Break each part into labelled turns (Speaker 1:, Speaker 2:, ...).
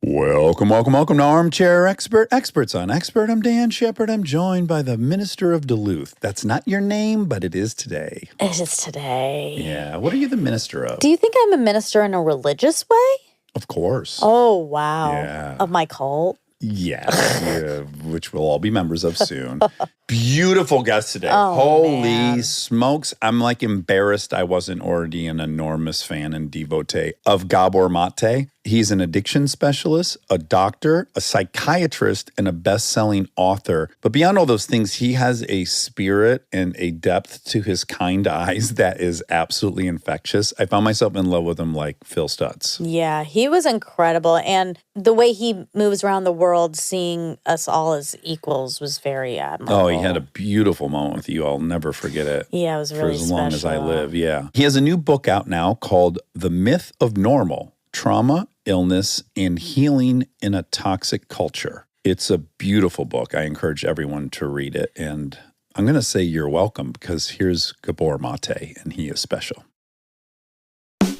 Speaker 1: Welcome to Armchair Expert, Experts on Expert. I'm Dan Shepard. I'm joined by the Minister of Duluth. That's not your name, but it is today.
Speaker 2: It is today.
Speaker 1: Yeah. What are you the minister of?
Speaker 2: Do you think I'm a minister in a religious way?
Speaker 1: Of course.
Speaker 2: Oh, wow.
Speaker 1: Yeah.
Speaker 2: Of my cult?
Speaker 1: Yes, yeah, which we'll all be members of soon. Beautiful guest today.
Speaker 2: Oh,
Speaker 1: Holy
Speaker 2: man.
Speaker 1: smokes. I'm like embarrassed I wasn't already an enormous fan and devotee of Gabor Maté. He's an addiction specialist, a doctor, a psychiatrist, and a best-selling author. But beyond all those things, he has a spirit and a depth to his kind eyes that is absolutely infectious. I found myself in love with him like Phil Stutz.
Speaker 2: Yeah, he was incredible. And the way he moves around the world, seeing us all as equals, was very admirable.
Speaker 1: Oh, he had a beautiful moment with you. I'll never forget it.
Speaker 2: Yeah, it was really
Speaker 1: for as long as I
Speaker 2: special.
Speaker 1: live. Yeah. He has a new book out now called The Myth of Normal: Trauma, Illness, and Healing in a Toxic Culture. It's a beautiful book. I encourage everyone to read it. And I'm going to say you're welcome because here's Gabor Maté, and he is special.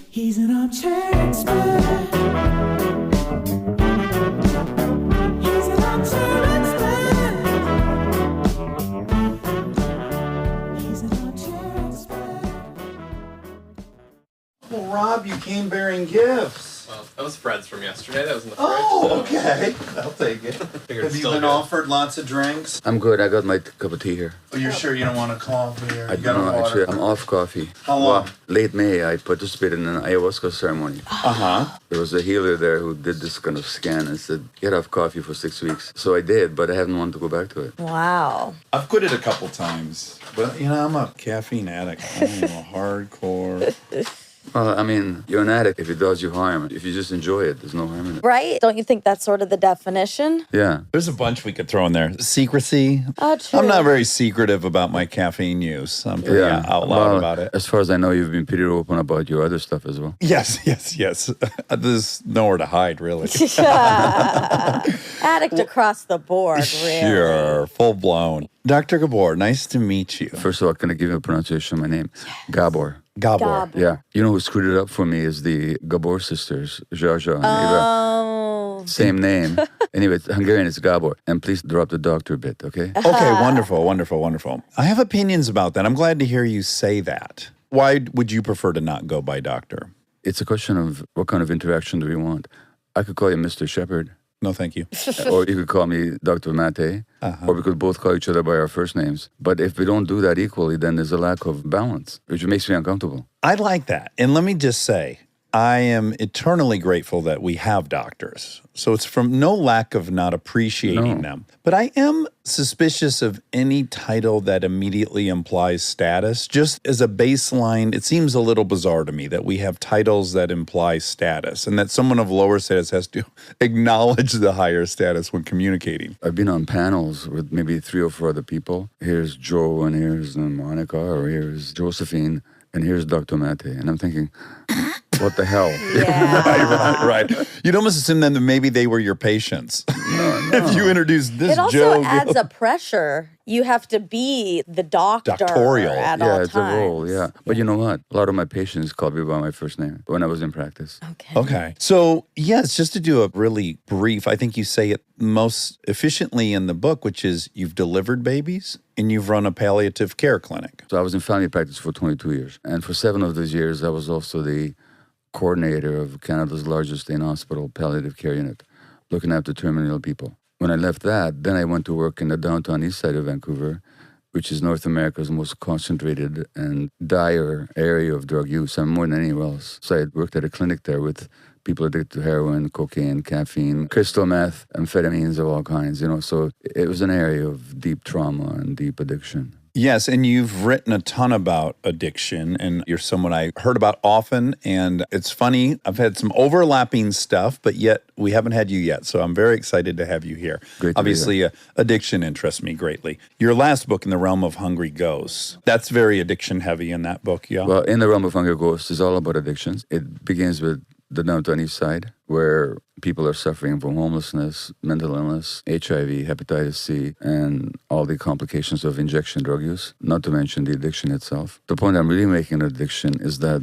Speaker 3: He's an armchair expert. He's an armchair expert. He's an armchair expert.
Speaker 1: Well, Rob, you came bearing gifts.
Speaker 4: Well, that was Fred's from yesterday. That was in the fridge.
Speaker 1: Oh,
Speaker 4: so
Speaker 1: okay. I'll take it.
Speaker 4: figured
Speaker 1: Have
Speaker 4: it's
Speaker 1: you
Speaker 4: still
Speaker 1: been
Speaker 4: good.
Speaker 1: offered lots of drinks?
Speaker 5: I'm good. I got my cup of tea here.
Speaker 1: Oh, you're sure you don't want a coffee or
Speaker 5: I
Speaker 1: you got a
Speaker 5: don't know.
Speaker 1: water?
Speaker 5: Actually, I'm off coffee.
Speaker 1: How long?
Speaker 5: Well, late May, I participated in an ayahuasca ceremony.
Speaker 1: Uh-huh.
Speaker 5: There was a healer there who did this kind of scan and said, get off coffee for 6 weeks. So I did, but I haven't wanted to go back to it.
Speaker 2: Wow.
Speaker 1: I've quit it a couple times, but I'm a caffeine addict. I'm a hardcore.
Speaker 5: Well, I mean, you're an addict if it does you harm. If you just enjoy it, there's no harm in it.
Speaker 2: Right? Don't you think that's sort of the definition?
Speaker 5: Yeah.
Speaker 1: There's a bunch we could throw in there. Secrecy.
Speaker 2: Oh, true.
Speaker 1: I'm not very secretive about my caffeine use. I'm pretty out loud
Speaker 5: Well,
Speaker 1: about it.
Speaker 5: As far as I know, you've been pretty open about your other stuff as well.
Speaker 1: Yes. There's nowhere to hide, really.
Speaker 2: Addict across the board, really.
Speaker 1: Sure, full blown. Dr. Gabor, nice to meet you.
Speaker 5: First of all, can I give you a pronunciation of my name? Gabor.
Speaker 1: Gabor.
Speaker 2: Gabor.
Speaker 5: Yeah. You know who screwed it up for me is the Gabor sisters, Jaja and Eva.
Speaker 2: Oh.
Speaker 5: Same name. Anyway, Hungarian is Gabor. And please drop the doctor a bit, okay?
Speaker 1: Okay, wonderful. I have opinions about that. I'm glad to hear you say that. Why would you prefer to not go by doctor?
Speaker 5: It's a question of what kind of interaction do we want. I could call you Mr. Shepard,
Speaker 1: No, thank you.
Speaker 5: or you could call me Dr. Maté, or we could both call each other by our first names. But if we don't do that equally, then there's a lack of balance, which makes me uncomfortable.
Speaker 1: I like that. And let me just say, I am eternally grateful that we have doctors. So it's from no lack of not appreciating them. But I am suspicious of any title that immediately implies status. Just as a baseline, it seems a little bizarre to me that we have titles that imply status and that someone of lower status has to acknowledge the higher status when communicating.
Speaker 5: I've been on panels with maybe 3 or 4 other people. Here's Joe, and here's Monica, or here's Josephine, and here's Dr. Maté. And I'm thinking, what the hell?
Speaker 2: Yeah.
Speaker 1: Right. You'd almost assume then that maybe they were your patients.
Speaker 5: No.
Speaker 1: If you introduced this
Speaker 2: It also
Speaker 1: Joe.
Speaker 2: adds a pressure. You have to be the doctor
Speaker 1: Doctorial.
Speaker 2: at all
Speaker 5: Yeah,
Speaker 2: times.
Speaker 5: it's a role, yeah. But you know what? A lot of my patients called me by my first name when I was in practice.
Speaker 1: Okay. So, yes, just to do a really brief, I think you say it most efficiently in the book, which is you've delivered babies and you've run a palliative care clinic.
Speaker 5: So I was in family practice for 22 years. And for 7 of those years, I was also the coordinator of Canada's largest in-hospital palliative care unit, looking after terminally ill people. When I left that, then I went to work in the downtown east side of Vancouver, which is North America's most concentrated and dire area of drug use, and more than anywhere else. So I worked at a clinic there with people addicted to heroin, cocaine, caffeine, crystal meth, amphetamines of all kinds, So it was an area of deep trauma and deep addiction.
Speaker 1: Yes, and you've written a ton about addiction, and you're someone I heard about often, and it's funny, I've had some overlapping stuff, but yet we haven't had you yet, so I'm very excited to have you here.
Speaker 5: Great to be
Speaker 1: Obviously, addiction interests me greatly. Your last book, In the Realm of Hungry Ghosts, that's very addiction-heavy in that book, yeah?
Speaker 5: Well, In the Realm of Hungry Ghosts is all about addictions. It begins with the downtown east side, where people are suffering from homelessness, mental illness, HIV, hepatitis C, and all the complications of injection drug use, not to mention the addiction itself. The point I'm really making in addiction is that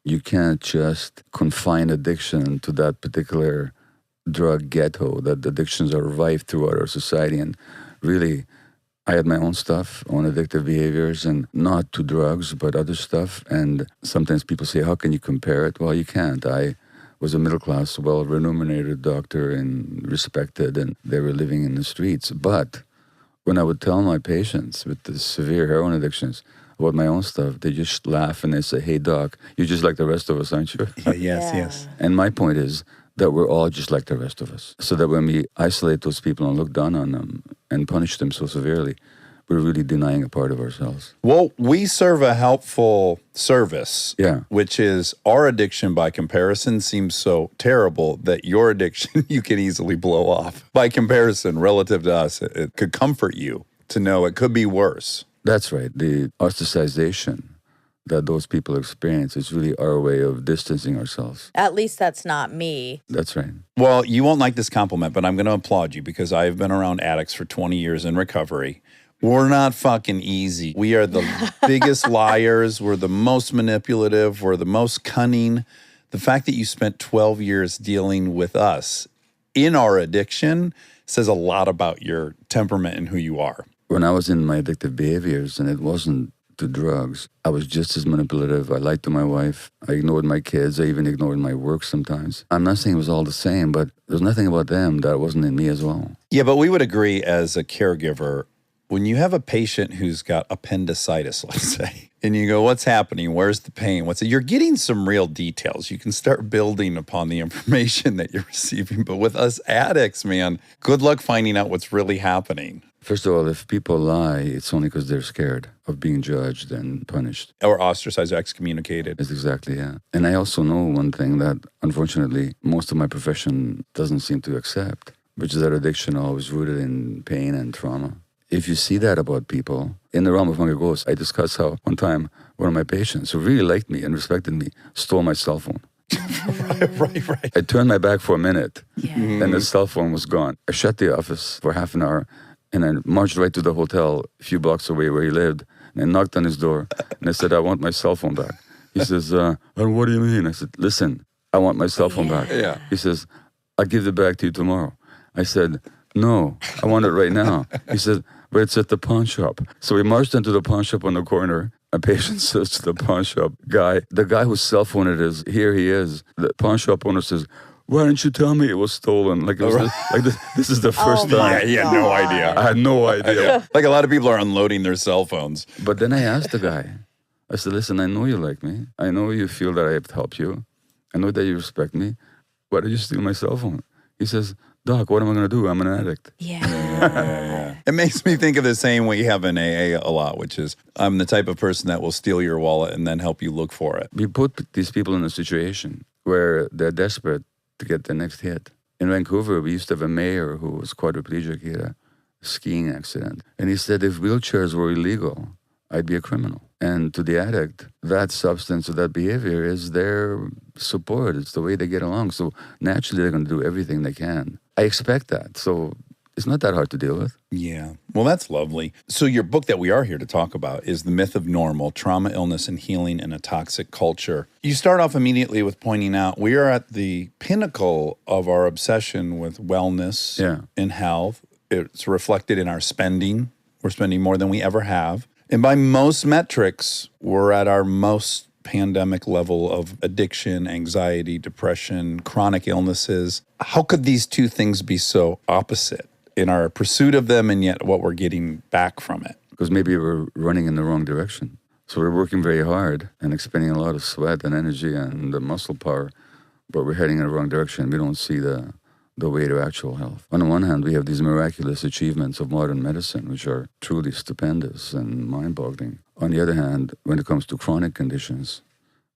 Speaker 5: you can't just confine addiction to that particular drug ghetto, that addictions are rife throughout our society. And really, I had my own stuff, own addictive behaviors, and not to drugs, but other stuff. And sometimes people say, how can you compare it? Well, you can't. I was a middle-class, well-remunerated doctor and respected, and they were living in the streets. But when I would tell my patients with the severe heroin addictions about my own stuff, they just laugh and they say, hey, doc, you're just like the rest of us, aren't you?
Speaker 1: Yes.
Speaker 5: And my point is that we're all just like the rest of us. So that when we isolate those people and look down on them and punish them so severely, we're really denying a part of ourselves.
Speaker 1: Well, we serve a helpful service, which is our addiction by comparison seems so terrible that your addiction you can easily blow off. By comparison, relative to us, it could comfort you to know it could be worse.
Speaker 5: That's right. The ostracization that those people experience is really our way of distancing ourselves.
Speaker 2: At least that's not me.
Speaker 5: That's right.
Speaker 1: Well, you won't like this compliment, but I'm going to applaud you because I've been around addicts for 20 years in recovery. We're not fucking easy. We are the biggest liars. We're the most manipulative. We're the most cunning. The fact that you spent 12 years dealing with us in our addiction says a lot about your temperament and who you are.
Speaker 5: When I was in my addictive behaviors, and it wasn't to drugs, I was just as manipulative. I lied to my wife. I ignored my kids. I even ignored my work sometimes. I'm not saying it was all the same, but there's nothing about them that wasn't in me as well.
Speaker 1: Yeah, but we would agree as a caregiver, when you have a patient who's got appendicitis, let's say, and you go, what's happening? Where's the pain? You're getting some real details. You can start building upon the information that you're receiving. But with us addicts, man, good luck finding out what's really happening.
Speaker 5: First of all, if people lie, it's only because they're scared of being judged and punished.
Speaker 1: Or ostracized or excommunicated.
Speaker 5: It's exactly, yeah. And I also know one thing that, unfortunately, most of my profession doesn't seem to accept, which is that addiction always rooted in pain and trauma. If you see that about people, in the realm of hunger ghosts, I discuss how one time one of my patients who really liked me and respected me stole my cell phone.
Speaker 1: Right.
Speaker 5: I turned my back for a minute and the cell phone was gone. I shut the office for half an hour and I marched right to the hotel a few blocks away where he lived and I knocked on his door and I said, I want my cell phone back. He says, and what do you mean? I said, listen, I want my cell phone back.
Speaker 1: Yeah.
Speaker 5: He says, I'll give it back to you tomorrow. I said, no, I want it right now. He said, but it's at the pawn shop. So we marched into the pawn shop on the corner. A patient says to the pawn shop guy, the guy whose cell phone it is, here he is. The pawn shop owner says, why didn't you tell me it was stolen? Like, it was this is the first time.
Speaker 1: He had no idea.
Speaker 5: I had no idea.
Speaker 1: Like a lot of people are unloading their cell phones.
Speaker 5: But then I asked the guy, I said, listen, I know you like me. I know you feel that I have to help you. I know that you respect me. Why did you steal my cell phone? He says, Doc, what am I going to do? I'm an addict.
Speaker 2: Yeah.
Speaker 1: It makes me think of the saying we have in AA a lot, which is, I'm the type of person that will steal your wallet and then help you look for it.
Speaker 5: We put these people in a situation where they're desperate to get the next hit. In Vancouver, we used to have a mayor who was quadriplegic. He had a skiing accident. And he said, if wheelchairs were illegal, I'd be a criminal. And to the addict, that substance or that behavior is their support. It's the way they get along. So naturally, they're going to do everything they can. I expect that. So it's not that hard to deal with.
Speaker 1: Yeah. Well, that's lovely. So your book that we are here to talk about is The Myth of Normal, Trauma, Illness, and Healing in a Toxic Culture. You start off immediately with pointing out we are at the pinnacle of our obsession with wellness and health. It's reflected in our spending. We're spending more than we ever have. And by most metrics, we're at our most pandemic level of addiction, anxiety, depression, chronic illnesses. How could these two things be so opposite in our pursuit of them and yet what we're getting back from it?
Speaker 5: Because maybe we're running in the wrong direction. So we're working very hard and expending a lot of sweat and energy and the muscle power, but we're heading in the wrong direction. We don't see the way to actual health. On the one hand, we have these miraculous achievements of modern medicine, which are truly stupendous and mind-boggling. On the other hand, when it comes to chronic conditions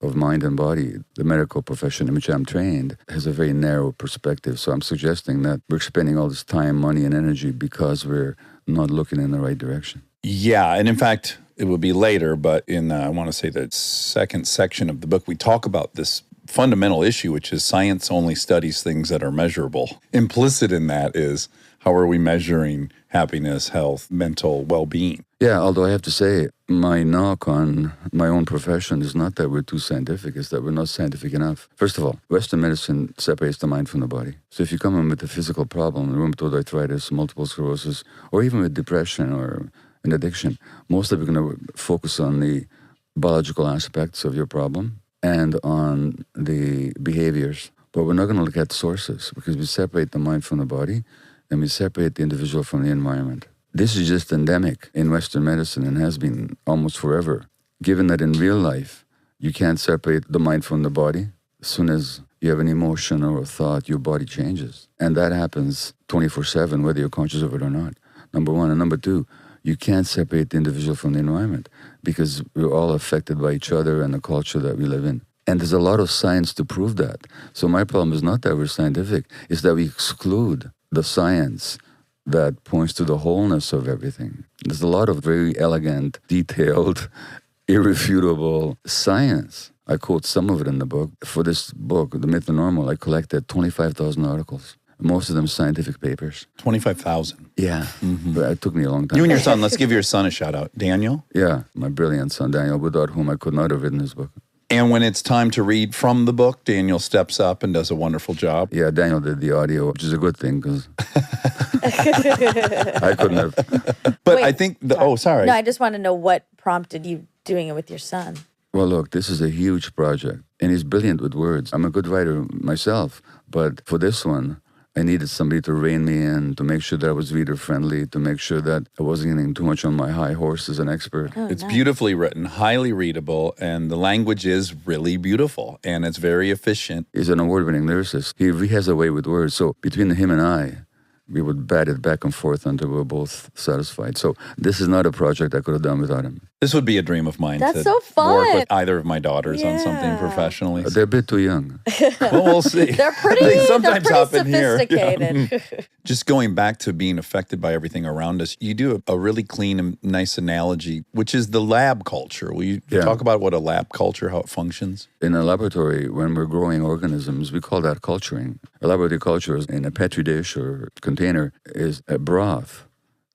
Speaker 5: of mind and body, the medical profession in which I'm trained has a very narrow perspective. So I'm suggesting that we're spending all this time, money, and energy because we're not looking in the right direction.
Speaker 1: Yeah, and in fact, it will be later, but in, I want to say the second section of the book, we talk about this fundamental issue, which is science only studies things that are measurable. Implicit in that is, how are we measuring happiness, health, mental well-being?
Speaker 5: Yeah, although I have to say, my knock on my own profession is not that we're too scientific, it's that we're not scientific enough. First of all, Western medicine separates the mind from the body. So if you come in with a physical problem, rheumatoid arthritis, multiple sclerosis, or even with depression or an addiction, most of it are going to focus on the biological aspects of your problem and on the behaviors. But we're not going to look at sources because we separate the mind from the body and we separate the individual from the environment. This is just endemic in Western medicine and has been almost forever. Given that in real life, you can't separate the mind from the body, as soon as you have an emotion or a thought, your body changes. And that happens 24/7, whether you're conscious of it or not. Number one. And number two, you can't separate the individual from the environment because we're all affected by each other and the culture that we live in. And there's a lot of science to prove that. So my problem is not that we're scientific, it's that we exclude the science that points to the wholeness of everything. There's a lot of very elegant, detailed, irrefutable science. I quote some of it in the book. For this book, The Myth of Normal, I collected 25,000 articles, most of them scientific papers.
Speaker 1: 25,000.
Speaker 5: Yeah, but it took me a long time.
Speaker 1: You and your son, let's give your son a shout out. Daniel?
Speaker 5: Yeah, my brilliant son, Daniel, without whom I could not have written this book.
Speaker 1: And when it's time to read from the book, Daniel steps up and does a wonderful job.
Speaker 5: Yeah, Daniel did the audio, which is a good thing because I couldn't have.
Speaker 1: But
Speaker 2: Wait,
Speaker 1: I think, sorry.
Speaker 2: No, I just want to know what prompted you doing it with your son.
Speaker 5: Well, look, this is a huge project, and he's brilliant with words. I'm a good writer myself, but for this one, I needed somebody to rein me in, to make sure that I was reader-friendly, to make sure that I wasn't getting too much on my high horse as an expert.
Speaker 2: Oh,
Speaker 1: It's
Speaker 2: nice.
Speaker 1: beautifully written, highly readable, and the language is really beautiful, and it's very efficient.
Speaker 5: He's an award-winning lyricist. He has a way with words. So between him and I, we would bat it back and forth until we were both satisfied. So this is not a project I could have done without him.
Speaker 1: This would be a dream of mine
Speaker 2: That's
Speaker 1: to
Speaker 2: so
Speaker 1: work
Speaker 2: fun.
Speaker 1: with either of my daughters on something
Speaker 2: Yeah.
Speaker 1: professionally.
Speaker 5: They're a bit too young.
Speaker 1: Well, we'll see.
Speaker 2: They're pretty,
Speaker 1: They sometimes
Speaker 2: they're
Speaker 1: hop
Speaker 2: pretty
Speaker 1: in here.
Speaker 2: sophisticated.
Speaker 1: Just going back to being affected by everything around us, you do a really clean and nice analogy, which is the lab culture. Will you
Speaker 5: Yeah.
Speaker 1: talk about what a lab culture, how it functions?
Speaker 5: In a laboratory, when we're growing organisms, we call that culturing. A laboratory culture is in a petri dish or container is a broth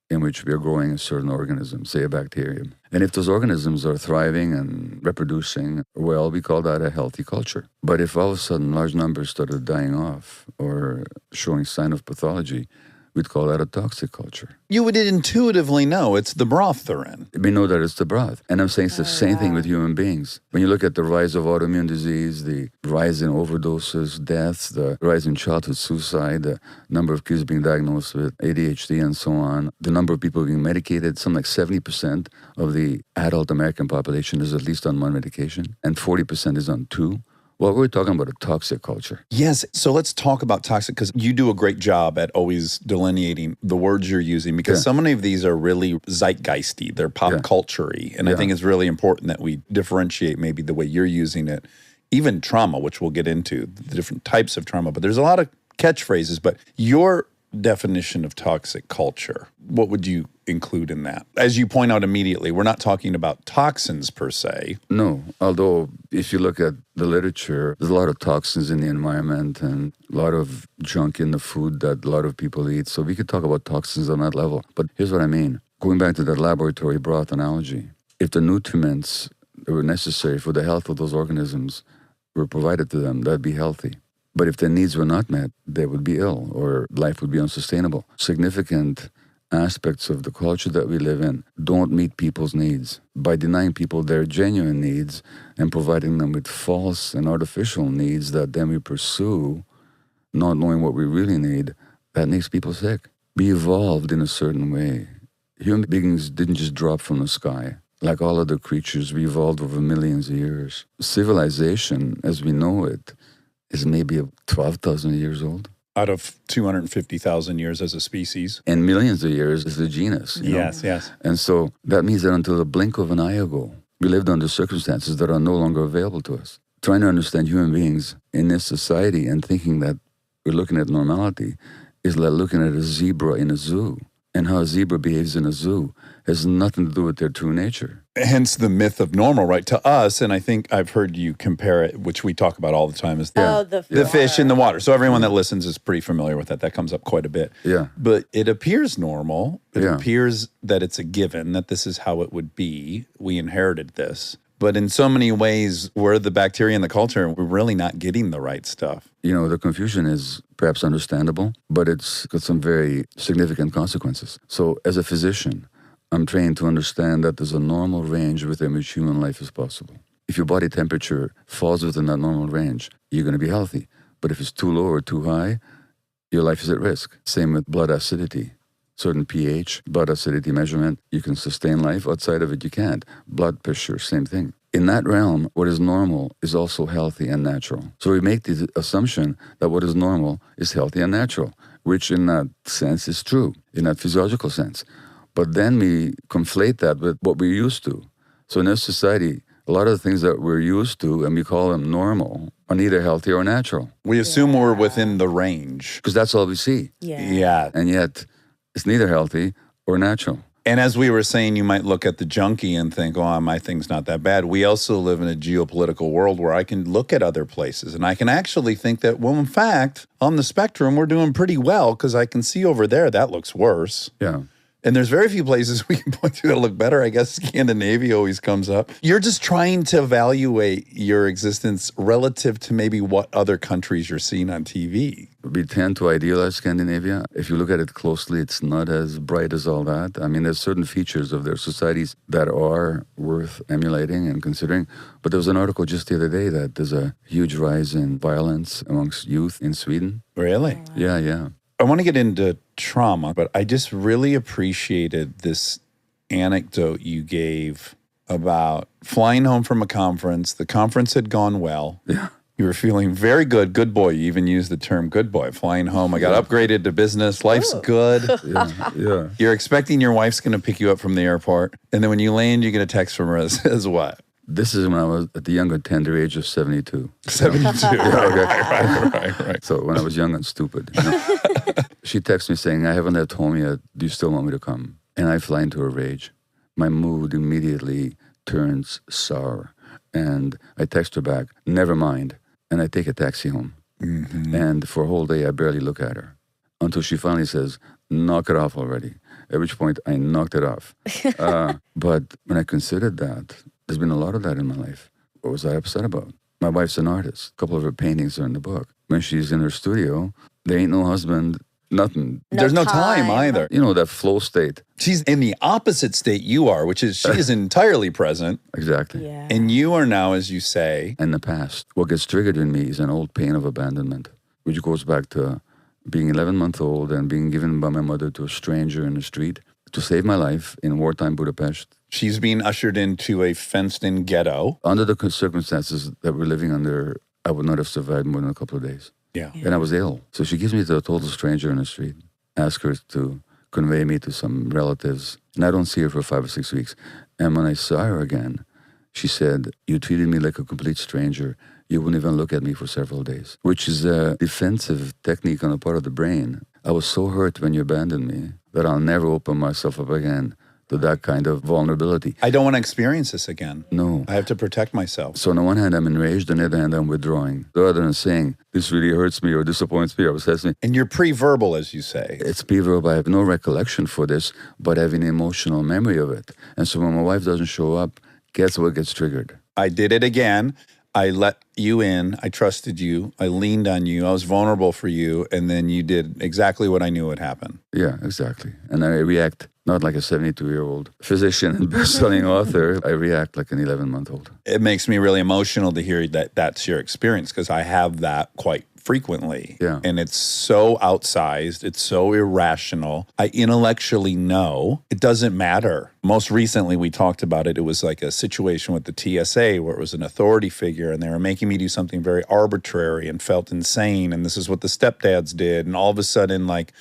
Speaker 5: in which we are growing a certain organism, say a bacterium. And if those organisms are thriving and reproducing well, we call that a healthy culture. But if all of a sudden large numbers started dying off or showing sign of pathology, we'd call that a toxic culture.
Speaker 1: You would intuitively know it's the broth they're in.
Speaker 5: We know that it's the broth. And I'm saying it's the same thing with human beings. When you look at the rise of autoimmune disease, the rise in overdoses, deaths, the rise in childhood suicide, the number of kids being diagnosed with ADHD and so on, the number of people being medicated, something like 70% of the adult American population is at least on one medication, and 40% is on two. Well, we're talking about a toxic culture.
Speaker 1: Yes. So let's talk about toxic because you do a great job at always delineating the words you're using because
Speaker 5: Yeah.
Speaker 1: so many of these are really zeitgeisty. They're pop
Speaker 5: Yeah.
Speaker 1: culture-y. And I
Speaker 5: Yeah.
Speaker 1: think it's really important that we differentiate maybe the way you're using it. Even trauma, which we'll get into, the different types of trauma. But there's a lot of catchphrases. But your definition of toxic culture, what would you include in that? As you point out immediately, we're not talking about toxins per se.
Speaker 5: No, although if you look at the literature, there's a lot of toxins in the environment and a lot of junk in the food that a lot of people eat. So we could talk about toxins on that level. But here's what I mean. Going back to that laboratory broth analogy, if the nutriments that were necessary for the health of those organisms were provided to them, that'd be healthy. But if their needs were not met, they would be ill or life would be unsustainable. Significant aspects of the culture that we live in don't meet people's needs. By denying people their genuine needs and providing them with false and artificial needs that then we pursue, not knowing what we really need, that makes people sick. We evolved in a certain way. Human beings didn't just drop from the sky. Like all other creatures, we evolved over millions of years. Civilization, as we know it, is maybe 12,000 years old.
Speaker 1: Out of 250,000 years as a species.
Speaker 5: And millions of years is the genus. You know?
Speaker 1: Yes.
Speaker 5: And so that means that until the blink of an eye ago, we lived under circumstances that are no longer available to us. Trying to understand human beings in this society and thinking that we're looking at normality is like looking at a zebra in a zoo. And how a zebra behaves in a zoo has nothing to do with their true nature.
Speaker 1: Hence the myth of normal, right? To us, and I think I've heard you compare it, which we talk about all the time, is
Speaker 2: Oh, the
Speaker 1: fish in the water. So everyone that listens is pretty familiar with that. That comes up quite a bit.
Speaker 5: Yeah.
Speaker 1: But it appears normal. It
Speaker 5: Yeah.
Speaker 1: appears that it's a given, that this is how it would be. We inherited this. But in so many ways, we're the bacteria in the culture, and we're really not getting the right stuff.
Speaker 5: You know, the confusion is perhaps understandable, but it's got some very significant consequences. So as a physician, I'm trained to understand that there's a normal range within which human life is possible. If your body temperature falls within that normal range, you're going to be healthy. But if it's too low or too high, your life is at risk. Same with blood acidity. Certain pH, blood acidity measurement, you can sustain life. Outside of it, you can't. Blood pressure, same thing. In that realm, what is normal is also healthy and natural. So we make the assumption that what is normal is healthy and natural, which in that sense is true, in that physiological sense. But then we conflate that with what we're used to. So in this society, a lot of the things that we're used to and we call them normal are neither healthy or natural.
Speaker 1: We assume we're within the range.
Speaker 5: Because that's all we see.
Speaker 1: Yeah.
Speaker 5: And yet, it's neither healthy or natural.
Speaker 1: And as we were saying, you might look at the junkie and think, oh, my thing's not that bad. We also live in a geopolitical world where I can look at other places and I can actually think that, well, in fact, on the spectrum, we're doing pretty well because I can see over there that looks worse.
Speaker 5: Yeah.
Speaker 1: And there's very few places we can point to that look better. I guess Scandinavia always comes up. You're just trying to evaluate your existence relative to maybe what other countries you're seeing on TV.
Speaker 5: We tend to idealize Scandinavia. If you look at it closely, it's not as bright as all that. I mean, there's certain features of their societies that are worth emulating and considering. But there was an article just the other day that there's a huge rise in violence amongst youth in Sweden.
Speaker 1: Really?
Speaker 5: Yeah.
Speaker 1: I want to get into trauma, but I just really appreciated this anecdote you gave about flying home from a conference. The conference had gone well.
Speaker 5: Yeah.
Speaker 1: You were feeling very good. Good boy. You even used the term good boy. Flying home. I got upgraded to business. Life's good.
Speaker 5: Yeah.
Speaker 1: You're expecting your wife's going to pick you up from the airport. And then when you land, you get a text from her that says what?
Speaker 5: This is when I was at the younger, tender age of 72.
Speaker 1: 72. Right.
Speaker 5: So when I was young and stupid. You know? She texts me saying, I haven't left home yet. Do you still want me to come? And I fly into a rage. My mood immediately turns sour. And I text her back, never mind. And I take a taxi home. Mm-hmm. And for a whole day, I barely look at her. Until she finally says, knock it off already. At which point, I knocked it off. But when I considered that, there's been a lot of that in my life. What was I upset about? My wife's an artist. A couple of her paintings are in the book. When she's in her studio, there ain't no husband, nothing.
Speaker 1: There's no time either.
Speaker 5: You know, that flow state.
Speaker 1: She's in the opposite state you are, which is she is entirely present.
Speaker 5: Exactly.
Speaker 2: Yeah.
Speaker 1: And you are now, as you say.
Speaker 5: In the past, what gets triggered in me is an old pain of abandonment, which goes back to being 11 months old and being given by my mother to a stranger in the street to save my life in wartime Budapest.
Speaker 1: She's being ushered into a fenced-in ghetto.
Speaker 5: Under the circumstances that we're living under, I would not have survived more than a couple of days.
Speaker 1: Yeah.
Speaker 5: And I was ill. So she gives me to a total stranger in the street, asks her to convey me to some relatives. And I don't see her for 5 or 6 weeks. And when I saw her again, she said, you treated me like a complete stranger. You wouldn't even look at me for several days, which is a defensive technique on the part of the brain. I was so hurt when you abandoned me that I'll never open myself up again to that kind of vulnerability.
Speaker 1: I don't want to experience this again.
Speaker 5: No.
Speaker 1: I have to protect myself.
Speaker 5: So on the one hand, I'm enraged. On the other hand, I'm withdrawing. Rather than saying, this really hurts me or disappoints me or upsets me.
Speaker 1: And you're pre-verbal, as you say.
Speaker 5: It's pre-verbal. I have no recollection for this, but I have an emotional memory of it. And so when my wife doesn't show up, guess what gets triggered?
Speaker 1: I did it again. I let you in. I trusted you. I leaned on you. I was vulnerable for you. And then you did exactly what I knew would happen.
Speaker 5: Yeah, exactly. And I react not like a 72-year-old physician and best-selling author. I react like an 11-month-old.
Speaker 1: It makes me really emotional to hear that that's your experience because I have that quite frequently.
Speaker 5: Yeah.
Speaker 1: And it's so outsized. It's so irrational. I intellectually know it doesn't matter. Most recently, we talked about it. It was like a situation with the TSA where it was an authority figure and they were making me do something very arbitrary and felt insane. And this is what the stepdads did. And all of a sudden, like,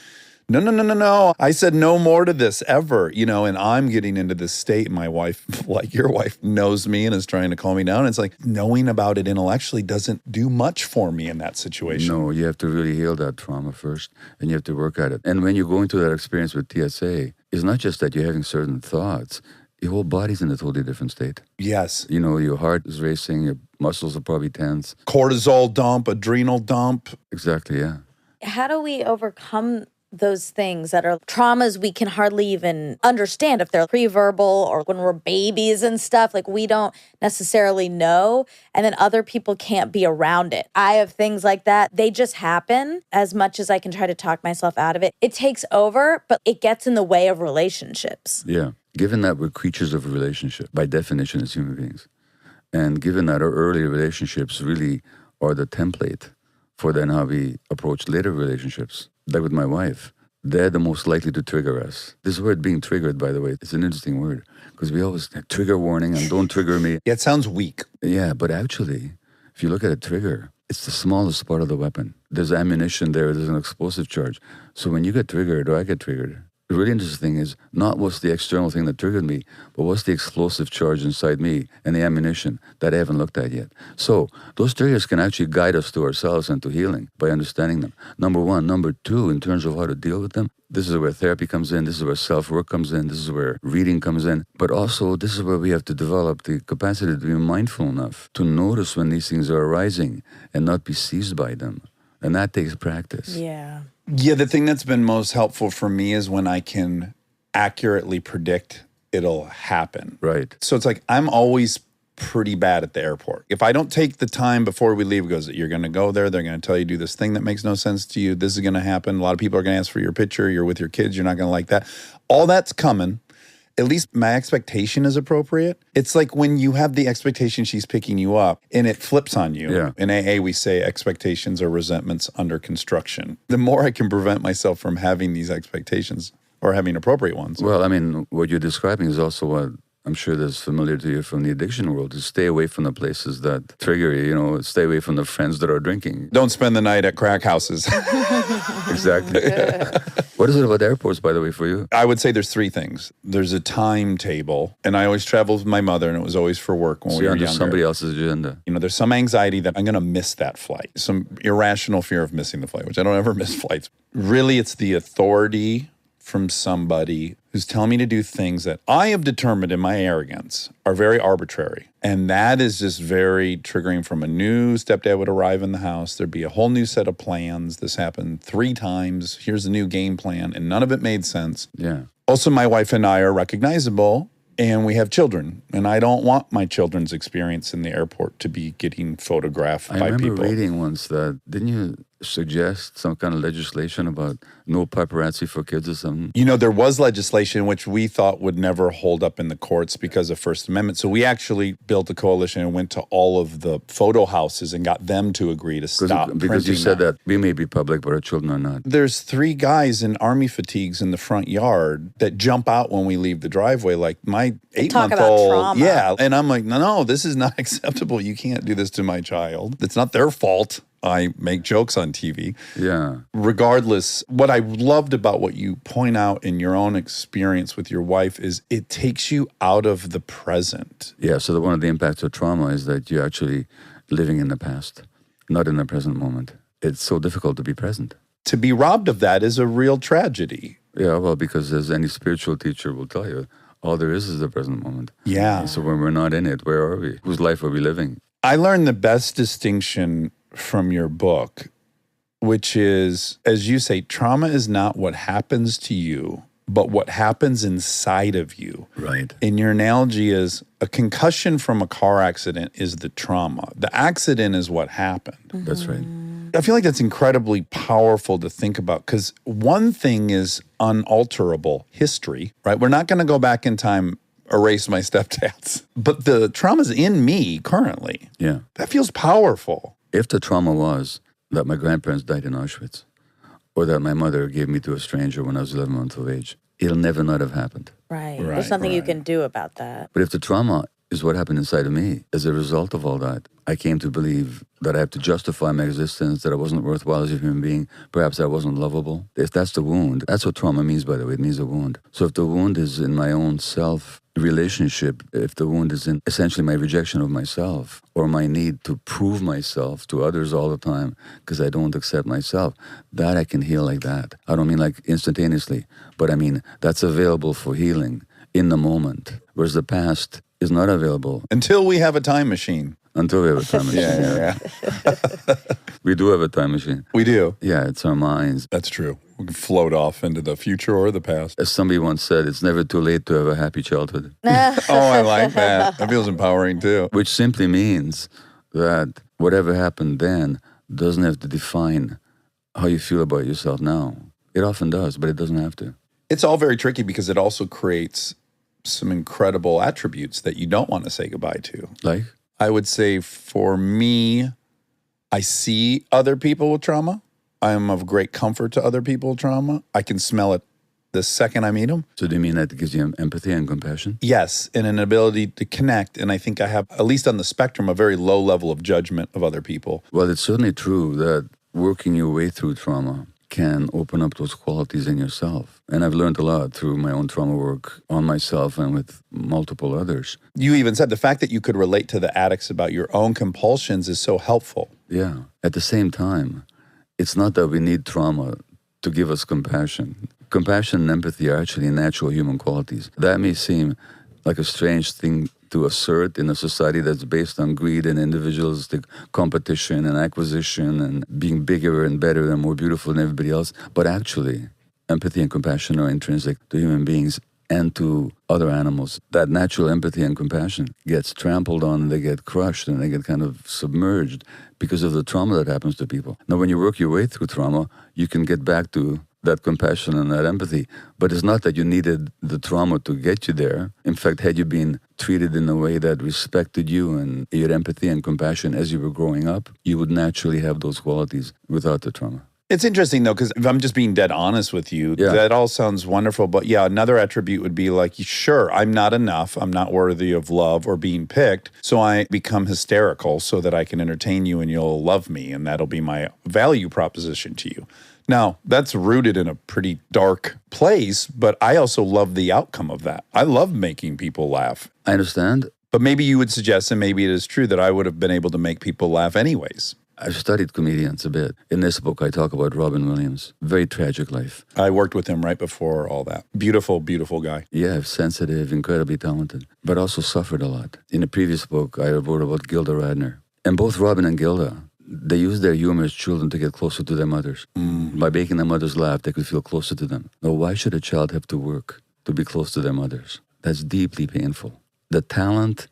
Speaker 1: No. I said no more to this ever, and I'm getting into this state. And my wife, like your wife, knows me and is trying to calm me down. It's like knowing about it intellectually doesn't do much for me in that situation.
Speaker 5: No, you have to really heal that trauma first, and you have to work at it. And when you go into that experience with TSA, it's not just that you're having certain thoughts. Your whole body's in a totally different state.
Speaker 1: Yes.
Speaker 5: Your heart is racing, your muscles are probably tense.
Speaker 1: Cortisol dump, adrenal dump.
Speaker 5: Exactly, yeah.
Speaker 2: How do we overcome those things that are traumas we can hardly even understand if they're pre-verbal or when we're babies and stuff? Like, we don't necessarily know, and then other people can't be around it. I have things like that. They just happen. As much as I can try to talk myself out of it, it takes over, but it gets in the way of relationships.
Speaker 5: Yeah. Given that we're creatures of relationship, by definition as human beings, and given that our early relationships really are the template for then how we approach later relationships, like with my wife, they're the most likely to trigger us. This word being triggered, by the way, it's an interesting word because we always trigger warning and don't trigger me.
Speaker 1: Yeah, it sounds weak.
Speaker 5: Yeah, but actually, if you look at a trigger, it's the smallest part of the weapon. There's ammunition there, there's an explosive charge. So when you get triggered or I get triggered, the really interesting thing is not what's the external thing that triggered me, but what's the explosive charge inside me and the ammunition that I haven't looked at yet. So those triggers can actually guide us to ourselves and to healing by understanding them. Number one. Number two, in terms of how to deal with them, this is where therapy comes in, this is where self-work comes in, this is where reading comes in, but also this is where we have to develop the capacity to be mindful enough to notice when these things are arising and not be seized by them. And that takes practice.
Speaker 2: Yeah.
Speaker 1: Yeah, the thing that's been most helpful for me is when I can accurately predict it'll happen.
Speaker 5: Right.
Speaker 1: So it's like I'm always pretty bad at the airport. If I don't take the time before we leave, it goes, you're going to go there, they're going to tell you do this thing that makes no sense to you, this is going to happen, a lot of people are going to ask for your picture, you're with your kids, you're not going to like that. All that's coming. At least my expectation is appropriate. It's like when you have the expectation she's picking you up and it flips on you.
Speaker 5: Yeah.
Speaker 1: In AA, we say expectations are resentments under construction. The more I can prevent myself from having these expectations or having appropriate ones.
Speaker 5: Well, I mean, what you're describing is also what I'm sure that's familiar to you from the addiction world, is stay away from the places that trigger you, stay away from the friends that are drinking.
Speaker 1: Don't spend the night at crack houses.
Speaker 5: Exactly. What is it about airports, by the way, for you?
Speaker 1: I would say there's three things. There's a timetable, and I always traveled with my mother, and it was always for work when
Speaker 5: So
Speaker 1: we
Speaker 5: you're
Speaker 1: were
Speaker 5: under
Speaker 1: younger.
Speaker 5: somebody else's agenda.
Speaker 1: There's some anxiety that I'm going to miss that flight, some irrational fear of missing the flight, which I don't ever miss flights. Really, it's the authority from somebody who's telling me to do things that I have determined in my arrogance are very arbitrary. And that is just very triggering. From a new stepdad would arrive in the house. There'd be a whole new set of plans. This happened 3 times. Here's a new game plan. And none of it made sense.
Speaker 5: Yeah.
Speaker 1: Also, my wife and I are recognizable and we have children. And I don't want my children's experience in the airport to be getting photographed
Speaker 5: I
Speaker 1: by
Speaker 5: remember
Speaker 1: people.
Speaker 5: reading once that, didn't you suggest some kind of legislation about no paparazzi for kids or something?
Speaker 1: There was legislation which we thought would never hold up in the courts because of First Amendment. So we actually built a coalition and went to all of the photo houses and got them to agree to stop
Speaker 5: Because you
Speaker 1: printing
Speaker 5: said that we may be public, but our children are not.
Speaker 1: There's 3 guys in army fatigues in the front yard that jump out when we leave the driveway, like my
Speaker 2: Talk about
Speaker 1: 8-month-old.
Speaker 2: trauma.
Speaker 1: Yeah. And I'm like, no, this is not acceptable. You can't do this to my child. It's not their fault. I make jokes on TV.
Speaker 5: Yeah.
Speaker 1: Regardless, what I loved about what you point out in your own experience with your wife is it takes you out of the present.
Speaker 5: Yeah, so one of the impacts of trauma is that you're actually living in the past, not in the present moment. It's so difficult to be present.
Speaker 1: To be robbed of that is a real tragedy.
Speaker 5: Yeah, well, because as any spiritual teacher will tell you, all there is the present moment.
Speaker 1: Yeah.
Speaker 5: So when we're not in it, where are we? Whose life are we living?
Speaker 1: I learned the best distinction from your book, which is, as you say, trauma is not what happens to you, but what happens inside of you.
Speaker 5: Right.
Speaker 1: And your analogy is a concussion from a car accident is the trauma. The accident is what happened.
Speaker 5: That's right.
Speaker 1: I feel like that's incredibly powerful to think about because one thing is unalterable history, right? We're not going to go back in time, erase my stepdads, but the trauma's in me currently.
Speaker 5: Yeah.
Speaker 1: That feels powerful.
Speaker 5: If the trauma was that my grandparents died in Auschwitz, or that my mother gave me to a stranger when I was 11 months of age, it'll never not have happened.
Speaker 2: Right.
Speaker 1: Right,
Speaker 2: There's something you
Speaker 1: right.
Speaker 2: can do about that.
Speaker 5: But if the trauma is what happened inside of me. As a result of all that, I came to believe that I have to justify my existence, that I wasn't worthwhile as a human being, perhaps I wasn't lovable. If that's the wound, that's what trauma means, by the way. It means a wound. So if the wound is in my own self relationship, if the wound is in essentially my rejection of myself or my need to prove myself to others all the time because I don't accept myself, that I can heal like that. I don't mean like instantaneously, but I mean that's available for healing in the moment, whereas the past is not available.
Speaker 1: Until we have a time machine.
Speaker 5: Until we have a time machine.
Speaker 1: Yeah.
Speaker 5: We do have a time machine.
Speaker 1: We do.
Speaker 5: Yeah, it's our minds.
Speaker 1: That's true. We can float off into the future or the past.
Speaker 5: As somebody once said, it's never too late to have a happy childhood.
Speaker 1: Oh, I like that. That feels empowering too.
Speaker 5: Which simply means that whatever happened then doesn't have to define how you feel about yourself now. It often does, but it doesn't have to.
Speaker 1: It's all very tricky because it also creates some incredible attributes that you don't want to say goodbye to.
Speaker 5: Like?
Speaker 1: I would say for me, I see other people with trauma. I am of great comfort to other people with trauma. I can smell it the second I meet them.
Speaker 5: So do you mean that it gives you empathy and compassion?
Speaker 1: Yes, and an ability to connect. And I think I have, at least on the spectrum, a very low level of judgment of other people.
Speaker 5: Well, it's certainly true that working your way through trauma can open up those qualities in yourself. And I've learned a lot through my own trauma work on myself and with multiple others.
Speaker 1: You even said the fact that you could relate to the addicts about your own compulsions is so helpful.
Speaker 5: Yeah. At the same time, it's not that we need trauma to give us compassion. Compassion and empathy are actually natural human qualities. That may seem like a strange thing to assert in a society that's based on greed and individualistic competition and acquisition and being bigger and better and more beautiful than everybody else. But actually, empathy and compassion are intrinsic to human beings and to other animals. That natural empathy and compassion gets trampled on, and they get crushed, and they get kind of submerged because of the trauma that happens to people. Now, when you work your way through trauma, you can get back to that compassion and that empathy. But it's not that you needed the trauma to get you there. In fact, had you been treated in a way that respected you and your empathy and compassion as you were growing up, you would naturally have those qualities without the trauma.
Speaker 1: It's interesting, though, because if I'm just being dead honest with you, that all sounds wonderful. But yeah, another attribute would be like, sure, I'm not enough. I'm not worthy of love or being picked. So I become hysterical so that I can entertain you and you'll love me. And that'll be my value proposition to you. Now, that's rooted in a pretty dark place, but I also love the outcome of that. I love making people laugh.
Speaker 5: I understand.
Speaker 1: But maybe you would suggest, and maybe it is true, that I would have been able to make people laugh anyways.
Speaker 5: I've studied comedians a bit. In this book, I talk about Robin Williams. Very tragic life.
Speaker 1: I worked with him right before all that. Beautiful, beautiful guy.
Speaker 5: Yeah, sensitive, incredibly talented, but also suffered a lot. In a previous book, I wrote about Gilda Radner. And both Robin and Gilda, they used their humor as children to get closer to their mothers. By making their mothers laugh, they could feel closer to them. Now, why should a child have to work to be close to their mothers? That's deeply painful. The talent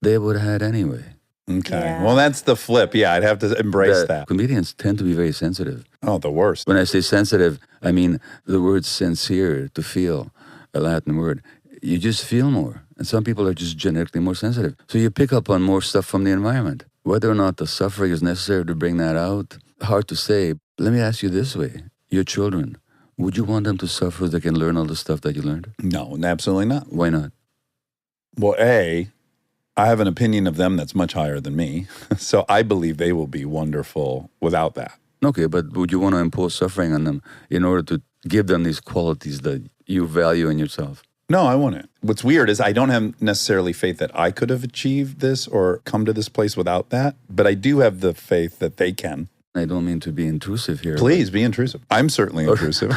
Speaker 5: they would have had anyway.
Speaker 1: Okay.
Speaker 2: Yeah.
Speaker 1: Well, that's the flip. Yeah, I'd have to embrace that.
Speaker 5: Comedians tend to be very sensitive.
Speaker 1: Oh, the worst.
Speaker 5: When I say sensitive, I mean the word sincere, to feel, a Latin word. You just feel more. And some people are just genetically more sensitive. So you pick up on more stuff from the environment. Whether or not the suffering is necessary to bring that out, hard to say. Let me ask you this way. Your children, would you want them to suffer so they can learn all the stuff that you learned?
Speaker 1: No, absolutely not.
Speaker 5: Why not?
Speaker 1: Well, I have an opinion of them that's much higher than me. So I believe they will be wonderful without that.
Speaker 5: Okay, but would you want to impose suffering on them in order to give them these qualities that you value in yourself?
Speaker 1: No, I wouldn't. What's weird is I don't have necessarily faith that I could have achieved this or come to this place without that, but I do have the faith that they can.
Speaker 5: I don't mean to be intrusive here.
Speaker 1: Please be intrusive. I'm certainly intrusive.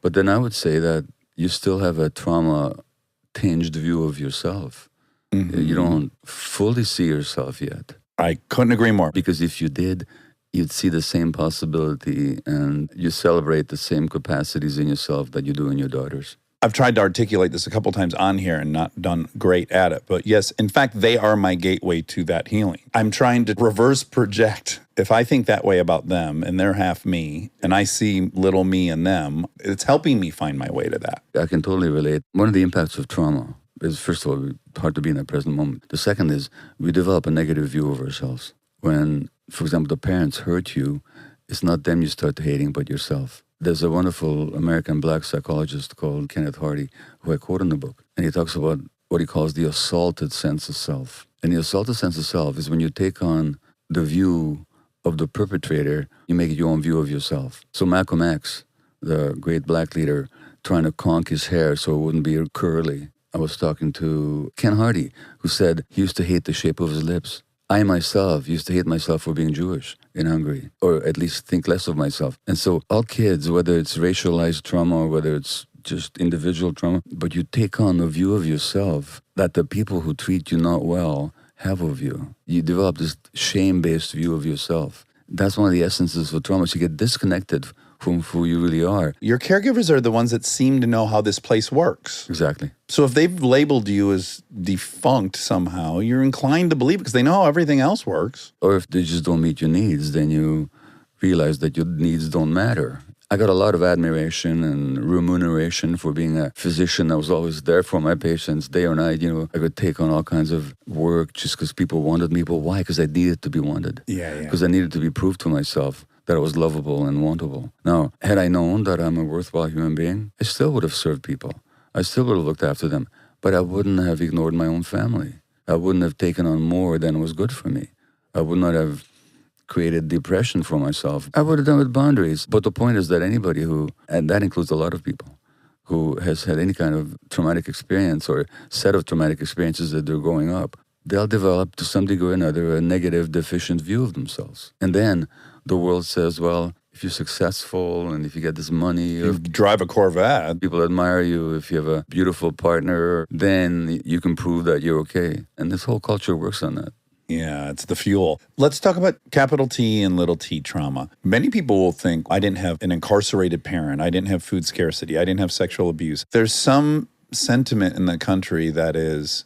Speaker 5: But then I would say that you still have a trauma-tinged view of yourself. Mm-hmm. You don't fully see yourself yet.
Speaker 1: I couldn't agree more.
Speaker 5: Because if you did, you'd see the same possibility and you celebrate the same capacities in yourself that you do in your daughters.
Speaker 1: I've tried to articulate this a couple times on here and not done great at it. But yes, in fact, they are my gateway to that healing. I'm trying to reverse project. If I think that way about them and they're half me and I see little me in them, it's helping me find my way to that.
Speaker 5: I can totally relate. One of the impacts of trauma is, first of all, it's hard to be in that present moment. The second is we develop a negative view of ourselves. When, for example, the parents hurt you, it's not them you start hating, but yourself. There's a wonderful American black psychologist called Kenneth Hardy, who I quote in the book. And he talks about what he calls the assaulted sense of self. And the assaulted sense of self is when you take on the view of the perpetrator, you make it your own view of yourself. So Malcolm X, the great black leader, trying to conk his hair so it wouldn't be curly. I was talking to Ken Hardy, who said he used to hate the shape of his lips. I myself used to hate myself for being Jewish in Hungary, or at least think less of myself. And so all kids, whether it's racialized trauma or whether it's just individual trauma, but you take on a view of yourself that the people who treat you not well have of you. You develop this shame-based view of yourself. That's one of the essences of trauma. So you get disconnected from who you really are.
Speaker 1: Your caregivers are the ones that seem to know how this place works.
Speaker 5: Exactly.
Speaker 1: So if they've labeled you as defunct somehow, you're inclined to believe because they know how everything else works.
Speaker 5: Or if they just don't meet your needs, then you realize that your needs don't matter. I got a lot of admiration and remuneration for being a physician that was always there for my patients day or night. You know, I could take on all kinds of work just because people wanted me. But why? Because I needed to be wanted.
Speaker 1: Yeah.
Speaker 5: Because I needed to be proved to myself that I was lovable and wantable. Now, had I known that I'm a worthwhile human being, I still would have served people. I still would have looked after them. But I wouldn't have ignored my own family. I wouldn't have taken on more than was good for me. I would not have created depression for myself. I would have done with boundaries. But the point is that anybody who, and that includes a lot of people, who has had any kind of traumatic experience or set of traumatic experiences that they're growing up, they'll develop to some degree or another a negative, deficient view of themselves. And then the world says, well, if you're successful and if you get this money,
Speaker 1: You drive a Corvette.
Speaker 5: people admire you, if you have a beautiful partner, then you can prove that you're okay. And this whole culture works on that.
Speaker 1: Yeah, it's the fuel. Let's talk about capital T and little t trauma. Many people will think, I didn't have an incarcerated parent. I didn't have food scarcity. I didn't have sexual abuse. There's some sentiment in the country that is,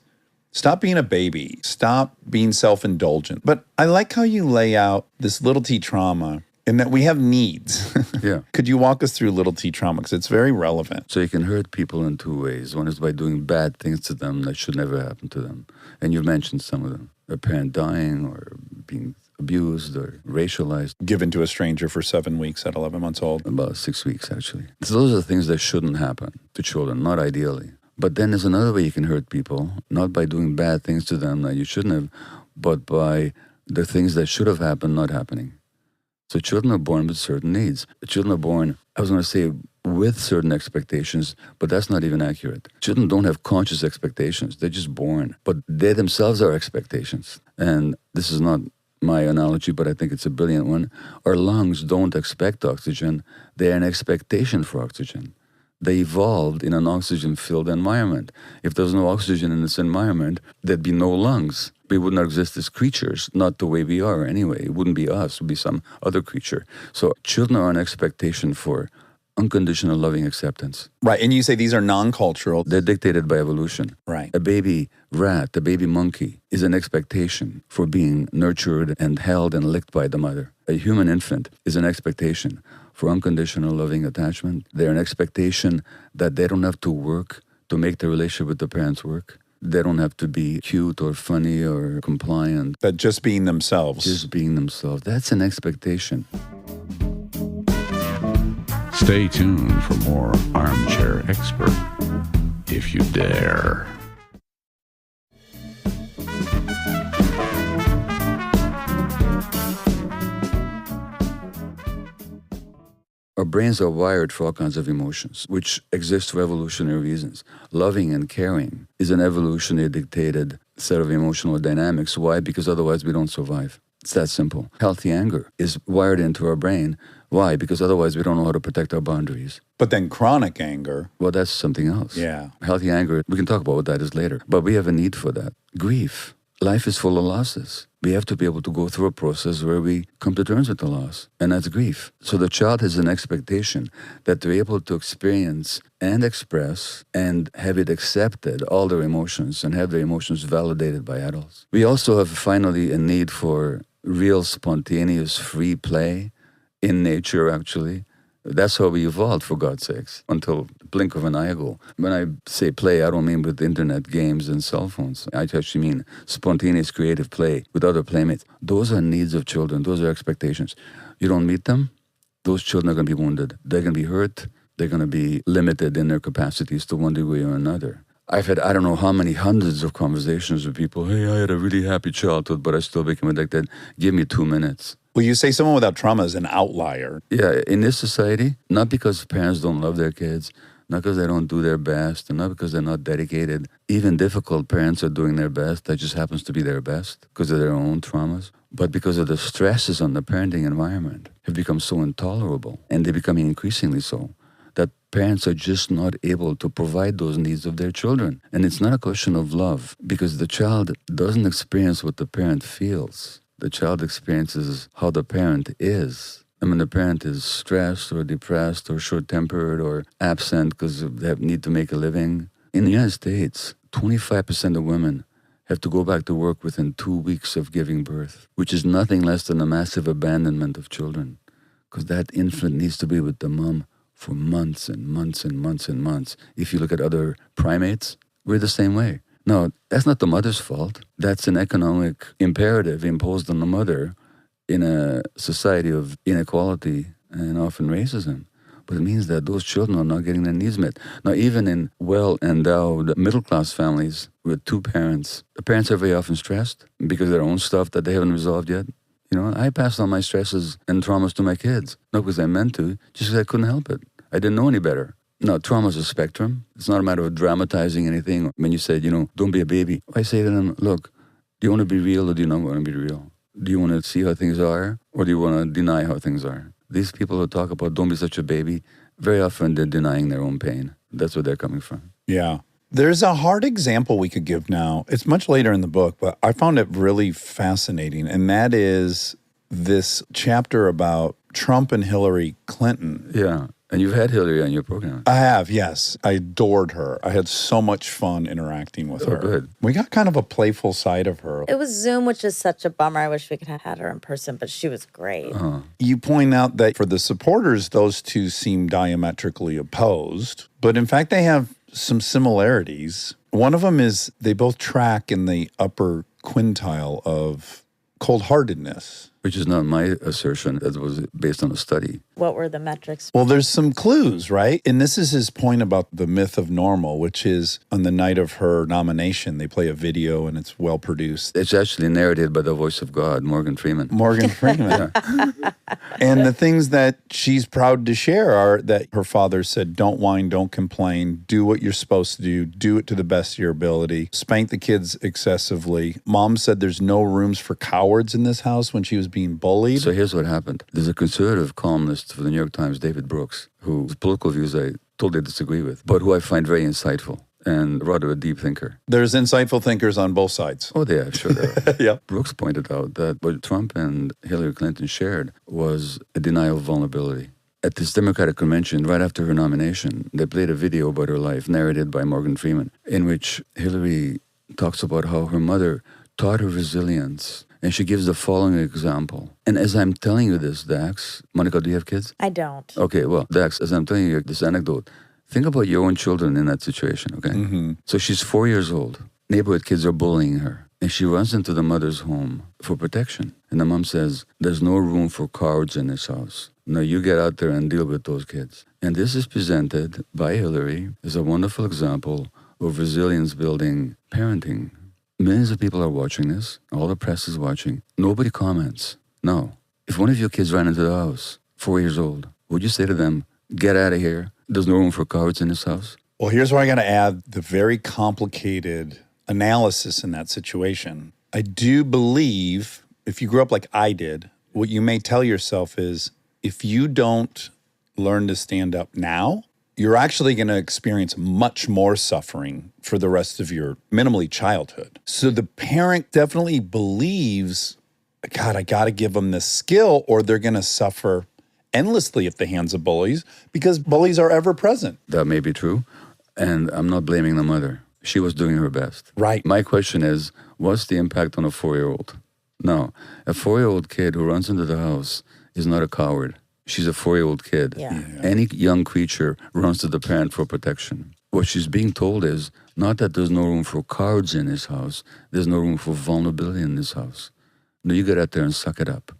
Speaker 1: stop being a baby. Stop being self-indulgent. But I like how you lay out this little t trauma in that we have needs.
Speaker 5: Yeah.
Speaker 1: Could you walk us through little t trauma? Because it's very relevant.
Speaker 5: So you can hurt people in two ways. One is by doing bad things to them that should never happen to them. And you've mentioned some of them. A parent dying or being abused or racialized.
Speaker 1: Given to a stranger for 7 weeks at 11 months old.
Speaker 5: About 6 weeks, actually. So those are things that shouldn't happen to children, not ideally. But then there's another way you can hurt people, not by doing bad things to them that you shouldn't have, but by the things that should have happened not happening. So children are born with certain needs. Children are born, I was going to say, with certain expectations, but that's not even accurate. Children don't have conscious expectations. They're just born. But they themselves are expectations. And this is not my analogy, but I think it's a brilliant one. Our lungs don't expect oxygen. They're an expectation for oxygen. They evolved in an oxygen-filled environment. If there was no oxygen in this environment, there'd be no lungs. We would not exist as creatures, not the way we are anyway. It wouldn't be us, it would be some other creature. So children are an expectation for unconditional loving acceptance.
Speaker 1: Right. And you say these are non-cultural.
Speaker 5: They're dictated by evolution.
Speaker 1: Right.
Speaker 5: A baby rat, a baby monkey is an expectation for being nurtured and held and licked by the mother. A human infant is an expectation for unconditional loving attachment. They're an expectation that they don't have to work to make the relationship with the parents work. They don't have to be cute or funny or compliant.
Speaker 1: That just being themselves.
Speaker 5: Just being themselves. That's an expectation.
Speaker 6: Stay tuned for more Armchair Expert, if you dare.
Speaker 5: Our brains are wired for all kinds of emotions, which exist for evolutionary reasons. Loving and caring is an evolutionary dictated set of emotional dynamics. Why? Because otherwise we don't survive. It's that simple. Healthy anger is wired into our brain. Why? Because otherwise we don't know how to protect our boundaries.
Speaker 1: But then chronic anger.
Speaker 5: Well, that's something else.
Speaker 1: Yeah.
Speaker 5: Healthy anger, we can talk about what that is later. But we have a need for that. Grief. Life is full of losses. We have to be able to go through a process where we come to terms with the loss, and that's grief. So the child has an expectation that they're able to experience and express and have it accepted, all their emotions, and have their emotions validated by adults. We also have finally a need for real spontaneous free play in nature, actually. That's how we evolved, for God's sakes, until the blink of an eye ago. When I say play, I don't mean with internet games and cell phones. I actually mean spontaneous creative play with other playmates. Those are needs of children. Those are expectations. You don't meet them, those children are going to be wounded. They're going to be hurt. They're going to be limited in their capacities to one degree or another. I've had, I don't know how many hundreds of conversations with people. Hey, I had a really happy childhood, but I still became addicted. Give me 2 minutes.
Speaker 1: Well, you say someone without trauma is an outlier.
Speaker 5: Yeah, in this society, not because parents don't love their kids, not because they don't do their best, and not because they're not dedicated. Even difficult parents are doing their best. That just happens to be their best because of their own traumas. But because of the stresses on the parenting environment have become so intolerable, and they're becoming increasingly so, that parents are just not able to provide those needs of their children. And it's not a question of love, because the child doesn't experience what the parent feels. The child experiences how the parent is. I mean, the parent is stressed or depressed or short-tempered or absent because they need to make a living. In the United States, 25% of women have to go back to work within 2 weeks of giving birth, which is nothing less than a massive abandonment of children, because that infant needs to be with the mom for months and months and months and months. If you look at other primates, we're the same way. No, that's not the mother's fault. That's an economic imperative imposed on the mother in a society of inequality and often racism. But it means that those children are not getting their needs met. Now, even in well-endowed middle-class families with 2 parents, the parents are very often stressed because of their own stuff that they haven't resolved yet. You know, I passed on my stresses and traumas to my kids, not because I meant to, just because I couldn't help it. I didn't know any better. No, trauma is a spectrum. It's not a matter of dramatizing anything. When you said, don't be a baby, I say to them, look, do you want to be real or do you not want to be real? Do you want to see how things are or do you want to deny how things are? These people who talk about don't be such a baby, very often they're denying their own pain. That's where they're coming from.
Speaker 1: Yeah. There's a hard example we could give now. It's much later in the book, but I found it really fascinating. And that is this chapter about Trump and Hillary Clinton.
Speaker 5: Yeah. And you've had Hillary on your program.
Speaker 1: I have, yes. I adored her. I had so much fun interacting with her.
Speaker 5: Good.
Speaker 1: We got kind of a playful side of her.
Speaker 2: It was Zoom, which is such a bummer. I wish we could have had her in person, but she was great.
Speaker 1: You point out that for the supporters, those two seem diametrically opposed, but in fact, they have some similarities. One of them is they both track in the upper quintile of cold-heartedness.
Speaker 5: Which is not my assertion. That was based on a study.
Speaker 2: What were the metrics?
Speaker 1: Well, there's some clues, right? And this is his point about the myth of normal, which is on the night of her nomination, they play a video and it's well produced.
Speaker 5: It's actually narrated by the voice of God, Morgan Freeman.
Speaker 1: Morgan Freeman. And the things that she's proud to share are that her father said, don't whine, don't complain, do what you're supposed to do it to the best of your ability, spank the kids excessively. Mom said there's no rooms for cowards in this house when she was being bullied.
Speaker 5: So here's what happened. There's a conservative columnist for the New York Times, David Brooks, whose political views I totally disagree with, but who I find very insightful and rather a deep thinker.
Speaker 1: There's insightful thinkers on both sides.
Speaker 5: Oh, yeah, sure there are.
Speaker 1: Yeah.
Speaker 5: Brooks pointed out that what Trump and Hillary Clinton shared was a denial of vulnerability. At this Democratic convention, right after her nomination, they played a video about her life, narrated by Morgan Freeman, in which Hillary talks about how her mother taught her resilience. And she gives the following example. And as I'm telling you this, Dax, Monica, do you have kids?
Speaker 2: I don't.
Speaker 5: Okay, well, Dax, as I'm telling you this anecdote, think about your own children in that situation, okay?
Speaker 1: Mm-hmm.
Speaker 5: So she's 4 years old. Neighborhood kids are bullying her. And she runs into the mother's home for protection. And the mom says, there's no room for cowards in this house. Now you get out there and deal with those kids. And this is presented by Hillary as a wonderful example of resilience-building parenting. Millions of people are watching this. All the press is watching. Nobody comments. No. If one of your kids ran into the house, 4 years old, would you say to them, get out of here? There's no room for cowards in this house?
Speaker 1: Well, here's where I got to add the very complicated analysis in that situation. I do believe, if you grew up like I did, what you may tell yourself is, if you don't learn to stand up now, you're actually going to experience much more suffering for the rest of your minimally childhood. So the parent definitely believes, God, I got to give them this skill or they're going to suffer endlessly at the hands of bullies because bullies are ever present.
Speaker 5: That may be true. And I'm not blaming the mother. She was doing her best.
Speaker 1: Right.
Speaker 5: My question is, what's the impact on a 4-year-old? No, a 4-year-old kid who runs into the house is not a coward. She's a 4-year-old kid.
Speaker 2: Yeah.
Speaker 5: Any young creature runs to the parent for protection. What she's being told is not that there's no room for cowards in this house. There's no room for vulnerability in this house. No, you get out there and suck it up.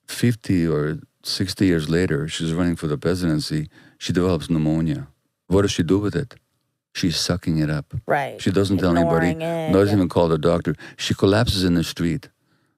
Speaker 5: 50 or 60 years later, she's running for the presidency. She develops pneumonia. What does she do with it? she's sucking it up.
Speaker 2: Right.
Speaker 5: She doesn't tell anybody,
Speaker 2: Ignoring it,
Speaker 5: doesn't
Speaker 2: yeah.
Speaker 5: even call the doctor. She collapses in the street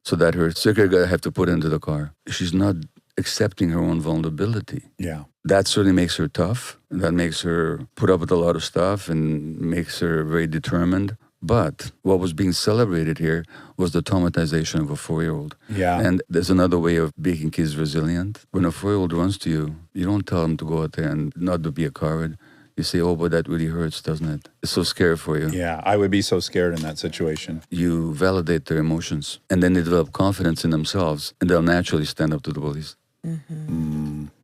Speaker 5: so that her secretary guy have to put her into the car. She's not accepting her own vulnerability.
Speaker 1: Yeah.
Speaker 5: That certainly makes her tough. That makes her put up with a lot of stuff and makes her very determined. But what was being celebrated here was the traumatization of a 4-year-old.
Speaker 1: Yeah.
Speaker 5: And there's another way of making kids resilient. When a 4-year-old runs to you, you don't tell them to go out there and not to be a coward. You say, oh, but that really hurts, doesn't it? It's so scary for you.
Speaker 1: Yeah. I would be so scared in that situation.
Speaker 5: You validate their emotions, and then they develop confidence in themselves, and they'll naturally stand up to the bullies.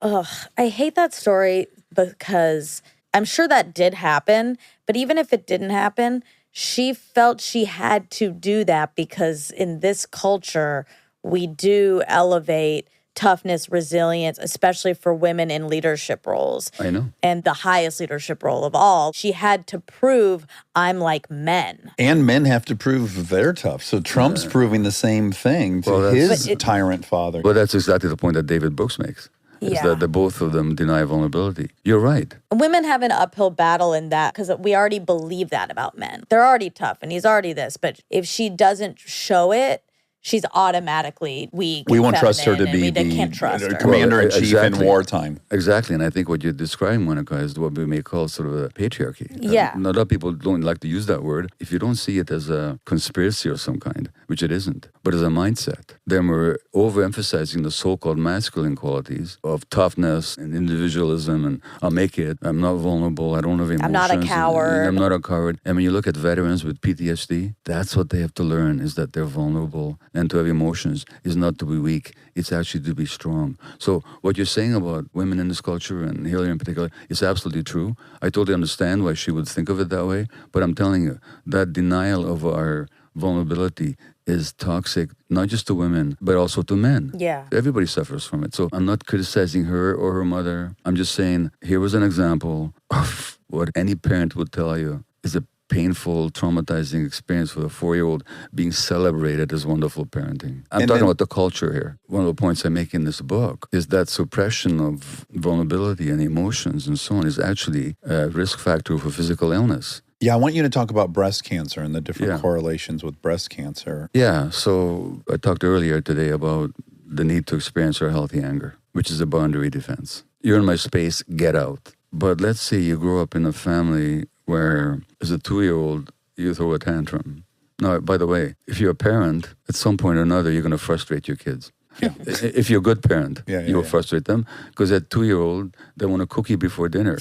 Speaker 2: Ugh, I hate that story because I'm sure that did happen, but even if it didn't happen, she felt she had to do that because in this culture, we do elevate toughness, resilience, especially for women in leadership roles.
Speaker 5: I know.
Speaker 2: And the highest leadership role of all, she had to prove I'm like men.
Speaker 1: And men have to prove they're tough. So Trump's proving the same thing to
Speaker 5: Well, that's-
Speaker 1: his
Speaker 2: But it-
Speaker 1: tyrant father.
Speaker 5: Well, that's exactly the point that David Brooks makes. Is
Speaker 2: Yeah.
Speaker 5: that the both of them deny vulnerability. You're right.
Speaker 2: Women have an uphill battle in that because we already believe that about men. They're already tough and he's already this. But if she doesn't show it, she's automatically weak.
Speaker 1: We
Speaker 2: and
Speaker 1: won't trust her to
Speaker 2: feminine,
Speaker 1: be
Speaker 2: and we
Speaker 1: the
Speaker 2: can't trust her.
Speaker 1: commander-in-chief
Speaker 5: Exactly.
Speaker 1: in wartime.
Speaker 5: Exactly, and I think what you're describing, Monica, is what we may call sort of a patriarchy.
Speaker 2: Yeah.
Speaker 5: A lot of people don't like to use that word. If you don't see it as a conspiracy of some kind, which it isn't, but as a mindset, then we're overemphasizing the so-called masculine qualities of toughness and individualism and I'll make it, I'm not vulnerable, I don't have emotions.
Speaker 2: I'm not a
Speaker 5: and
Speaker 2: coward.
Speaker 5: I'm not a coward. And when you look at veterans with PTSD, that's what they have to learn, is that they're vulnerable, and to have emotions is not to be weak, it's actually to be strong. So what you're saying about women in this culture, and Hillary in particular, is absolutely true. I totally understand why she would think of it that way, but I'm telling you, that denial of our vulnerability is toxic, not just to women, but also to men.
Speaker 2: Yeah.
Speaker 5: Everybody suffers from it. So I'm not criticizing her or her mother. I'm just saying, here was an example of what any parent would tell you is a painful, traumatizing experience for a 4-year-old being celebrated as wonderful parenting. I'm
Speaker 1: And
Speaker 5: talking
Speaker 1: then-
Speaker 5: about the culture here. One of the points I make in this book is that suppression of vulnerability and emotions and so on is actually a risk factor for physical illness.
Speaker 1: Yeah, I want you to talk about breast cancer and the different
Speaker 5: Yeah.
Speaker 1: correlations with breast cancer.
Speaker 5: Yeah, so I talked earlier today about the need to experience our healthy anger, which is a boundary defense. You're in my space, get out. But let's say you grow up in a family where, as a 2-year-old, you throw a tantrum. Now, by the way, if you're a parent, at some point or another, you're going to frustrate your kids.
Speaker 1: Yeah.
Speaker 5: If you're a good parent,
Speaker 1: Yeah,
Speaker 5: you will
Speaker 1: yeah.
Speaker 5: frustrate them because at 2-year-old, they want a cookie before dinner.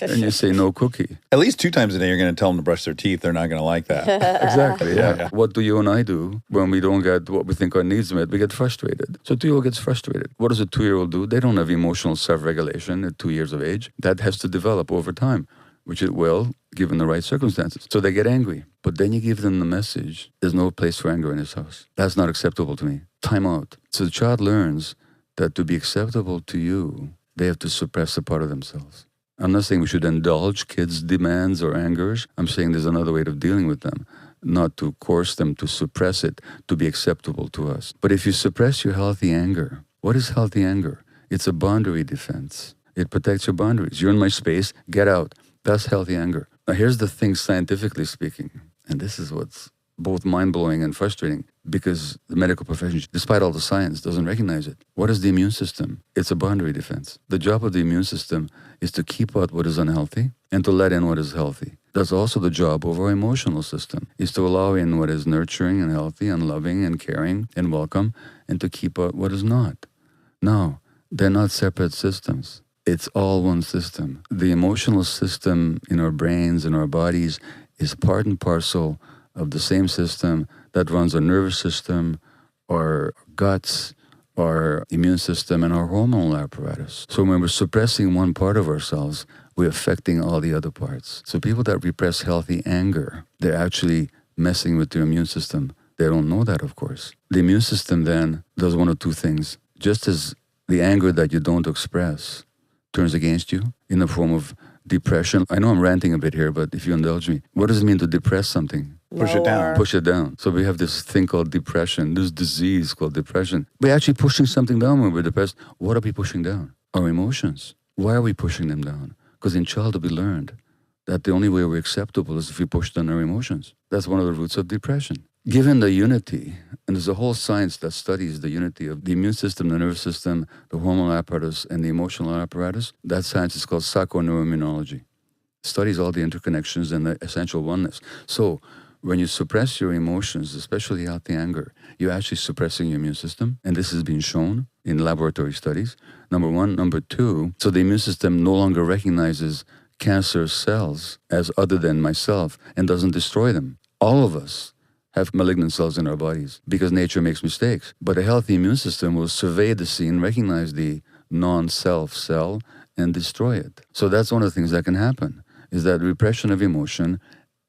Speaker 5: And you say, no cookie.
Speaker 1: At least 2 times a day, you're going to tell them to brush their teeth. They're not going to like that.
Speaker 5: Exactly, yeah.
Speaker 1: Yeah.
Speaker 5: What do you and I do when we don't get what we think our needs met? We get frustrated. So 2-year-old gets frustrated. What does a 2-year-old do? They don't have emotional self-regulation at 2 years of age. That has to develop over time, which it will, given the right circumstances. So they get angry. But then you give them the message, there's no place for anger in this house. That's not acceptable to me. Time out. So the child learns that to be acceptable to you, they have to suppress a part of themselves. I'm not saying we should indulge kids' demands or angers. I'm saying there's another way of dealing with them, not to coerce them to suppress it to be acceptable to us. But if you suppress your healthy anger, what is healthy anger? It's a boundary defense. It protects your boundaries. You're in my space, get out. That's healthy anger. Now, here's the thing, scientifically speaking, and this is what's both mind-blowing and frustrating because the medical profession, despite all the science, doesn't recognize it. What is the immune system? It's a boundary defense. The job of the immune system is to keep out what is unhealthy and to let in what is healthy. That's also the job of our emotional system, is to allow in what is nurturing and healthy and loving and caring and welcome and to keep out what is not. Now, they're not separate systems. It's all one system. The emotional system in our brains and our bodies is part and parcel of the same system that runs our nervous system, our guts, our immune system, and our hormonal apparatus. So when we're suppressing one part of ourselves, we're affecting all the other parts. So people that repress healthy anger, they're actually messing with their immune system. They don't know that, of course. The immune system then does one of two things. Just as the anger that you don't express turns against you in the form of depression. I know I'm ranting a bit here, but if you indulge me, what does it mean to depress something?
Speaker 1: Push it down.
Speaker 2: Lower.
Speaker 5: Push it down. So we have this thing called depression, this disease called depression. We're actually pushing something down when we're depressed. What are we pushing down? Our emotions. Why are we pushing them down? Because in childhood we learned that the only way we're acceptable is if we push down our emotions. That's one of the roots of depression. Given the unity, and there's a whole science that studies the unity of the immune system, the nervous system, the hormonal apparatus, and the emotional apparatus, that science is called psychoneuroimmunology. Studies all the interconnections and the essential oneness. So when you suppress your emotions, especially healthy anger, you're actually suppressing your immune system, and this has been shown in laboratory studies, number one. Number two, so the immune system no longer recognizes cancer cells as other than myself and doesn't destroy them. All of us have malignant cells in our bodies because nature makes mistakes. But a healthy immune system will survey the scene, recognize the non-self cell, and destroy it. So that's one of the things that can happen, is that repression of emotion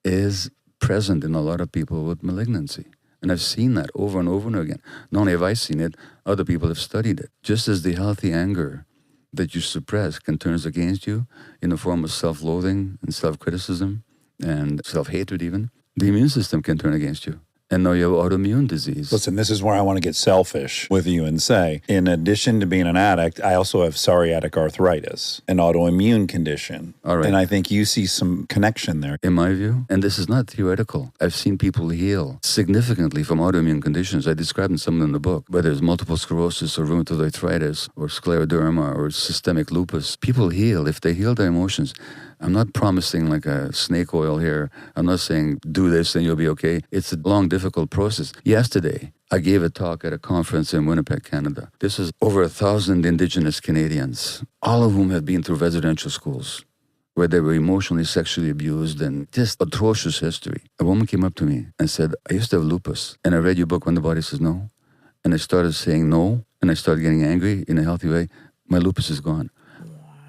Speaker 5: is present in a lot of people with malignancy. And I've seen that over and over and again. Not only have I seen it, other people have studied it. Just as the healthy anger that you suppress can turn against you in the form of self-loathing and self-criticism and self-hatred even, the immune system can turn against you. And now you have autoimmune disease.
Speaker 1: Listen, this is where I want to get selfish with you and say, in addition to being an addict, I also have psoriatic arthritis, an autoimmune condition.
Speaker 5: All right.
Speaker 1: And I think you see some connection there.
Speaker 5: In my view, and this is not theoretical, I've seen people heal significantly from autoimmune conditions. I describe some of them in the book, whether it's multiple sclerosis or rheumatoid arthritis or scleroderma or systemic lupus. People heal if they heal their emotions. I'm not promising like a snake oil here. I'm not saying do this and you'll be okay. It's a long, difficult process. Yesterday, I gave a talk at a conference in Winnipeg, Canada. This was over 1,000 Indigenous Canadians, all of whom have been through residential schools where they were emotionally, sexually abused and just atrocious history. A woman came up to me and said, I used to have lupus and I read your book When the Body Says No. And I started saying no and I started getting angry in a healthy way. My lupus is gone.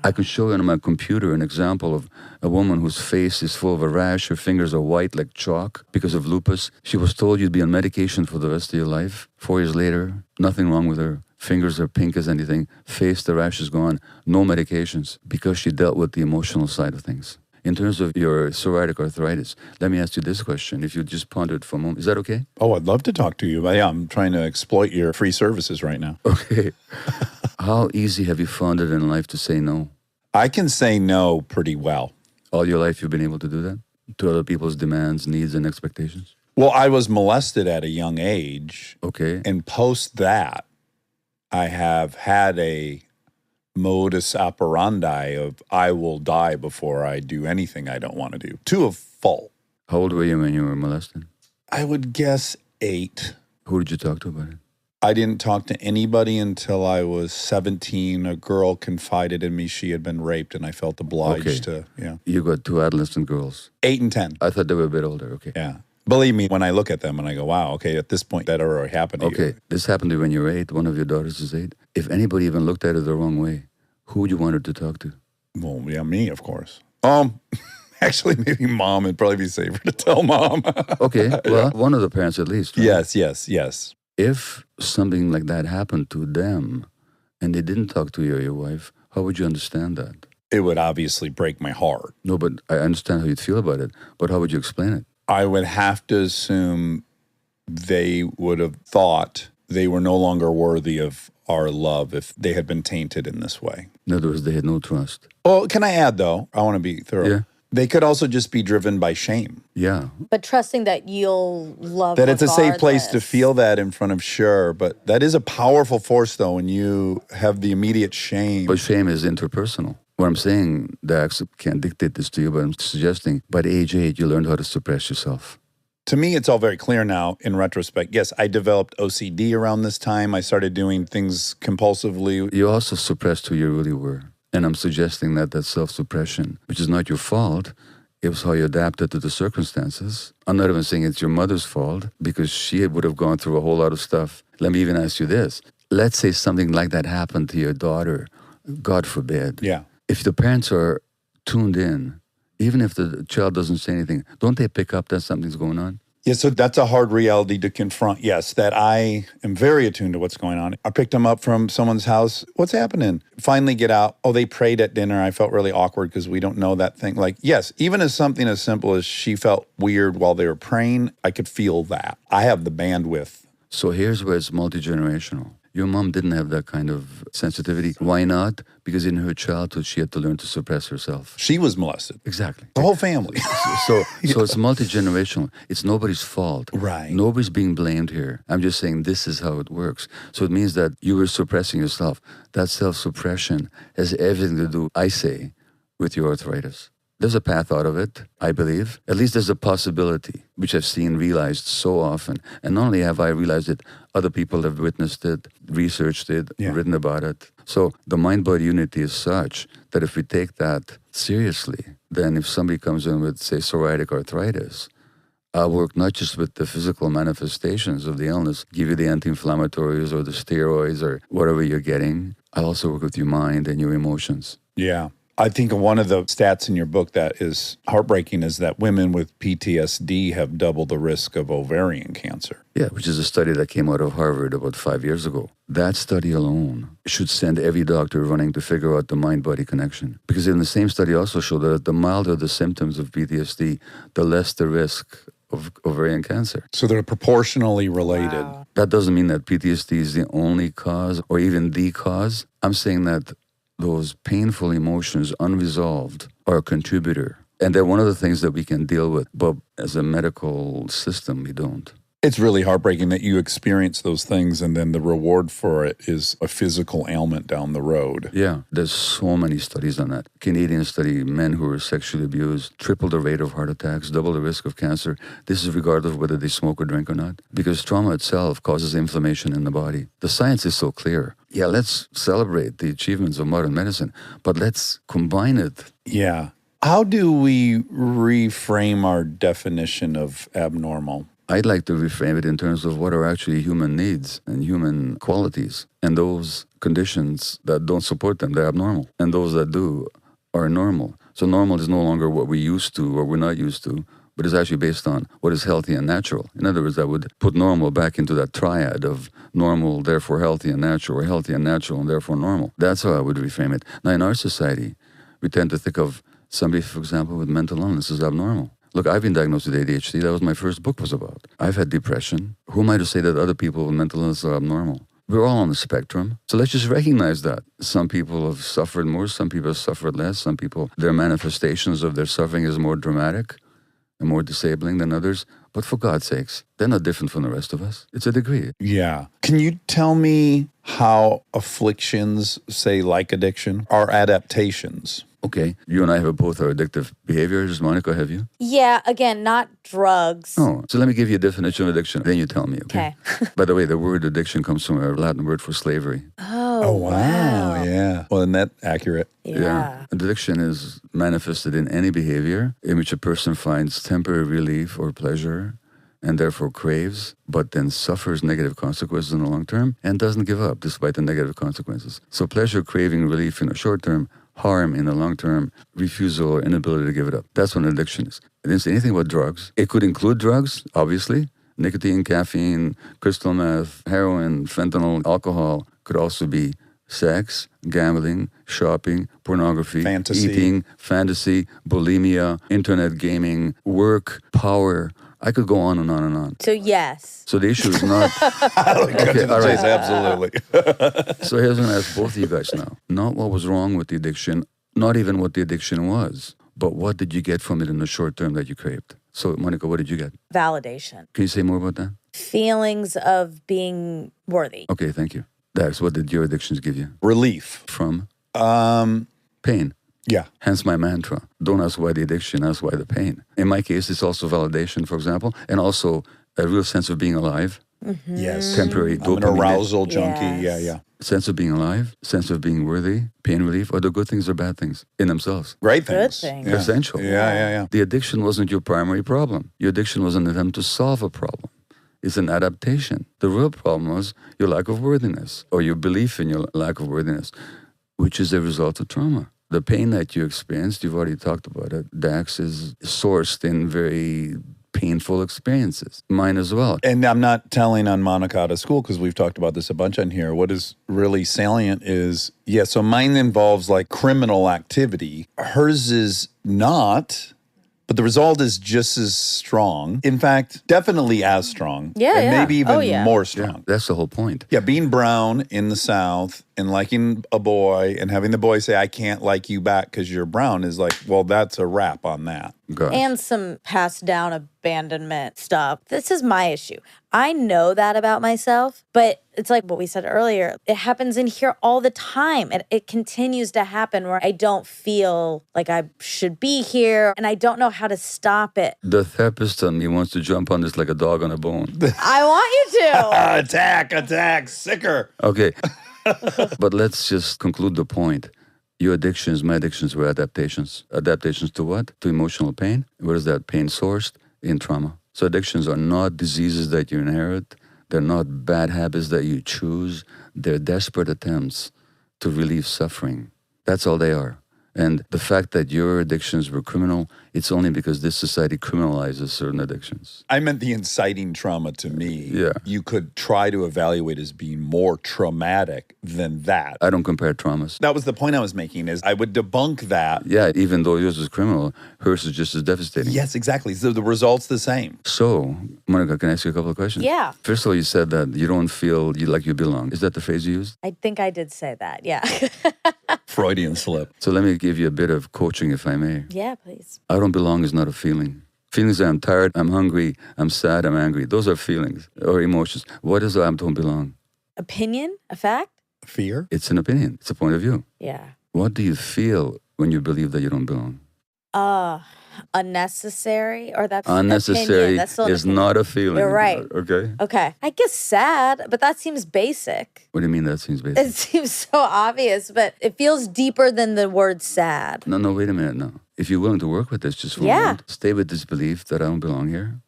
Speaker 5: I could show you on my computer an example of a woman whose face is full of a rash. Her fingers are white like chalk because of lupus. She was told you'd be on medication for the rest of your life. 4 years later, nothing wrong with her. Fingers are pink as anything. Face, the rash is gone. No medications because she dealt with the emotional side of things. In terms of your psoriatic arthritis, let me ask you this question. If you just ponder it for a moment, is that okay?
Speaker 1: Oh, I'd love to talk to you. But yeah, I'm trying to exploit your free services right now.
Speaker 5: Okay. How easy have you found it in life to say no?
Speaker 1: I can say no pretty well.
Speaker 5: All your life you've been able to do that? To other people's demands, needs, and expectations?
Speaker 1: Well, I was molested at a young age.
Speaker 5: Okay.
Speaker 1: And post that, I have had a modus operandi of I will die before I do anything I don't want to do, to a fault.
Speaker 5: How old were you when you were molested?
Speaker 1: I would guess 8.
Speaker 5: Who did you talk to about it?
Speaker 1: I didn't talk to anybody until I was 17. A girl confided in me she had been raped, and I felt obliged to, yeah.
Speaker 5: You got 2 adolescent girls.
Speaker 1: 8 and 10.
Speaker 5: I thought they were a bit older, okay.
Speaker 1: Yeah. Believe me, when I look at them and I go, wow, okay, at this point, that already happened to you.
Speaker 5: Okay, this happened to you when you were 8. One of your daughters is 8. If anybody even looked at it the wrong way, who would you want her to talk to?
Speaker 1: Well, yeah, me, of course. Actually, maybe mom. It'd probably be safer to tell mom.
Speaker 5: Okay, well, one of the parents at least. Right?
Speaker 1: Yes.
Speaker 5: If something like that happened to them and they didn't talk to you or your wife, how would you understand that?
Speaker 1: It would obviously break my heart.
Speaker 5: No, but I understand how you'd feel about it. But how would you explain it?
Speaker 1: I would have to assume they would have thought they were no longer worthy of our love if they had been tainted in this way.
Speaker 5: In other words, they had no trust.
Speaker 1: Well, can I add, though? I want to be thorough.
Speaker 5: Yeah.
Speaker 1: They could also just be driven by shame.
Speaker 5: Yeah.
Speaker 2: But trusting that you'll love
Speaker 1: That it's a safe place to
Speaker 2: regardless.
Speaker 1: feel that in front of, sure. But that is a powerful force, though, when you have the immediate shame.
Speaker 5: But shame is interpersonal. What I'm saying, Dax, can't dictate this to you, but I'm suggesting by age 8, you learned how to suppress yourself.
Speaker 1: To me, it's all very clear now in retrospect. Yes, I developed OCD around this time. I started doing things compulsively.
Speaker 5: You also suppressed who you really were. And I'm suggesting that self-suppression, which is not your fault, it was how you adapted to the circumstances. I'm not even saying it's your mother's fault because she would have gone through a whole lot of stuff. Let me even ask you this. Let's say something like that happened to your daughter. God forbid.
Speaker 1: Yeah.
Speaker 5: If the parents are tuned in, even if the child doesn't say anything, don't they pick up that something's going on?
Speaker 1: Yeah, so that's a hard reality to confront. Yes, that I am very attuned to what's going on. I picked them up from someone's house. What's happening? Finally get out. Oh, they prayed at dinner. I felt really awkward because we don't know that thing. Like, yes, even as something as simple as she felt weird while they were praying, I could feel that. I have the bandwidth.
Speaker 5: So here's where it's multi-generational. Your mom didn't have that kind of sensitivity. Why not? Because in her childhood, she had to learn to suppress herself.
Speaker 1: She was molested.
Speaker 5: Exactly.
Speaker 1: The whole family.
Speaker 5: So it's multi-generational. It's nobody's fault.
Speaker 1: Right.
Speaker 5: Nobody's being blamed here. I'm just saying this is how it works. So it means that you were suppressing yourself. That self-suppression has everything to do, I say, with your arthritis. There's a path out of it, I believe. At least there's a possibility, which I've seen realized so often. And not only have I realized it, other people have witnessed it, researched it, written about it. So the mind-body unity is such that if we take that seriously, then if somebody comes in with, say, psoriatic arthritis, I'll work not just with the physical manifestations of the illness, give you the anti-inflammatories or the steroids or whatever you're getting. I'll also work with your mind and your emotions.
Speaker 1: Yeah. I think one of the stats in your book that is heartbreaking is that women with PTSD have double the risk of ovarian cancer.
Speaker 5: Yeah, which is a study that came out of Harvard about 5 years ago. That study alone should send every doctor running to figure out the mind-body connection. Because in the same study also showed that the milder the symptoms of PTSD, the less the risk of ovarian cancer.
Speaker 1: So they're proportionally related.
Speaker 2: Wow.
Speaker 5: That doesn't mean that PTSD is the only cause or even the cause. I'm saying that those painful emotions unresolved are a contributor. And they're one of the things that we can deal with. But as a medical system, we don't.
Speaker 1: It's really heartbreaking that you experience those things and then the reward for it is a physical ailment down the road.
Speaker 5: Yeah, there's so many studies on that. Canadian study, men who were sexually abused, triple the rate of heart attacks, double the risk of cancer. This is regardless of whether they smoke or drink or not. Because trauma itself causes inflammation in the body. The science is so clear. Yeah, let's celebrate the achievements of modern medicine, but let's combine it.
Speaker 1: Yeah. How do we reframe our definition of abnormal?
Speaker 5: I'd like to reframe it in terms of what are actually human needs and human qualities. And those conditions that don't support them, they're abnormal. And those that do are normal. So normal is no longer what we used to or we're not used to, but it's actually based on what is healthy and natural. In other words, I would put normal back into that triad of normal, therefore healthy and natural, or healthy and natural, and therefore normal. That's how I would reframe it. Now, in our society, we tend to think of somebody, for example, with mental illness as abnormal. Look, I've been diagnosed with ADHD. That was my first book was about. I've had depression. Who am I to say that other people with mental illness are abnormal? We're all on the spectrum. So let's just recognize that. Some people have suffered more. Some people have suffered less. Some people, their manifestations of their suffering is more dramatic and more disabling than others. But for God's sakes, they're not different from the rest of us. It's a degree.
Speaker 1: Yeah. Can you tell me how afflictions, say like addiction, are adaptations?
Speaker 5: Okay, you and I have both our addictive behaviors. Monica, have you?
Speaker 2: Yeah, again, not drugs.
Speaker 5: Oh, so let me give you a definition of addiction. Then you tell me, okay? By the way, the word addiction comes from a Latin word for slavery.
Speaker 2: Oh,
Speaker 1: wow. Yeah. Well, isn't that accurate?
Speaker 2: Yeah.
Speaker 5: Addiction is manifested in any behavior in which a person finds temporary relief or pleasure and therefore craves, but then suffers negative consequences in the long term and doesn't give up despite the negative consequences. So pleasure, craving, relief in the short term, harm in the long term, refusal or inability to give it up. That's what an addiction is. I didn't say anything about drugs. It could include drugs, obviously. Nicotine, caffeine, crystal meth, heroin, fentanyl, alcohol. Could also be sex, gambling, shopping, pornography,
Speaker 1: Fantasy.
Speaker 5: eating, fantasy, bulimia, internet gaming, work, power. I could go on and on and on.
Speaker 2: So yes.
Speaker 5: So the issue is not...
Speaker 1: Okay,
Speaker 5: all right.
Speaker 1: absolutely.
Speaker 5: So here's what I'm going to ask both of you guys now. Not what was wrong with the addiction, not even what the addiction was, but what did you get from it in the short term that you craved? So, Monica, what did you get?
Speaker 2: Validation.
Speaker 5: Can you say more about that?
Speaker 2: Feelings of being worthy.
Speaker 5: Okay, thank you. Dax, what did your addictions give you?
Speaker 1: Relief.
Speaker 5: From?
Speaker 1: Um,
Speaker 5: Pain.
Speaker 1: yeah.
Speaker 5: Hence my mantra. Don't ask why the addiction, ask why the pain. In my case, it's also validation, for example, and also a real sense of being alive.
Speaker 1: Yes.
Speaker 5: Temporary
Speaker 1: I'm an
Speaker 5: dopamine.
Speaker 1: arousal junkie.
Speaker 2: Yes.
Speaker 1: Yeah.
Speaker 5: Sense of being alive, sense of being worthy, pain relief. Are they good things or bad things in themselves?
Speaker 1: Great
Speaker 2: Good
Speaker 1: things.
Speaker 2: things.
Speaker 1: Yeah.
Speaker 5: Essential.
Speaker 1: Yeah.
Speaker 5: The addiction wasn't your primary problem. Your addiction was an attempt to solve a problem. It's an adaptation. The real problem was your lack of worthiness or your belief in your lack of worthiness, which is a result of trauma. The pain that you experienced, you've already talked about it, Dax, is sourced in very painful experiences. Mine as well.
Speaker 1: And I'm not telling on Monica out of school because we've talked about this a bunch on here. What is really salient is, so mine involves like criminal activity. Hers is not, But the result is just as strong. In fact, definitely as strong.
Speaker 2: Yeah,
Speaker 1: and
Speaker 2: yeah.
Speaker 1: maybe even
Speaker 2: Oh, yeah.
Speaker 1: more
Speaker 5: Yeah,
Speaker 1: strong.
Speaker 5: that's the whole point.
Speaker 1: Yeah, being brown in the South and liking a boy and having the boy say, I can't like you back because you're brown is like, well, that's a wrap on that.
Speaker 5: Gosh.
Speaker 2: And some passed down abandonment stuff. This is my issue. I know that about myself, but it's like what we said earlier. It happens in here all the time. And it continues to happen where I don't feel like I should be here and I don't know how to stop it.
Speaker 5: The therapist on me wants to jump on this like a dog on a bone.
Speaker 2: I want you to.
Speaker 1: Attack, sicker.
Speaker 5: Okay. But let's just conclude the point. Your addictions, my addictions were adaptations. Adaptations to what? To emotional pain. Where is that pain sourced? In trauma. So addictions are not diseases that you inherit. They're not bad habits that you choose. They're desperate attempts to relieve suffering. That's all they are. And the fact that your addictions were criminal, it's only because this society criminalizes certain addictions.
Speaker 1: I meant the inciting trauma to me.
Speaker 5: Yeah.
Speaker 1: You could try to evaluate as being more traumatic than that.
Speaker 5: I don't compare traumas.
Speaker 1: That was the point I was making is I would debunk that.
Speaker 5: Yeah, even though yours was criminal, hers is just as devastating.
Speaker 1: Yes, exactly. So the result's the same.
Speaker 5: So, Monica, can I ask you a couple of questions?
Speaker 2: Yeah.
Speaker 5: First of all, you said that you don't feel like you belong. Is that the phrase you used?
Speaker 2: I think I did say that. Yeah.
Speaker 1: Freudian slip.
Speaker 5: So let me give you a bit of coaching, if I may.
Speaker 2: Yeah, please.
Speaker 5: I don't belong is not a feeling. Feelings are I'm tired, I'm hungry, I'm sad, I'm angry. Those are feelings or emotions. What is I don't belong?
Speaker 2: Opinion? A fact?
Speaker 1: Fear?
Speaker 5: It's an opinion. It's a point of view.
Speaker 2: Yeah.
Speaker 5: What do you feel when you believe that you don't belong?
Speaker 2: Unnecessary or that's
Speaker 5: Unnecessary
Speaker 2: opinion. That's still an
Speaker 5: is
Speaker 2: opinion.
Speaker 5: not a feeling.
Speaker 2: You're right.
Speaker 5: Okay.
Speaker 2: Okay. I guess sad, but that seems basic.
Speaker 5: What do you mean that seems basic?
Speaker 2: It seems so obvious, but it feels deeper than the word sad.
Speaker 5: No, wait a minute, no. If you're willing to work with this just for a
Speaker 2: Yeah.
Speaker 5: moment, stay with this belief that I don't belong here.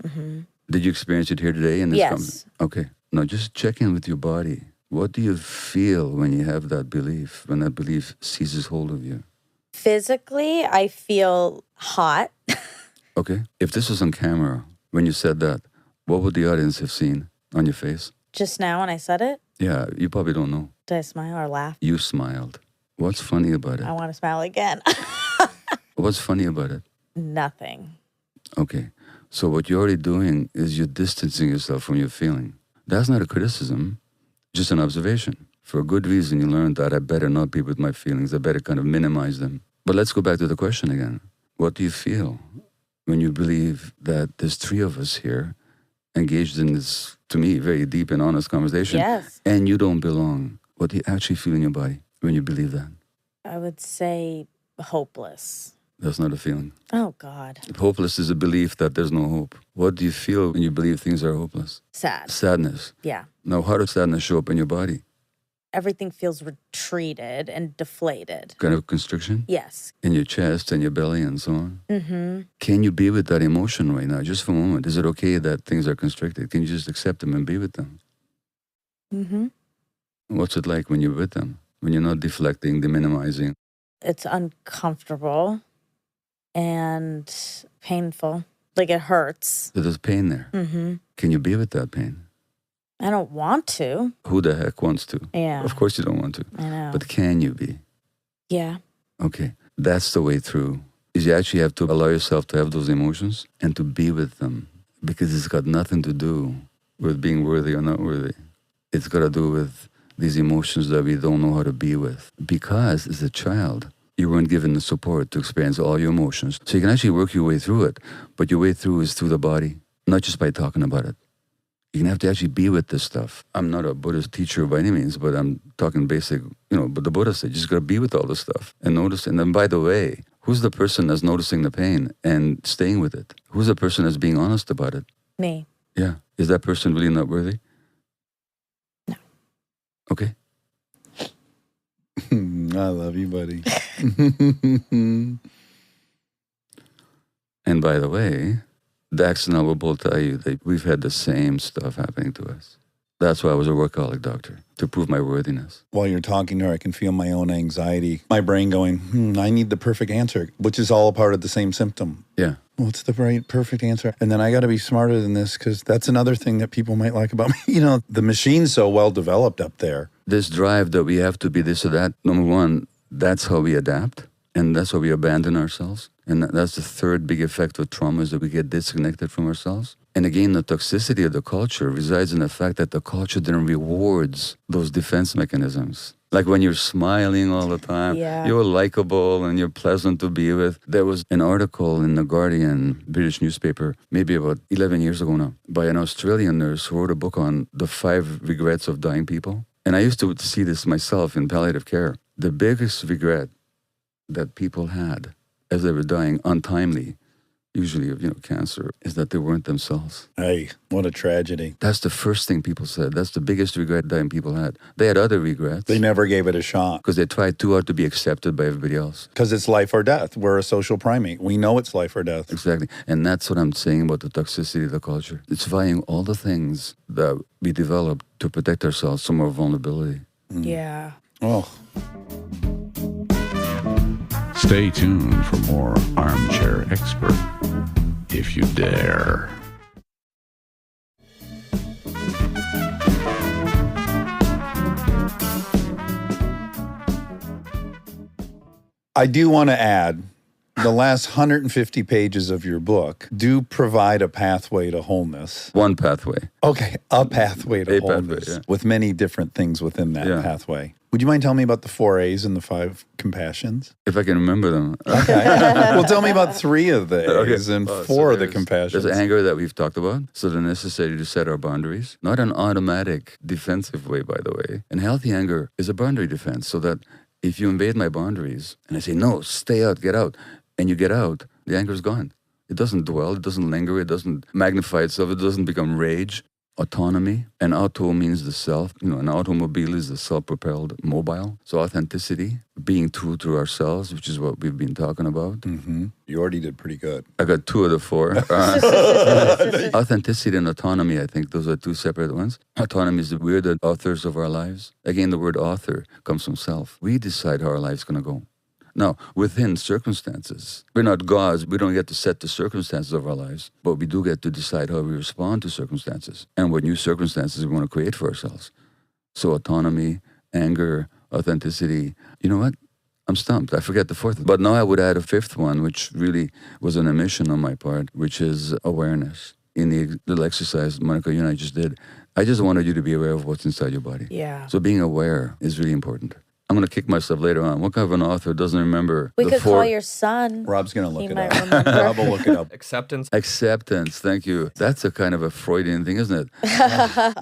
Speaker 5: Did you experience it here today in this
Speaker 2: Yes.
Speaker 5: company? Okay. Now just check in with your body. What do you feel when you have that belief, when that belief seizes hold of you?
Speaker 2: Physically, I feel hot.
Speaker 5: Okay. If this was on camera, when you said that, what would the audience have seen on your face?
Speaker 2: Just now when I said it,
Speaker 5: Yeah, you probably don't know.
Speaker 2: did I smile or laugh?
Speaker 5: You smiled. What's funny about it?
Speaker 2: I want to smile again.
Speaker 5: What's funny about it?
Speaker 2: Nothing.
Speaker 5: Okay. So what you're already doing is you're distancing yourself from your feeling. That's not a criticism, just an observation. For a good reason, you learned that I better not be with my feelings. I better kind of minimize them. But let's go back to the question again. What do you feel when you believe that there's three of us here engaged in this, to me, very deep and honest conversation,
Speaker 2: Yes.
Speaker 5: and you don't belong? What do you actually feel in your body when you believe that?
Speaker 2: I would say hopeless.
Speaker 5: That's not a feeling.
Speaker 2: Oh, God.
Speaker 5: Hopeless is a belief that there's no hope. What do you feel when you believe things are hopeless?
Speaker 2: Sad.
Speaker 5: Sadness.
Speaker 2: Yeah.
Speaker 5: Now, how does sadness show up in your body?
Speaker 2: Everything feels retreated and deflated.
Speaker 5: Kind of constriction
Speaker 2: Yes.
Speaker 5: in your chest and your belly and so on. Can you be with that emotion right now, just for a moment? Is it okay that things are constricted? Can you just accept them and be with them? What's it like when you're with them? When you're not deflecting, deminimizing?
Speaker 2: It's uncomfortable and painful. Like it hurts.
Speaker 5: So there's pain there. Can you be with that pain?
Speaker 2: I don't want to.
Speaker 5: Who the heck wants to?
Speaker 2: Yeah.
Speaker 5: Of course you don't want to.
Speaker 2: I know.
Speaker 5: But can you be?
Speaker 2: Yeah.
Speaker 5: Okay. That's the way through. Is you actually have to allow yourself to have those emotions and to be with them. Because it's got nothing to do with being worthy or not worthy. It's got to do with these emotions that we don't know how to be with. Because as a child, you weren't given the support to experience all your emotions. So you can actually work your way through it. But your way through is through the body, not just by talking about it. You're going to have to actually be with this stuff. I'm not a Buddhist teacher by any means, but I'm talking basic, but the Buddha said, you just got to be with all this stuff and notice. And then, by the way, who's the person that's noticing the pain and staying with it? Who's the person that's being honest about it?
Speaker 2: Me.
Speaker 5: Yeah. Is that person really not worthy?
Speaker 2: No.
Speaker 5: Okay.
Speaker 1: I love you, buddy.
Speaker 5: And by the way, Dax and I will both tell you that we've had the same stuff happening to us. That's why I was a workaholic doctor, to prove my worthiness.
Speaker 1: While you're talking to her, I can feel my own anxiety, my brain going, I need the perfect answer, which is all a part of the same symptom.
Speaker 5: Yeah.
Speaker 1: What's the right perfect answer? And then I got to be smarter than this because that's another thing that people might like about me. The machine's so well developed up there.
Speaker 5: This drive that we have to be this or that, number one, that's how we adapt. And that's how we abandon ourselves. And that's the third big effect of trauma, is that we get disconnected from ourselves. And again, the toxicity of the culture resides in the fact that the culture then rewards those defense mechanisms. Like when you're smiling all the time,
Speaker 2: Yeah.
Speaker 5: you're likable and you're pleasant to be with. There was an article in The Guardian, British newspaper, maybe about 11 years ago now, by an Australian nurse who wrote a book on the 5 regrets of dying people. And I used to see this myself in palliative care. The biggest regret that people had as they were dying untimely, usually of cancer, is that they weren't themselves.
Speaker 1: Hey, what a tragedy.
Speaker 5: That's the first thing people said. That's the biggest regret dying people had. They had other regrets.
Speaker 1: They never gave it a shot.
Speaker 5: Because they tried too hard to be accepted by everybody else.
Speaker 1: Because it's life or death. We're a social primate. We know it's life or death.
Speaker 5: Exactly. And that's what I'm saying about the toxicity of the culture. It's vying all the things that we developed to protect ourselves from our vulnerability.
Speaker 2: Yeah.
Speaker 1: Oh,
Speaker 6: Stay tuned for more Armchair Expert, if you dare.
Speaker 1: I do want to add, the last 150 pages of your book do provide a pathway to wholeness.
Speaker 5: One pathway.
Speaker 1: Okay, a pathway to
Speaker 5: A pathway,
Speaker 1: wholeness
Speaker 5: yeah.
Speaker 1: with many different things within that
Speaker 5: Yeah.
Speaker 1: pathway. Would you mind telling me about the 4 A's and the 5 compassions?
Speaker 5: If I can remember them.
Speaker 1: Okay. Well, tell me about 3 of the A's and
Speaker 5: So
Speaker 1: 4 of the
Speaker 5: there's
Speaker 1: compassions.
Speaker 5: anger that we've talked about. So the necessity to set our boundaries. Not an automatic defensive way, by the way. And healthy anger is a boundary defense, so that if you invade my boundaries and I say, no, stay out, and you get out, the anger is gone. It doesn't dwell, it doesn't linger, it doesn't magnify itself, it doesn't become rage. Autonomy, and auto means the self. An automobile is the self-propelled mobile. So authenticity, being true to ourselves, which is what we've been talking about.
Speaker 1: Mm-hmm. You already did pretty good.
Speaker 5: I got 2 of the 4. Authenticity and autonomy, I think those are 2 separate ones. Autonomy is we're the authors of our lives. Again, the word author comes from self. We decide how our life's going to go. Now, within circumstances, we're not gods. We don't get to set the circumstances of our lives, but we do get to decide how we respond to circumstances and what new circumstances we want to create for ourselves. So autonomy, anger, authenticity. You know what? I'm stumped. I forget the 4th. But now I would add a 5th one, which really was an omission on my part, which is awareness. In the little exercise, Monica, you and I just did, I just wanted you to be aware of what's inside your body.
Speaker 2: Yeah.
Speaker 5: So being aware is really important. I'm going to kick myself later on. What kind of an author doesn't remember
Speaker 2: We
Speaker 5: the
Speaker 2: could
Speaker 5: 4?
Speaker 2: call your son.
Speaker 1: Rob's going to look
Speaker 2: He
Speaker 1: it
Speaker 2: might
Speaker 1: up.
Speaker 2: remember.
Speaker 1: Rob will look it up.
Speaker 4: Acceptance.
Speaker 5: Acceptance, thank you. That's a kind of a Freudian thing, isn't it?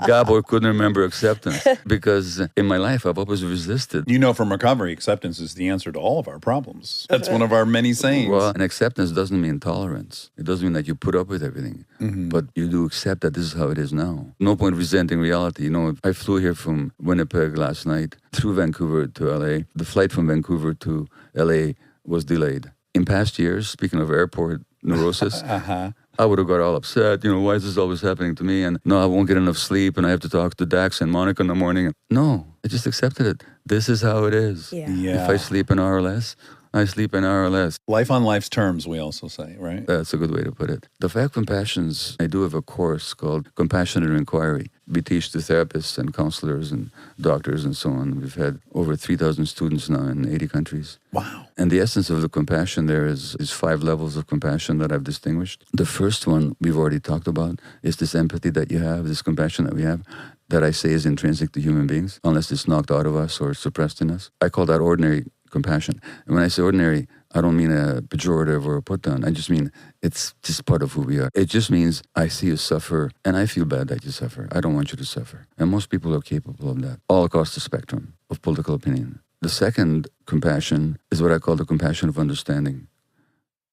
Speaker 5: Gabor couldn't remember acceptance because in my life I've always resisted.
Speaker 1: You know, from recovery, acceptance is the answer to all of our problems. That's one of our many sayings.
Speaker 5: Well, and acceptance doesn't mean tolerance. It doesn't mean that you put up with everything, but you do accept that this is how it is now. No point resenting reality. I flew here from Winnipeg last night through Vancouver to LA. The flight from Vancouver to LA was delayed. In past years, speaking of airport neurosis, I would have got all upset. Why is this always happening to me? And no, I won't get enough sleep and I have to talk to Dax and Monica in the morning. No, I just accepted it. This is how it is.
Speaker 2: Yeah.
Speaker 1: Yeah.
Speaker 5: If I sleep an hour less, I sleep an hour less.
Speaker 1: Life on life's terms, we also say, right?
Speaker 5: That's a good way to put it. The 5 compassions, I do have a course called Compassionate Inquiry. We teach to therapists and counselors and doctors and so on. We've had over 3,000 students now in 80 countries.
Speaker 1: Wow.
Speaker 5: And the essence of the compassion there is 5 levels of compassion that I've distinguished. The first one we've already talked about is this empathy that you have, this compassion that we have, that I say is intrinsic to human beings, unless it's knocked out of us or suppressed in us. I call that ordinary compassion. And when I say ordinary, I don't mean a pejorative or a put down. I just mean it's just part of who we are. It just means I see you suffer and I feel bad that you suffer. I don't want you to suffer. And most people are capable of that, all across the spectrum of political opinion. The second compassion is what I call the compassion of understanding.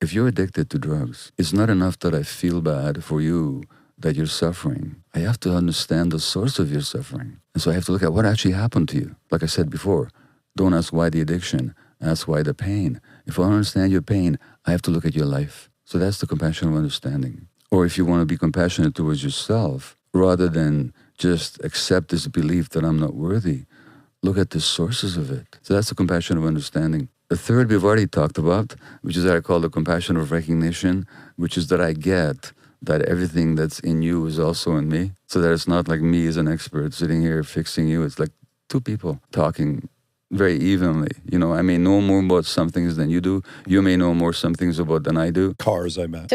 Speaker 5: If you're addicted to drugs, it's not enough that I feel bad for you that you're suffering. I have to understand the source of your suffering. And so I have to look at what actually happened to you. Like I said before, don't ask why the addiction, ask why the pain. If I understand your pain, I have to look at your life. So that's the compassion of understanding. Or if you want to be compassionate towards yourself, rather than just accept this belief that I'm not worthy, look at the sources of it. So that's the compassion of understanding. The third we've already talked about, which is what I call the compassion of recognition, which is that I get that everything that's in you is also in me. So that it's not like me as an expert sitting here fixing you. It's like 2 people talking very evenly. You know, I may know more about some things than you do. You may know more some things about than I do.
Speaker 1: Cars, I bet.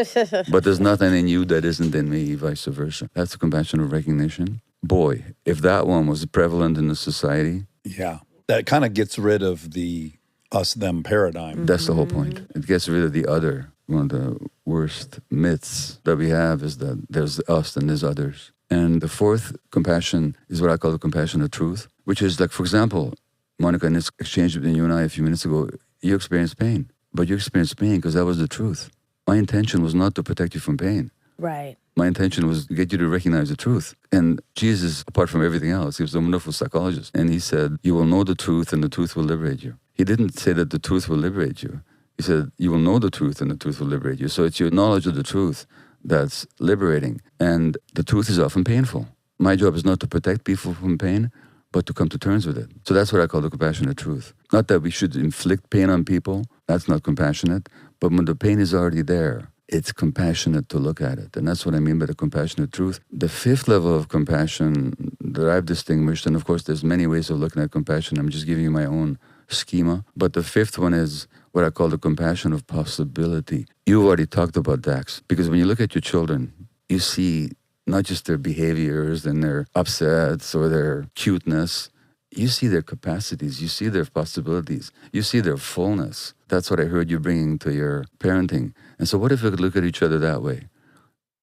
Speaker 5: But there's nothing in you that isn't in me, vice versa. That's the compassion of recognition. Boy, if that one was prevalent in the society,
Speaker 1: Yeah. That kind of gets rid of the us-them paradigm.
Speaker 5: that's the whole point. It gets rid of the other. One of the worst myths that we have is that there's us and there's others. And the fourth compassion is what I call the compassion of truth, which is like, for example, Monica, in this exchange between you and I a few minutes ago, you experienced pain. But you experienced pain because that was the truth. My intention was not to protect you from pain.
Speaker 2: Right.
Speaker 5: My intention was to get you to recognize the truth. And Jesus, apart from everything else, he was a wonderful psychologist. And he said, you will know the truth and the truth will liberate you. He didn't say that the truth will liberate you. He said, you will know the truth and the truth will liberate you. So it's your knowledge of the truth that's liberating. And the truth is often painful. My job is not to protect people from pain, but to come to terms with it. So that's what I call the compassionate truth. Not that we should inflict pain on people. That's not compassionate. But when the pain is already there, it's compassionate to look at it. And that's what I mean by the compassionate truth. The fifth level of compassion that I've distinguished, and of course there's many ways of looking at compassion. I'm just giving you my own schema. But the fifth one is what I call the compassion of possibility. You already talked about Dax, because when you look at your children, you see not just their behaviors and their upsets or their cuteness. You see their capacities. You see their possibilities. You see their fullness. That's what I heard you bringing to your parenting. And so what if we could look at each other that way?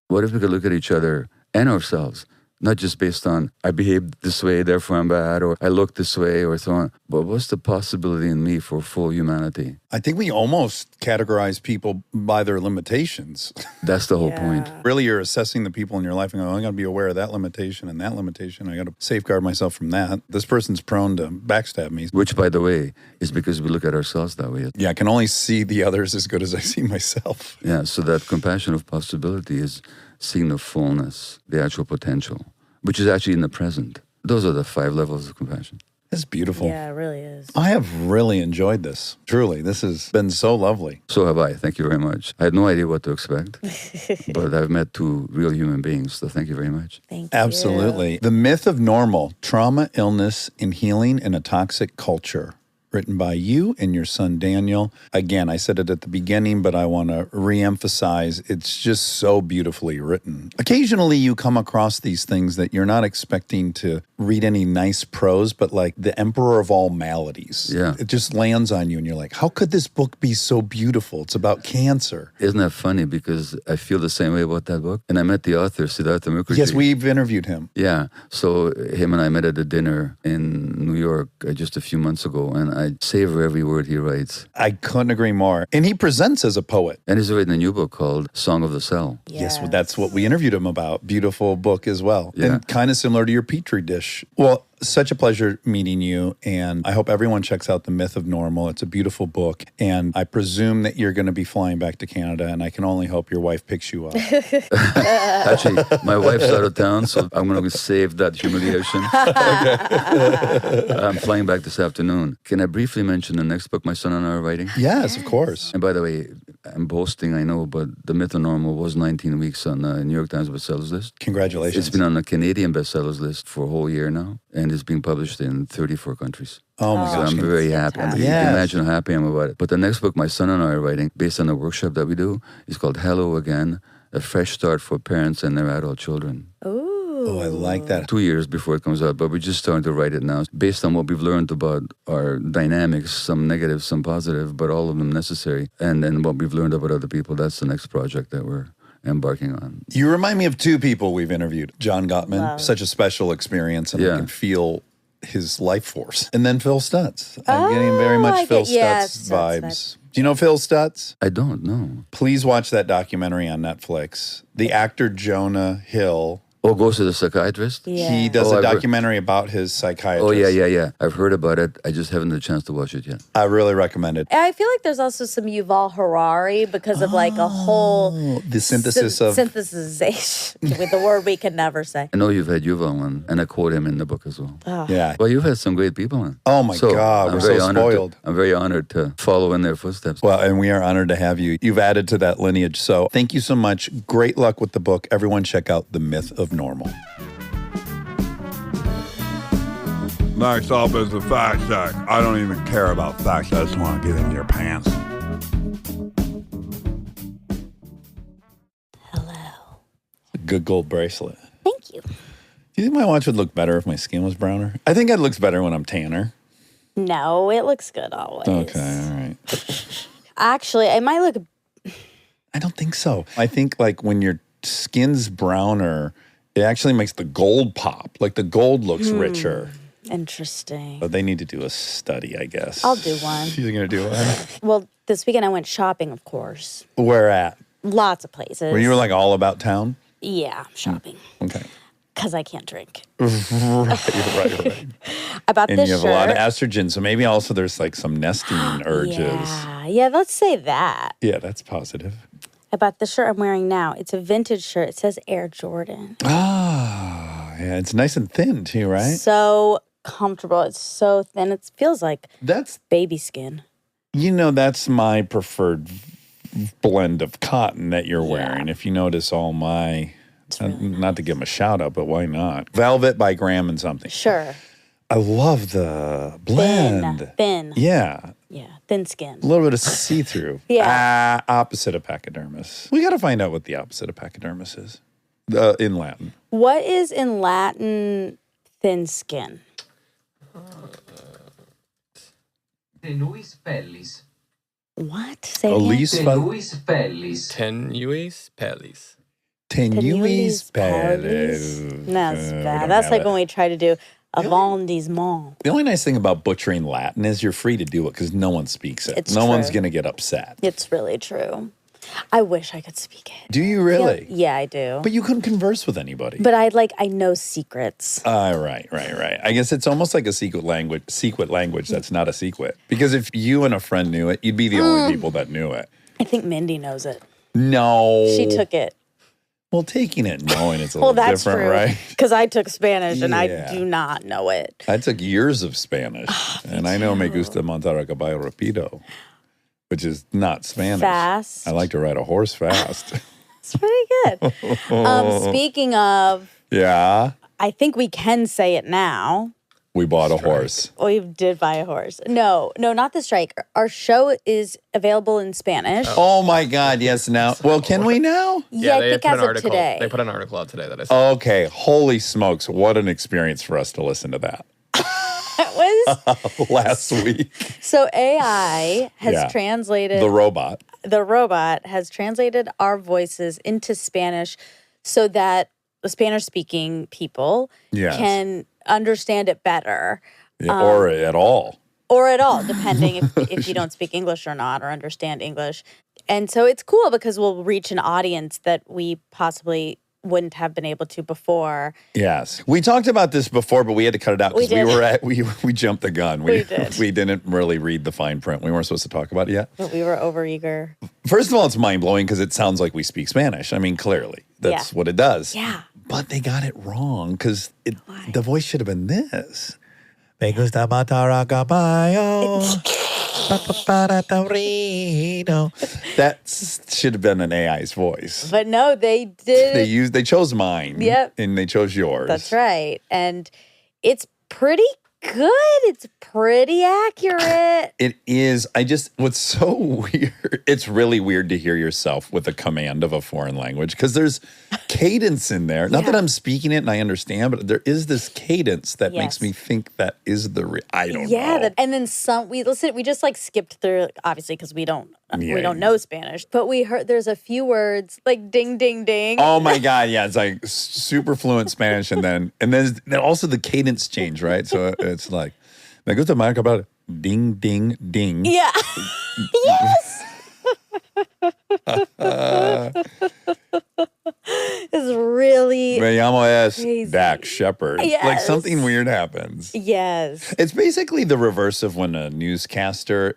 Speaker 5: What if we could look at each other and ourselves, not just based on, I behaved this way, therefore I'm bad, or I look this way, or so on, but what's the possibility in me for full humanity?
Speaker 1: I think we almost categorize people by their limitations.
Speaker 5: That's the whole point.
Speaker 1: Really, you're assessing the people in your life and going, I got to be aware of that limitation and that limitation. I got to safeguard myself from that. This person's prone to backstab me.
Speaker 5: Which, by the way, is because we look at ourselves that way.
Speaker 1: Yeah, I can only see the others as good as I see myself.
Speaker 5: Yeah, so that compassion of possibility is seeing the fullness, the actual potential, which is actually in the present. Those are the 5 levels of compassion.
Speaker 1: It's beautiful.
Speaker 2: Yeah, it really is.
Speaker 1: I have really enjoyed this. Truly, this has been so lovely.
Speaker 5: So have I. Thank you very much. I had no idea what to expect, but I've met 2 real human beings, so thank you very much.
Speaker 2: Thank you.
Speaker 1: Absolutely. The Myth of Normal, Trauma, Illness, and Healing in a Toxic Culture. Written by you and your son, Daniel. Again, I said it at the beginning, but I want to reemphasize, it's just so beautifully written. Occasionally you come across these things that you're not expecting to read any nice prose, but like the emperor of all maladies.
Speaker 5: Yeah.
Speaker 1: It just lands on you and you're like, how could this book be so beautiful? It's about cancer.
Speaker 5: Isn't that funny? Because I feel the same way about that book. And I met the author, Siddhartha Mukherjee.
Speaker 1: Yes, we've interviewed him.
Speaker 5: Yeah. So him and I met at a dinner in New York just a few months ago, and I savor every word he writes.
Speaker 1: I couldn't agree more. And he presents as a poet.
Speaker 5: And he's written a new book called Song of the Cell.
Speaker 1: Yes, well, that's what we interviewed him about. Beautiful book as well.
Speaker 5: Yeah.
Speaker 1: And kind of similar to your Petri dish. Well, such a pleasure meeting you. And I hope everyone checks out The Myth of Normal. It's a beautiful book. And I presume that you're going to be flying back to Canada. And I can only hope your wife picks you up.
Speaker 5: Actually, my wife's out of town, so I'm going to save that humiliation. I'm flying back this afternoon. Can I briefly mention the next book my son and I are writing?
Speaker 1: Yes, of course.
Speaker 5: And by the way, I'm boasting, I know, but The Myth of Normal was 19 weeks on the New York Times bestsellers list.
Speaker 1: Congratulations.
Speaker 5: It's been on the Canadian bestsellers list for a whole year now, and it's being published in 34 countries.
Speaker 1: Oh my
Speaker 5: So
Speaker 1: gosh.
Speaker 5: I'm very happy.
Speaker 2: fantastic.
Speaker 5: You can
Speaker 1: Yes.
Speaker 5: imagine how happy I am about it. But the next book my son and I are writing, based on a workshop that we do, is called Hello Again, A Fresh Start for Parents and Their Adult Children.
Speaker 1: Oh, I like that.
Speaker 5: 2 years before it comes out, but we're just starting to write it now. Based on what we've learned about our dynamics, some negative, some positive, but all of them necessary. And then what we've learned about other people, that's the next project that we're embarking on.
Speaker 1: You remind me of 2 people we've interviewed. John Gottman,
Speaker 2: Wow.
Speaker 1: such a special experience, and I
Speaker 5: Yeah.
Speaker 1: can feel his life force. And then Phil Stutz. I'm getting very much
Speaker 2: I
Speaker 1: Phil
Speaker 2: get- yeah,
Speaker 1: Stutz
Speaker 2: Stutz,
Speaker 1: vibes. Do you know Phil Stutz?
Speaker 5: I don't know.
Speaker 1: Please watch that documentary on Netflix. The actor Jonah Hill,
Speaker 5: Oh, goes to the psychiatrist?
Speaker 2: Yeah.
Speaker 1: he does
Speaker 5: Oh,
Speaker 1: a
Speaker 5: I've heard-
Speaker 1: documentary about his psychiatrist.
Speaker 5: Oh, yeah. I've heard about it. I just haven't had a chance to watch it yet.
Speaker 1: I really recommend it.
Speaker 2: And I feel like there's also some Yuval Harari because of like a whole
Speaker 1: The synthesis of...
Speaker 2: synthesization with the word we can never say.
Speaker 5: I know you've had Yuval on, and I quote him in the book as well.
Speaker 1: Yeah.
Speaker 5: Well, you've had some great people on.
Speaker 1: Oh my God,
Speaker 5: I'm
Speaker 1: we're
Speaker 5: very
Speaker 1: so
Speaker 5: honored to-
Speaker 1: spoiled.
Speaker 5: I'm very honored to follow in their footsteps.
Speaker 1: Well, and we are honored to have you. You've added to that lineage. So thank you so much. Great luck with the book. Everyone check out The Myth of Normal.
Speaker 7: Next up is the fact check. I don't even care about facts. I just want to get into your pants.
Speaker 2: Hello.
Speaker 1: Good gold bracelet.
Speaker 2: Thank you.
Speaker 1: Do you think my watch would look better if my skin was browner? I think it looks better when I'm tanner.
Speaker 2: No, it looks good always.
Speaker 1: Okay, all right.
Speaker 2: Actually, it might look.
Speaker 1: I don't think so. I think like when your skin's browner, it actually makes the gold pop. Like the gold looks richer.
Speaker 2: Interesting.
Speaker 1: But they need to do a study, I guess.
Speaker 2: I'll do one.
Speaker 1: You're going to do one?
Speaker 2: Well, this weekend I went shopping, of course.
Speaker 1: Where at?
Speaker 2: Lots of places.
Speaker 1: When you were like all about town?
Speaker 2: Yeah, shopping.
Speaker 1: Okay.
Speaker 2: Because I can't drink.
Speaker 1: Right.
Speaker 2: I bought
Speaker 1: And
Speaker 2: this
Speaker 1: you have
Speaker 2: shirt.
Speaker 1: a lot of estrogen, so maybe also there's like some nesting urges.
Speaker 2: Yeah, let's say that.
Speaker 1: Yeah, that's positive.
Speaker 2: I bought the shirt I'm wearing now. It's a vintage shirt. It says Air Jordan.
Speaker 1: Ah, yeah, it's nice and thin too, right?
Speaker 2: So comfortable. It's so thin. It feels like
Speaker 1: That's,
Speaker 2: baby skin.
Speaker 1: that's my preferred blend of cotton that you're wearing. If you notice all my, not to give them a shout out, but why not? Velvet by Graham and something.
Speaker 2: Sure.
Speaker 1: I love the blend.
Speaker 2: Thin.
Speaker 1: Yeah.
Speaker 2: Yeah, thin skin.
Speaker 1: A little bit of see-through.
Speaker 2: Yeah.
Speaker 1: Opposite of pachydermis. We got to find out what the opposite of pachydermis is in Latin.
Speaker 2: What is in Latin thin skin?
Speaker 8: Tenuis pellis.
Speaker 2: What? Say it
Speaker 1: Elise
Speaker 8: Tenuis pellis.
Speaker 4: Tenuis pellis.
Speaker 1: Tenuis
Speaker 2: pellis.
Speaker 1: pellis.
Speaker 2: That's
Speaker 1: We
Speaker 2: bad.
Speaker 1: don't
Speaker 2: That's
Speaker 1: have
Speaker 2: like
Speaker 1: it.
Speaker 2: when we try to do arrondissement.
Speaker 1: The only nice thing about butchering Latin is you're free to do it because no one speaks it.
Speaker 2: It's
Speaker 1: no one's
Speaker 2: true.
Speaker 1: going to get upset.
Speaker 2: It's really true. I wish I could speak it.
Speaker 1: Do you really?
Speaker 2: Yeah, I do.
Speaker 1: But you couldn't converse with anybody.
Speaker 2: But I know secrets.
Speaker 1: Right. I guess it's almost like a secret language that's not a secret. Because if you and a friend knew it, you'd be the only people that knew it.
Speaker 2: I think Mindy knows it.
Speaker 1: No.
Speaker 2: She took it.
Speaker 1: Well, taking it, knowing it's a
Speaker 2: Well,
Speaker 1: little
Speaker 2: that's
Speaker 1: different,
Speaker 2: true.
Speaker 1: right?
Speaker 2: Because I took Spanish and I
Speaker 1: Yeah.
Speaker 2: do not know it.
Speaker 1: I took years of Spanish. And I know me gusta montar a caballo rapido, which is not Spanish.
Speaker 2: Fast.
Speaker 1: I like to ride a horse fast.
Speaker 2: It's pretty good. Speaking of,
Speaker 1: Yeah.
Speaker 2: I think we can say it now.
Speaker 1: We bought a horse.
Speaker 2: We did buy a horse. No, not the strike. Our show is available in Spanish.
Speaker 1: Oh my God, yes, now. Well, can we now?
Speaker 2: Yeah, I
Speaker 4: they
Speaker 2: think
Speaker 4: put
Speaker 2: as
Speaker 4: an
Speaker 2: of
Speaker 4: article.
Speaker 2: today.
Speaker 4: They put an article out today that I saw.
Speaker 1: Okay, holy smokes. What an experience for us to listen to that
Speaker 2: It was
Speaker 1: last week.
Speaker 2: so AI has
Speaker 1: Yeah.
Speaker 2: translated
Speaker 1: The robot.
Speaker 2: the robot has translated our voices into Spanish so that the Spanish speaking people
Speaker 1: Yes.
Speaker 2: can understand it better
Speaker 1: Yeah, or at all.
Speaker 2: or at all, depending if you don't speak English or not or understand English. And so it's cool because we'll reach an audience that we possibly wouldn't have been able to before.
Speaker 1: Yes. We talked about this before, but we had to cut it out
Speaker 2: We
Speaker 1: because
Speaker 2: did.
Speaker 1: we jumped the gun.
Speaker 2: We did.
Speaker 1: We didn't really read the fine print. We weren't supposed to talk about it yet.
Speaker 2: But we were overeager.
Speaker 1: First of all, it's mind-blowing because it sounds like we speak Spanish. I mean, clearly. That's
Speaker 2: Yeah.
Speaker 1: what it does.
Speaker 2: Yeah.
Speaker 1: But they got it wrong because the voice should have been this. Me gusta matar a caballo. That should have been an AI's voice.
Speaker 2: But no, they did.
Speaker 1: They chose mine.
Speaker 2: Yep.
Speaker 1: And they chose yours.
Speaker 2: That's right. And it's pretty good. It's pretty accurate.
Speaker 1: It is. What's so weird, it's really weird to hear yourself with a command of a foreign language because there's cadence in there. Not that I'm speaking it and I understand, but there is this cadence that makes
Speaker 2: Yes.
Speaker 1: me think that is I don't know.
Speaker 2: Yeah, and then we just like skipped through, obviously, because we don't know Spanish. But we heard there's a few words like ding, ding, ding.
Speaker 1: Oh my God, yeah, it's like super fluent Spanish, and then also the cadence change, right? So it's like, me gusta más about ding, ding, ding.
Speaker 2: Yeah. Yes. It's really
Speaker 1: Me llamo es
Speaker 2: crazy.
Speaker 1: Dax Shepard. Like
Speaker 2: Yes.
Speaker 1: something weird happens.
Speaker 2: yes.
Speaker 1: It's basically the reverse of when a newscaster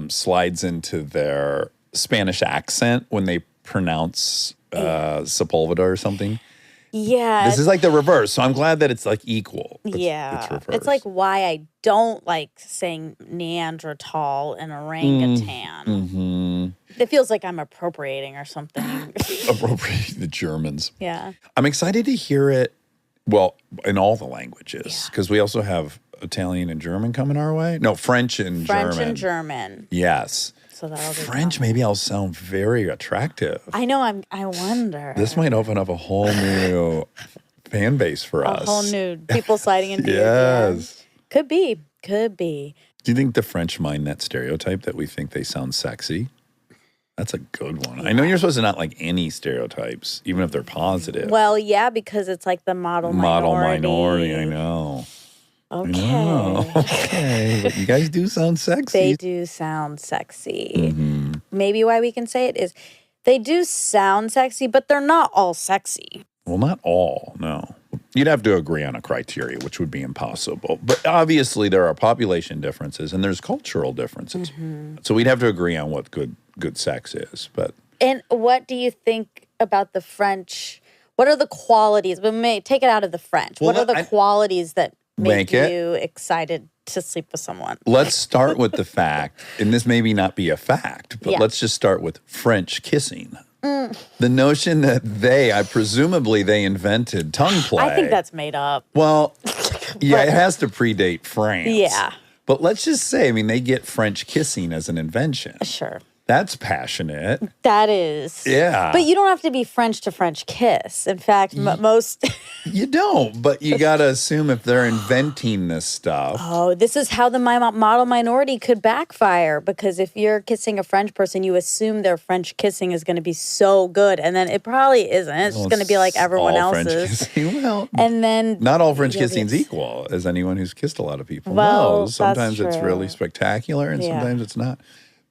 Speaker 1: slides into their Spanish accent when they pronounce Sepulveda or something.
Speaker 2: Yeah.
Speaker 1: This is like the reverse. So I'm glad that it's like equal. It's
Speaker 2: It's
Speaker 1: reverse.
Speaker 2: like why I don't like saying Neanderthal and orangutan.
Speaker 1: Mm-hmm.
Speaker 2: It feels like I'm appropriating or something.
Speaker 1: Appropriate the Germans.
Speaker 2: Yeah.
Speaker 1: I'm excited to hear it, well, in all the languages, because we also have Italian and German coming our way? No, French and German.
Speaker 2: French and German.
Speaker 1: Yes.
Speaker 2: So that'll be
Speaker 1: French,
Speaker 2: fun.
Speaker 1: maybe I'll sound very attractive.
Speaker 2: I know. I wonder.
Speaker 1: This might open up a whole new fan base for
Speaker 2: a
Speaker 1: us.
Speaker 2: whole new people sliding into your
Speaker 1: Yes.
Speaker 2: DMs. Could be. Could be.
Speaker 1: Do you think the French mind that stereotype that we think they sound sexy? That's a good one. I know you're supposed to not like any stereotypes, even if they're positive.
Speaker 2: Well, yeah, because it's like the model minority.
Speaker 1: I know.
Speaker 2: Okay.
Speaker 1: I know. Okay. But you guys do sound sexy.
Speaker 2: They do sound sexy.
Speaker 1: Mm-hmm.
Speaker 2: Maybe why we can say it is they do sound sexy, but they're not all sexy.
Speaker 1: Well, not all, no. You'd have to agree on a criteria, which would be impossible. But obviously, there are population differences and there's cultural differences.
Speaker 2: Mm-hmm.
Speaker 1: So we'd have to agree on what good sex is. But
Speaker 2: And what do you think about the French? What are the qualities? But take it out of the French.
Speaker 1: Well,
Speaker 2: what are the qualities that make
Speaker 1: it.
Speaker 2: you excited to sleep with someone?
Speaker 1: Let's start with the fact, and this may not be a fact, but
Speaker 2: Yeah.
Speaker 1: let's just start with French kissing. The notion that presumably they invented tongue play.
Speaker 2: I think that's made up.
Speaker 1: Well, yeah, it has to predate France.
Speaker 2: Yeah.
Speaker 1: But let's just say, I mean, they get French kissing as an invention.
Speaker 2: Sure.
Speaker 1: That's passionate.
Speaker 2: That is.
Speaker 1: Yeah.
Speaker 2: But you don't have to be French to French kiss. In fact, most.
Speaker 1: You don't, but you got to assume if they're inventing this stuff.
Speaker 2: Oh, this is how the model minority could backfire. Because if you're kissing a French person, you assume their French kissing is going to be so good. And then it probably isn't. It's just going to be like everyone
Speaker 1: all
Speaker 2: else's.
Speaker 1: French kissing. Well,
Speaker 2: And then.
Speaker 1: not all French
Speaker 2: you'll be-
Speaker 1: kissing's equal, as anyone who's kissed a lot of people
Speaker 2: Well,
Speaker 1: knows. Sometimes
Speaker 2: that's
Speaker 1: it's really
Speaker 2: true.
Speaker 1: spectacular and
Speaker 2: Yeah.
Speaker 1: sometimes it's not.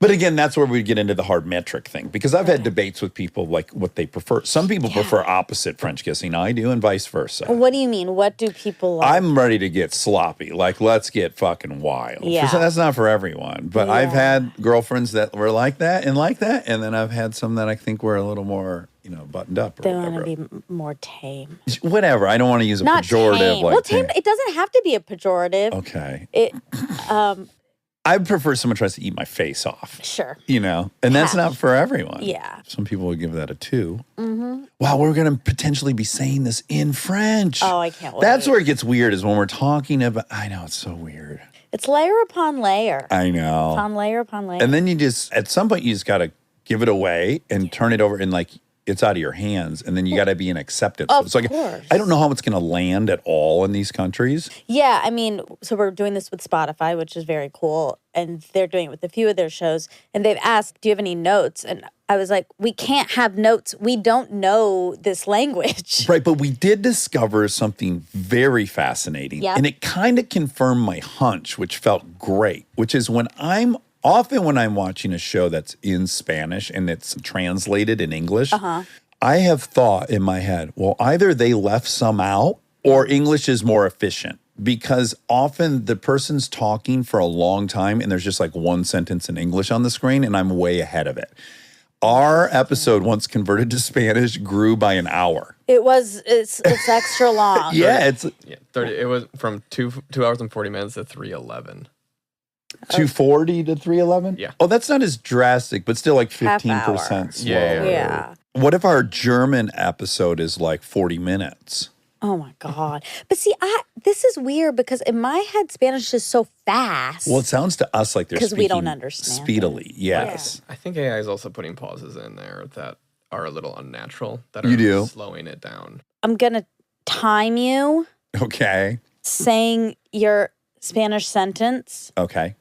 Speaker 1: But again, that's where we get into the hard metric thing because I've had debates with people like what they prefer. Some people prefer opposite French kissing. I do, and vice versa.
Speaker 2: What do you mean? What do people like?
Speaker 1: I'm ready to get sloppy. Like, let's get fucking wild.
Speaker 2: Yeah.
Speaker 1: So that's not for everyone. But I've had girlfriends that were like that. And then I've had some that I think were a little more, buttoned up or
Speaker 2: They
Speaker 1: whatever.
Speaker 2: want to be more tame.
Speaker 1: Whatever. I don't want to use a
Speaker 2: Not
Speaker 1: pejorative
Speaker 2: tame.
Speaker 1: like
Speaker 2: Well, tame. It doesn't have to be a pejorative.
Speaker 1: Okay.
Speaker 2: It.
Speaker 1: I prefer someone tries to eat my face off.
Speaker 2: Sure.
Speaker 1: And that's not for everyone.
Speaker 2: Yeah.
Speaker 1: Some people would give that a 2. Mm-hmm. Wow, we're going to potentially be saying this in French.
Speaker 2: Oh, I can't wait.
Speaker 1: That's where it gets weird is when we're talking about, I know, it's so weird.
Speaker 2: It's layer upon layer.
Speaker 1: I know.
Speaker 2: Upon layer upon layer.
Speaker 1: And then at some point, you just got to give it away and turn it over and like, it's out of your hands, and then you got to be in acceptance.
Speaker 2: Of
Speaker 1: It's like,
Speaker 2: course.
Speaker 1: I don't know how it's going to land at all in these countries.
Speaker 2: Yeah, I mean, so we're doing this with Spotify, which is very cool. And they're doing it with a few of their shows. And they've asked, do you have any notes? And I was like, we can't have notes. We don't know this language.
Speaker 1: Right, but we did discover something very fascinating.
Speaker 2: Yep.
Speaker 1: And it kind of confirmed my hunch, which felt great, which is when I'm watching a show that's in Spanish and it's translated in English, I have thought in my head, well, either they left some out or English is more efficient. Because often the person's talking for a long time and there's just like one sentence in English on the screen and I'm way ahead of it. Our episode, once converted to Spanish, grew by an hour.
Speaker 2: It's extra long.
Speaker 1: Yeah,
Speaker 4: 30. It was from 2 hours and 40 minutes to 3:11.
Speaker 1: 240 to 311?
Speaker 4: Yeah.
Speaker 1: Oh, that's not as drastic, but still like
Speaker 2: Half
Speaker 1: 15%
Speaker 2: hour.
Speaker 1: slower.
Speaker 2: Yeah.
Speaker 1: What if our German episode is like 40 minutes?
Speaker 2: Oh my God. But see, this is weird because in my head, Spanish is so fast.
Speaker 1: Well, it sounds to us like they're
Speaker 2: 'Cause
Speaker 1: speaking
Speaker 2: we don't understand
Speaker 1: speedily. Yes.
Speaker 4: I think AI is also putting pauses in there that are a little unnatural. That
Speaker 1: You
Speaker 4: are
Speaker 1: do?
Speaker 4: slowing it down.
Speaker 2: I'm going to time you
Speaker 1: Okay.
Speaker 2: saying your Spanish sentence,
Speaker 1: Okay.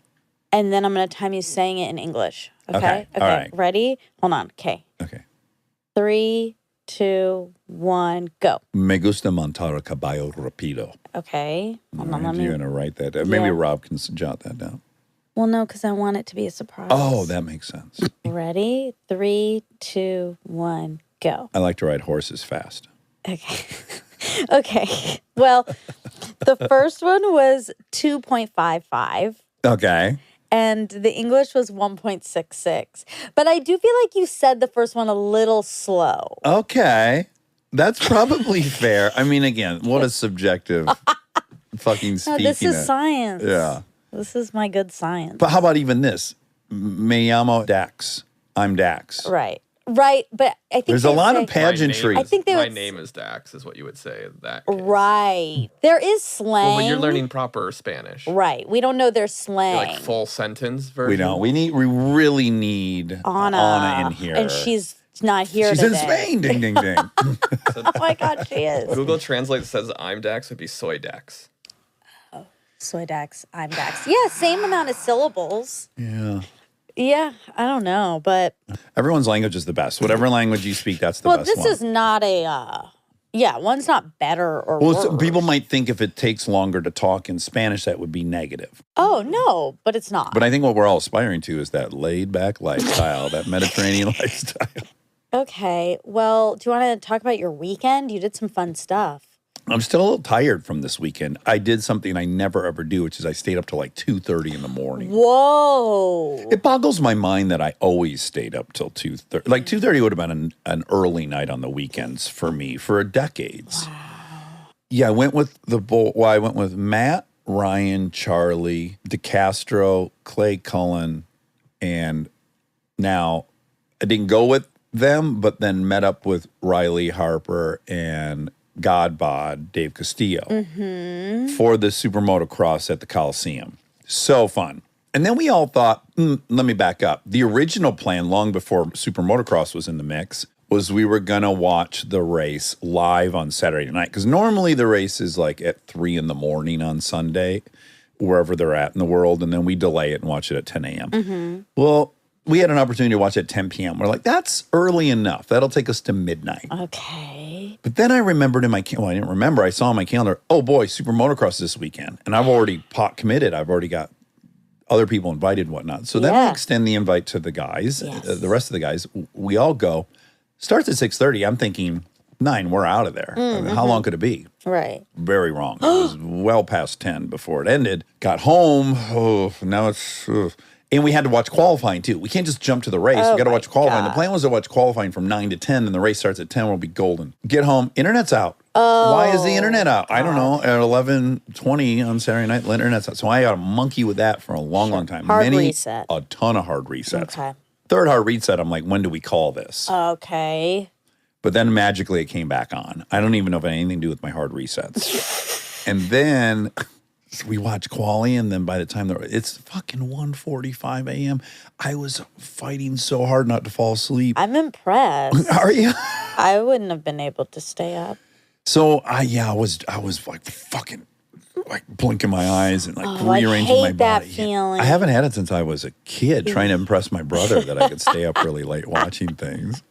Speaker 2: and then I'm going to time you saying it in English. Okay?
Speaker 1: Okay. All right.
Speaker 2: Ready? Hold on. Okay.
Speaker 1: Okay.
Speaker 2: 3, 2, 1, go.
Speaker 1: Me gusta montar a caballo rapido.
Speaker 2: Okay. Hold on,
Speaker 1: All right,
Speaker 2: let
Speaker 1: you're
Speaker 2: me.
Speaker 1: going to write that down. Maybe
Speaker 2: Yeah.
Speaker 1: Rob can jot that down.
Speaker 2: Well, no, because I want it to be a surprise.
Speaker 1: Oh, that makes sense.
Speaker 2: Ready? 3, 2, 1, go.
Speaker 1: I like to ride horses fast.
Speaker 2: Okay. Okay. Well, the first one was 2.55
Speaker 1: Okay.
Speaker 2: and the English was 1.66. But I do feel like you said the first one a little slow.
Speaker 1: Okay. That's probably fair. I mean, again, what a subjective fucking
Speaker 2: No,
Speaker 1: speaking.
Speaker 2: this is
Speaker 1: it.
Speaker 2: science.
Speaker 1: Yeah.
Speaker 2: This is my good science.
Speaker 1: But how about even this? Me llamo Dax. I'm Dax.
Speaker 2: Right. Right, but I think
Speaker 1: There's a
Speaker 2: they
Speaker 1: lot
Speaker 2: say-
Speaker 1: of pageantry.
Speaker 2: I think they
Speaker 4: my
Speaker 2: would
Speaker 4: name is Dax is what you would say in that case.
Speaker 2: Right. There is slang.
Speaker 4: Well, but you're learning proper Spanish.
Speaker 2: Right. We don't know their slang.
Speaker 4: You're like full sentence version.
Speaker 1: We don't. We really need Anna in here.
Speaker 2: And she's not here
Speaker 1: She's
Speaker 2: today.
Speaker 1: in Spain. Ding, ding, ding.
Speaker 2: Oh my God, she is.
Speaker 4: Google Translate says I'm Dax would be soy Dax.
Speaker 2: Soy Dax, I'm Dax. Yeah, same amount of syllables.
Speaker 1: Yeah.
Speaker 2: Yeah, I don't know, but
Speaker 1: Everyone's language is the best. Whatever language you speak, that's the
Speaker 2: well,
Speaker 1: best
Speaker 2: this
Speaker 1: one.
Speaker 2: is not a. Yeah, one's not better or
Speaker 1: Well,
Speaker 2: worse.
Speaker 1: people might think if it takes longer to talk in Spanish, that would be negative.
Speaker 2: Oh no, but it's not.
Speaker 1: But I think what we're all aspiring to is that laid-back lifestyle, that Mediterranean lifestyle.
Speaker 2: Okay, well, do you want to talk about your weekend? You did some fun stuff.
Speaker 1: I'm still a little tired from this weekend. I did something I never ever do, which is I stayed up till like 2:30 in the morning.
Speaker 2: Whoa.
Speaker 1: It boggles my mind that I always stayed up till 2:30. Like 2:30 would have been an early night on the weekends for me for decades. Wow. Yeah, I went with I went with Matt, Ryan, Charlie, DeCastro, Clay Cullen, and now I didn't go with them, but then met up with Riley Harper and Godbod, Dave Castillo, for the super motocross at the Coliseum. So fun. And then we all thought, let me back up. The original plan, long before super motocross was in the mix, was we were going to watch the race live on Saturday night. Because normally the race is like at 3 in the morning on Sunday, wherever they're at in the world. And then we delay it and watch it at 10 a.m. Well, we had an opportunity to watch it at 10 p.m. We're like, that's early enough. That'll take us to midnight.
Speaker 2: Okay.
Speaker 1: But then I remembered in my I didn't remember. I saw on my calendar, oh boy, super motocross this weekend. And I've already pot committed. I've already got other people invited and whatnot. So then I extend the invite to the guys, the rest of the guys. We all go. Starts at 6:30. I'm thinking 9, we're out of there. I mean, how long could it be?
Speaker 2: Right.
Speaker 1: Very wrong. It was well past 10 before it ended. Got home. Oh, now it's... And we had to watch qualifying, too. We can't just jump to the race. We got to watch qualifying.
Speaker 2: God.
Speaker 1: The plan was to watch qualifying from 9 to 10, and the race starts at 10. We'll be golden. Get home. Internet's out. Why is the internet out? I don't know. At 11:20 on Saturday night, the internet's out. So I got a monkey with that for a long, long time.
Speaker 2: Hard reset.
Speaker 1: A ton of hard resets.
Speaker 2: Okay.
Speaker 1: Third hard reset, I'm like, when do we call this?
Speaker 2: Okay.
Speaker 1: But then magically it came back on. I don't even know if it had anything to do with my hard resets. And then... we watch quali, and then by the time it's fucking 1:45 a.m. I was fighting so hard not to fall asleep.
Speaker 2: I'm impressed.
Speaker 1: Are you?
Speaker 2: I wouldn't have been able to stay up.
Speaker 1: So I was like fucking like blinking my eyes and like
Speaker 2: I
Speaker 1: rearranging
Speaker 2: hate
Speaker 1: my
Speaker 2: that
Speaker 1: body.
Speaker 2: feeling.
Speaker 1: I haven't had it since I was a kid, trying to impress my brother that I could stay up really late watching things.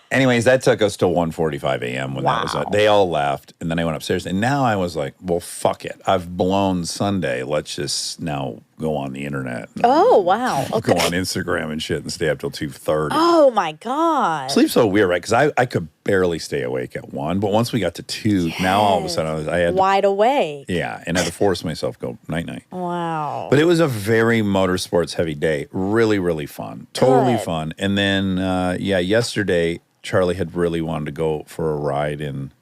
Speaker 1: Anyways, that took us till 1:45 a.m. when that was they all left, and then I went upstairs. And now I was like, well, fuck it. I've blown Sunday. Let's just now go on the internet.
Speaker 2: Oh, wow. Okay.
Speaker 1: Go on Instagram and shit and stay up till 2:30.
Speaker 2: Oh, my God.
Speaker 1: Sleep's so weird, right? Because I could barely stay awake at 1, but once we got to 2, now all of a sudden I had to,
Speaker 2: wide awake.
Speaker 1: yeah, and I had to force myself to go night-night.
Speaker 2: Wow.
Speaker 1: But it was a very motorsports heavy day. Really, really fun. Totally
Speaker 2: Good.
Speaker 1: fun. And then, yesterday, Charlie had really wanted to go for a ride in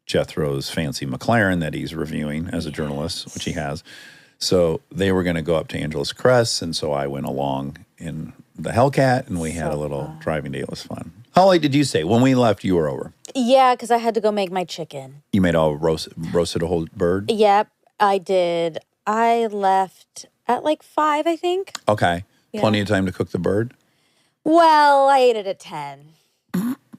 Speaker 1: Jethro's fancy McLaren that he's reviewing as a journalist, which he has. So they were going to go up to Angeles Crest, and so I went along in the Hellcat, and we had a little driving day. It was fun. How late did you stay? When we left, you were over.
Speaker 2: Yeah, because I had to go make my chicken.
Speaker 1: You made all roasted a whole bird?
Speaker 2: Yep, I did. I left at like 5, I think.
Speaker 1: Okay. Plenty of time to cook the bird?
Speaker 2: Well, I ate it at 10.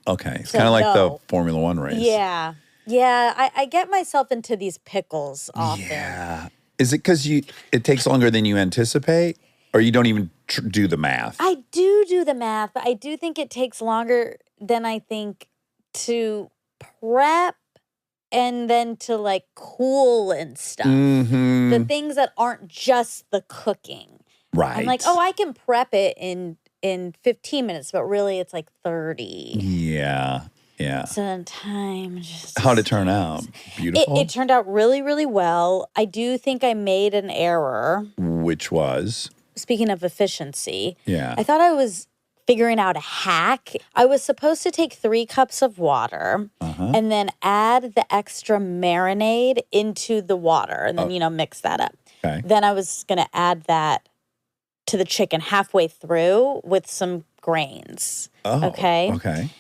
Speaker 1: Okay. It's
Speaker 2: So
Speaker 1: kind of like
Speaker 2: no.
Speaker 1: the Formula One race.
Speaker 2: Yeah. Yeah, I get myself into these pickles often.
Speaker 1: Yeah. Is it because it takes longer than you anticipate, or you don't even do the math?
Speaker 2: I do the math, but I do think it takes longer than I think to prep and then to like cool and stuff.
Speaker 1: Mm-hmm.
Speaker 2: The things that aren't just the cooking.
Speaker 1: Right.
Speaker 2: I'm like, oh, I can prep it in 15 minutes, but really it's like 30.
Speaker 1: Yeah. Yeah.
Speaker 2: So then time just...
Speaker 1: How'd it turn out? Beautiful?
Speaker 2: It turned out really, really well. I do think I made an error.
Speaker 1: Which was?
Speaker 2: Speaking of efficiency,
Speaker 1: Yeah.
Speaker 2: I thought I was figuring out a hack. I was supposed to take 3 cups of water and then add the extra marinade into the water and then, mix that up.
Speaker 1: Okay.
Speaker 2: Then I was going to add that to the chicken halfway through with some grains.
Speaker 1: Oh,
Speaker 2: Okay.
Speaker 1: Okay.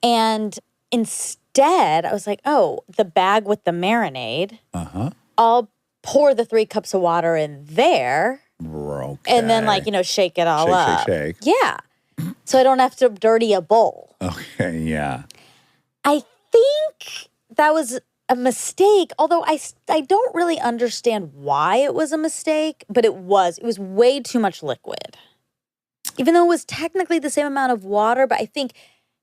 Speaker 2: And instead, I was like, oh, the bag with the marinade,
Speaker 1: Uh-huh.
Speaker 2: I'll pour the 3 cups of water in there
Speaker 1: Okay.
Speaker 2: and then, like, shake it all up.
Speaker 1: Shake.
Speaker 2: Yeah. So I don't have to dirty a bowl.
Speaker 1: Okay, yeah.
Speaker 2: I think that was a mistake, although I don't really understand why it was a mistake, but it was way too much liquid. Even though it was technically the same amount of water, but I think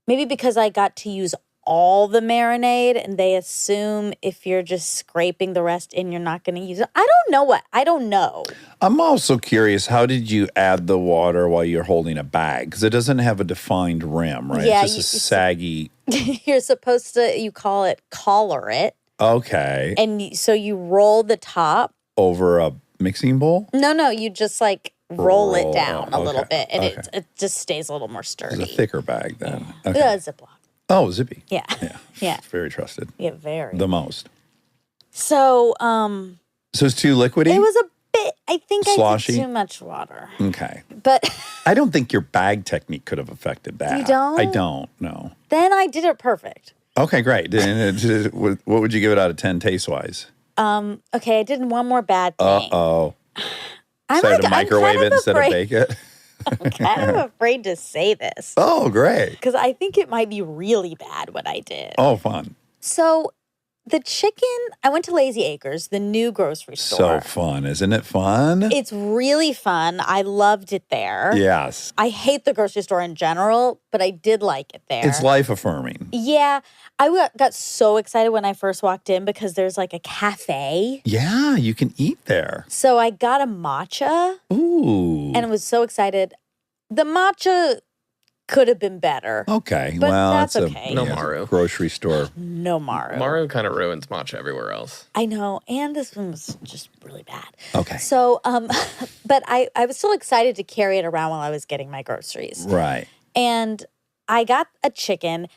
Speaker 2: maybe because I got to use all the marinade and they assume if you're just scraping the rest in, you're not going to use it. I don't know.
Speaker 1: I'm also curious, how did you add the water while you're holding a bag? Because it doesn't have a defined rim, right?
Speaker 2: Yeah,
Speaker 1: it's just a saggy.
Speaker 2: You're supposed to, you call it collar it.
Speaker 1: Okay.
Speaker 2: And so you roll the top.
Speaker 1: Over a mixing bowl?
Speaker 2: No, you just like roll it down a
Speaker 1: okay,
Speaker 2: little bit and
Speaker 1: okay.
Speaker 2: it just stays a little more
Speaker 1: It's
Speaker 2: sturdy.
Speaker 1: a thicker bag then. Okay.
Speaker 2: Yeah, Ziploc.
Speaker 1: Oh, zippy.
Speaker 2: Yeah.
Speaker 1: Yeah.
Speaker 2: Yeah.
Speaker 1: Very trusted.
Speaker 2: Yeah, very.
Speaker 1: The most.
Speaker 2: So,
Speaker 1: So it's too liquidy?
Speaker 2: it was a bit, I think
Speaker 1: Sloshy?
Speaker 2: I did too much water.
Speaker 1: Okay.
Speaker 2: But
Speaker 1: I don't think your bag technique could have affected that.
Speaker 2: You don't?
Speaker 1: I don't, no.
Speaker 2: then I did it perfect.
Speaker 1: Okay, great. What would you give it out of 10 taste-wise?
Speaker 2: Okay, I did one more bad thing.
Speaker 1: Uh-oh.
Speaker 2: I'm
Speaker 1: Decided to microwave
Speaker 2: kind
Speaker 1: it
Speaker 2: of
Speaker 1: instead of
Speaker 2: afraid-
Speaker 1: bake it?
Speaker 2: I'm kind of afraid to say this
Speaker 1: Oh, great.
Speaker 2: because I think it might be really bad what I did.
Speaker 1: Oh, fun.
Speaker 2: So the chicken, I went to Lazy Acres, the new grocery
Speaker 1: So
Speaker 2: store.
Speaker 1: fun. Isn't it fun?
Speaker 2: It's really fun. I loved it there.
Speaker 1: Yes.
Speaker 2: I hate the grocery store in general, but I did like it there.
Speaker 1: It's life-affirming.
Speaker 2: Yeah. I got so excited when I first walked in because there's like a cafe.
Speaker 1: Yeah, you can eat there.
Speaker 2: So I got a matcha
Speaker 1: Ooh.
Speaker 2: and I was so excited. The matcha could have been better.
Speaker 1: Okay.
Speaker 2: But
Speaker 1: well,
Speaker 2: that's
Speaker 1: it's
Speaker 2: okay.
Speaker 4: No
Speaker 1: it's a
Speaker 4: Maru.
Speaker 1: grocery store.
Speaker 2: No Maru.
Speaker 4: Maru kind of ruins matcha everywhere else.
Speaker 2: I know. And this one was just really bad.
Speaker 1: Okay.
Speaker 2: So, but I was still excited to carry it around while I was getting my groceries.
Speaker 1: Right.
Speaker 2: And I got a chicken.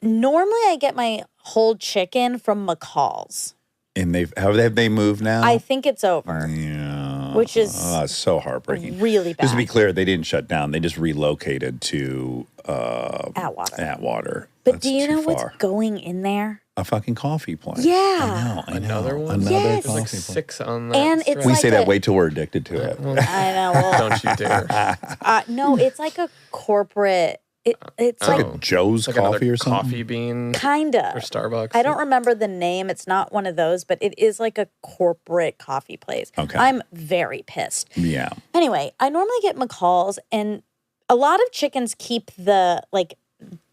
Speaker 2: Normally, I get my whole chicken from McCall's.
Speaker 1: And have they moved now?
Speaker 2: I think it's over.
Speaker 1: Yeah.
Speaker 2: Which is
Speaker 1: it's so heartbreaking.
Speaker 2: really bad.
Speaker 1: Just to be clear, they didn't shut down. They just relocated to
Speaker 2: Atwater.
Speaker 1: Atwater.
Speaker 2: But
Speaker 1: That's
Speaker 2: do you
Speaker 1: too
Speaker 2: know what's
Speaker 1: far.
Speaker 2: going in there?
Speaker 1: A fucking coffee place.
Speaker 2: Yeah.
Speaker 1: I know.
Speaker 4: Another one?
Speaker 1: Another
Speaker 2: Yes.
Speaker 4: There's like
Speaker 1: coffee place.
Speaker 4: 6 on that.
Speaker 2: And it's
Speaker 4: stretch.
Speaker 1: We
Speaker 2: like
Speaker 1: say that
Speaker 2: a-
Speaker 1: wait till we're addicted to it.
Speaker 4: Well,
Speaker 2: I know. Well,
Speaker 4: don't you dare.
Speaker 2: no, it's like a corporate. It's
Speaker 1: Like
Speaker 2: like
Speaker 1: a Joe's
Speaker 4: Like
Speaker 1: coffee
Speaker 4: another
Speaker 1: or something.
Speaker 4: coffee bean
Speaker 2: kinda.
Speaker 4: or Starbucks.
Speaker 2: I don't remember the name. It's not one of those, but it is like a corporate coffee place.
Speaker 1: Okay.
Speaker 2: I'm very pissed.
Speaker 1: Yeah.
Speaker 2: Anyway, I normally get McCall's, and a lot of chickens keep the like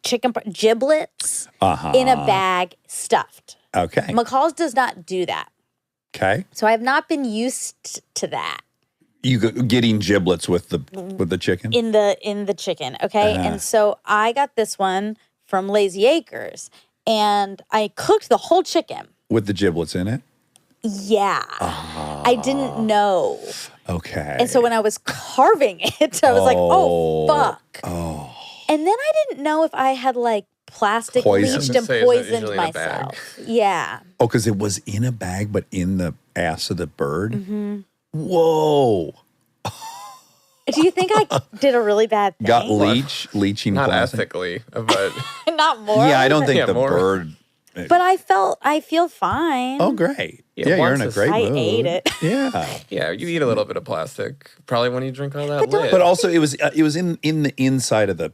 Speaker 2: chicken giblets
Speaker 1: Uh-huh.
Speaker 2: in a bag stuffed.
Speaker 1: Okay.
Speaker 2: McCall's does not do that.
Speaker 1: Okay.
Speaker 2: So I have not been used to that
Speaker 1: Getting giblets with the chicken?
Speaker 2: in the chicken, okay?
Speaker 1: Uh-huh.
Speaker 2: And so I got this one from Lazy Acres, and I cooked the whole chicken.
Speaker 1: With the giblets in it?
Speaker 2: Yeah. I didn't know.
Speaker 1: Okay.
Speaker 2: And so when I was carving it, I was like, oh, fuck.
Speaker 1: Oh.
Speaker 2: And then I didn't know if I had like plastic
Speaker 1: Poison.
Speaker 2: bleached
Speaker 4: I
Speaker 2: and
Speaker 4: was gonna say, is that
Speaker 2: poisoned
Speaker 4: usually in a bag?
Speaker 2: myself. Yeah.
Speaker 1: Oh, because it was in a bag, but in the ass of the bird?
Speaker 2: Mm-hmm.
Speaker 1: Whoa.
Speaker 2: Do you think I did a really bad thing?
Speaker 1: Got leaching
Speaker 4: Not
Speaker 1: plastic.
Speaker 4: ethically, but
Speaker 2: Not more.
Speaker 1: Yeah, I don't think
Speaker 4: Yeah,
Speaker 1: the
Speaker 4: more.
Speaker 1: bird.
Speaker 2: But I feel fine.
Speaker 1: Oh, great.
Speaker 4: Yeah,
Speaker 1: Yeah, you're
Speaker 4: once
Speaker 1: in a
Speaker 4: it's-
Speaker 1: great
Speaker 2: I
Speaker 1: mood.
Speaker 2: ate it.
Speaker 1: Yeah.
Speaker 4: yeah, you eat a little bit of plastic. Probably when you drink all that
Speaker 2: But don't-
Speaker 4: lid.
Speaker 1: But also, it was in the inside of the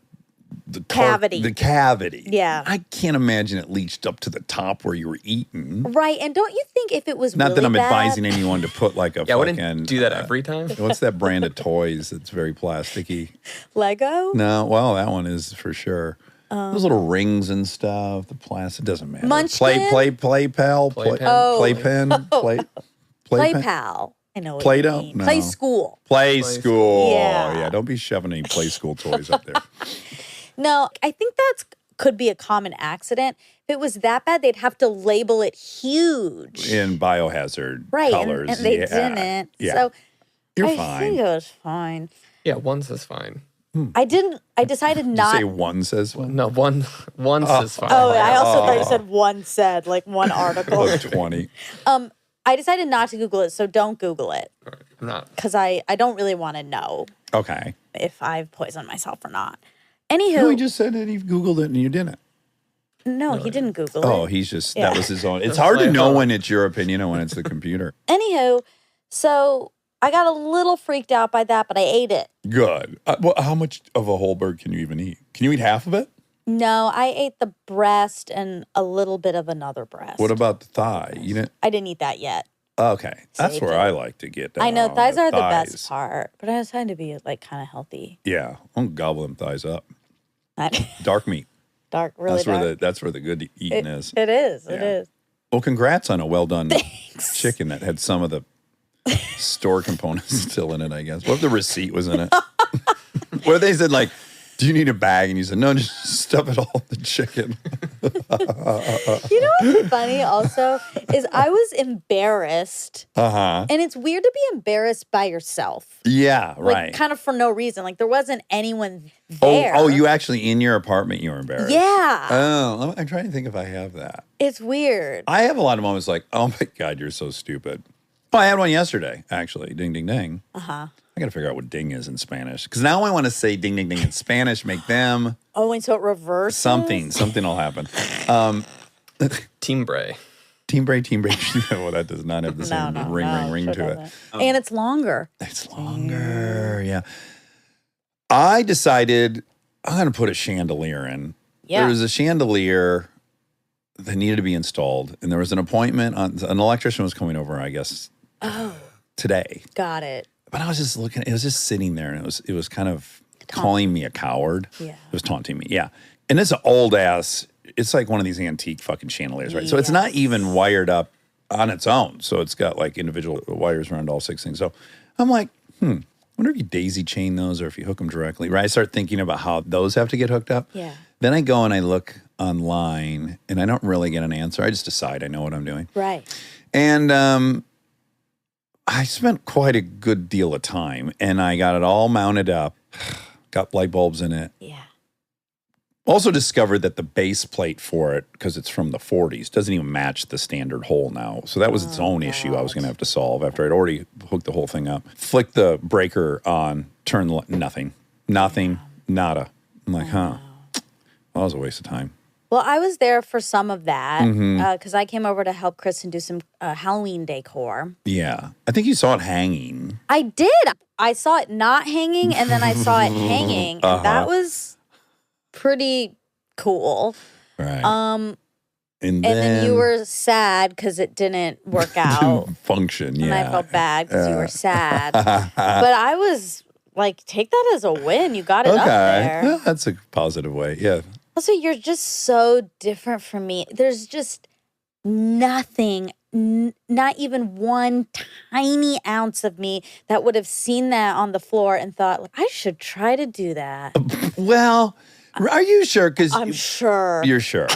Speaker 2: Cavity.
Speaker 1: The cavity.
Speaker 2: Yeah.
Speaker 1: I can't imagine it leached up to the top where you were eating.
Speaker 2: Right. And don't you think if it was
Speaker 1: Not
Speaker 2: really
Speaker 1: that I'm
Speaker 2: bad,
Speaker 1: advising anyone to put like a
Speaker 4: yeah, I
Speaker 1: fucking.
Speaker 4: wouldn't do that every time.
Speaker 1: What's that brand of toys that's very plasticky?
Speaker 2: Lego?
Speaker 1: No, well, that one is for sure. Those little rings and stuff, the plastic doesn't matter.
Speaker 2: Munchkin?
Speaker 1: Play pal,
Speaker 4: Playpen?
Speaker 2: Oh.
Speaker 1: playpen,
Speaker 2: Play
Speaker 1: pen?
Speaker 2: Pal. I know what
Speaker 1: Play-Doh?
Speaker 2: you mean.
Speaker 1: No.
Speaker 2: Play School.
Speaker 1: Play school.
Speaker 2: Yeah.
Speaker 1: Yeah, don't be shoving any play school toys up there.
Speaker 2: No, I think could be a common accident. If it was that bad, they'd have to label it huge.
Speaker 1: In biohazard
Speaker 2: Right.
Speaker 1: colors.
Speaker 2: And they
Speaker 1: yeah.
Speaker 2: didn't.
Speaker 1: Yeah.
Speaker 2: So
Speaker 1: You're
Speaker 2: I
Speaker 1: fine.
Speaker 2: think it was fine.
Speaker 4: Yeah, once is fine.
Speaker 2: I decided
Speaker 1: Did you
Speaker 2: not.
Speaker 1: say one says one?
Speaker 4: No, once is fine.
Speaker 2: Oh, I also thought you said one said, like one article.
Speaker 1: About 20.
Speaker 2: I decided not to Google it, so don't Google it.
Speaker 4: I'm not.
Speaker 2: Because I don't really want to know
Speaker 1: Okay.
Speaker 2: if I've poisoned myself or not. Anywho,
Speaker 1: No, he just said that he Googled it and you didn't.
Speaker 2: no, he didn't Google it.
Speaker 1: Oh, he's just,
Speaker 2: Yeah.
Speaker 1: that was his own. It's
Speaker 4: That's
Speaker 1: hard to
Speaker 4: like,
Speaker 1: know
Speaker 4: oh.
Speaker 1: when it's your opinion and when it's the computer.
Speaker 2: Anywho, so I got a little freaked out by that, but I ate it.
Speaker 1: Good. Well, how much of a whole bird can you even eat? Can you eat half of it?
Speaker 2: No, I ate the breast and a little bit of another breast.
Speaker 1: What about the thigh? You didn't?
Speaker 2: I didn't eat that yet.
Speaker 1: Okay. That's
Speaker 2: Saved
Speaker 1: where
Speaker 2: it.
Speaker 1: I like to get down.
Speaker 2: I know thighs are the
Speaker 1: thighs.
Speaker 2: best part, but I was trying to be like kind of healthy.
Speaker 1: Yeah. I'm gonna gobble them thighs up.
Speaker 2: Not
Speaker 1: Dark meat.
Speaker 2: dark, really dark.
Speaker 1: That's where the good eating is.
Speaker 2: It is. It
Speaker 1: Yeah.
Speaker 2: is.
Speaker 1: Well, congrats on a well done
Speaker 2: Thanks.
Speaker 1: chicken that had some of the store components still in it, I guess. What if the receipt was in it? What if they said, like, do you need a bag? And you said, no, just stuff it all in the chicken.
Speaker 2: You know what's funny also is I was embarrassed.
Speaker 1: Uh-huh.
Speaker 2: And it's weird to be embarrassed by yourself.
Speaker 1: Yeah,
Speaker 2: Like
Speaker 1: right.
Speaker 2: kind of for no reason. Like there wasn't anyone there.
Speaker 1: Oh, you actually, in your apartment, you were embarrassed?
Speaker 2: Yeah.
Speaker 1: Oh, I'm trying to think if I have that.
Speaker 2: It's weird.
Speaker 1: I have a lot of moments like, oh my God, you're so stupid. Oh, I had one yesterday, actually. Ding, ding, ding.
Speaker 2: Uh-huh.
Speaker 1: I got to figure out what ding is in Spanish. Because now I want to say ding, ding, ding in Spanish, make them
Speaker 2: Oh, and so it reverses?
Speaker 1: something will happen.
Speaker 4: Timbre.
Speaker 1: Timbre. Well, that does not have the same ring
Speaker 2: sure
Speaker 1: to it.
Speaker 2: doesn't. And it's longer.
Speaker 1: It's longer, yeah. I decided I'm going to put a chandelier in.
Speaker 2: Yeah.
Speaker 1: There was a chandelier that needed to be installed, and there was an appointment. An electrician was coming over, I guess, today.
Speaker 2: Got it.
Speaker 1: But I was just looking. It was just sitting there, and it was kind of calling me a coward.
Speaker 2: Yeah.
Speaker 1: It was taunting me. Yeah. And it's an old ass. It's like one of these antique fucking chandeliers, right? So it's not even wired up on its own. So it's got like individual wires around all 6 things. So I'm like, wonder if you daisy chain those or if you hook them directly, right? I start thinking about how those have to get hooked up.
Speaker 2: Yeah.
Speaker 1: Then I go and I look online, and I don't really get an answer. I just decide I know what I'm doing.
Speaker 2: Right.
Speaker 1: And I spent quite a good deal of time, and I got it all mounted up, got light bulbs in it.
Speaker 2: Yeah.
Speaker 1: Also discovered that the base plate for it, because it's from the 40s, doesn't even match the standard hole now. So that was its own issue I was going to have to solve after I'd already hooked the whole thing up. Flicked the breaker on, turned nothing, nada. I'm like, Well, that was a waste of time.
Speaker 2: Well, I was there for some of that
Speaker 1: Mm-hmm.
Speaker 2: because I came over to help Kristen do some Halloween decor.
Speaker 1: Yeah. I think you saw it hanging.
Speaker 2: I did. I saw it not hanging, and then I saw it hanging, and that was pretty cool.
Speaker 1: Right.
Speaker 2: And then you were sad because it didn't work out.
Speaker 1: function, yeah.
Speaker 2: And I felt bad because you were sad. But I was like, take that as a win. You got it up there.
Speaker 1: Yeah, that's a positive way. Yeah.
Speaker 2: Also, you're just so different from me. There's just nothing, not even one tiny ounce of me that would have seen that on the floor and thought, like, I should try to do that.
Speaker 1: Well, are you sure? Because
Speaker 2: I'm sure.
Speaker 1: you're sure.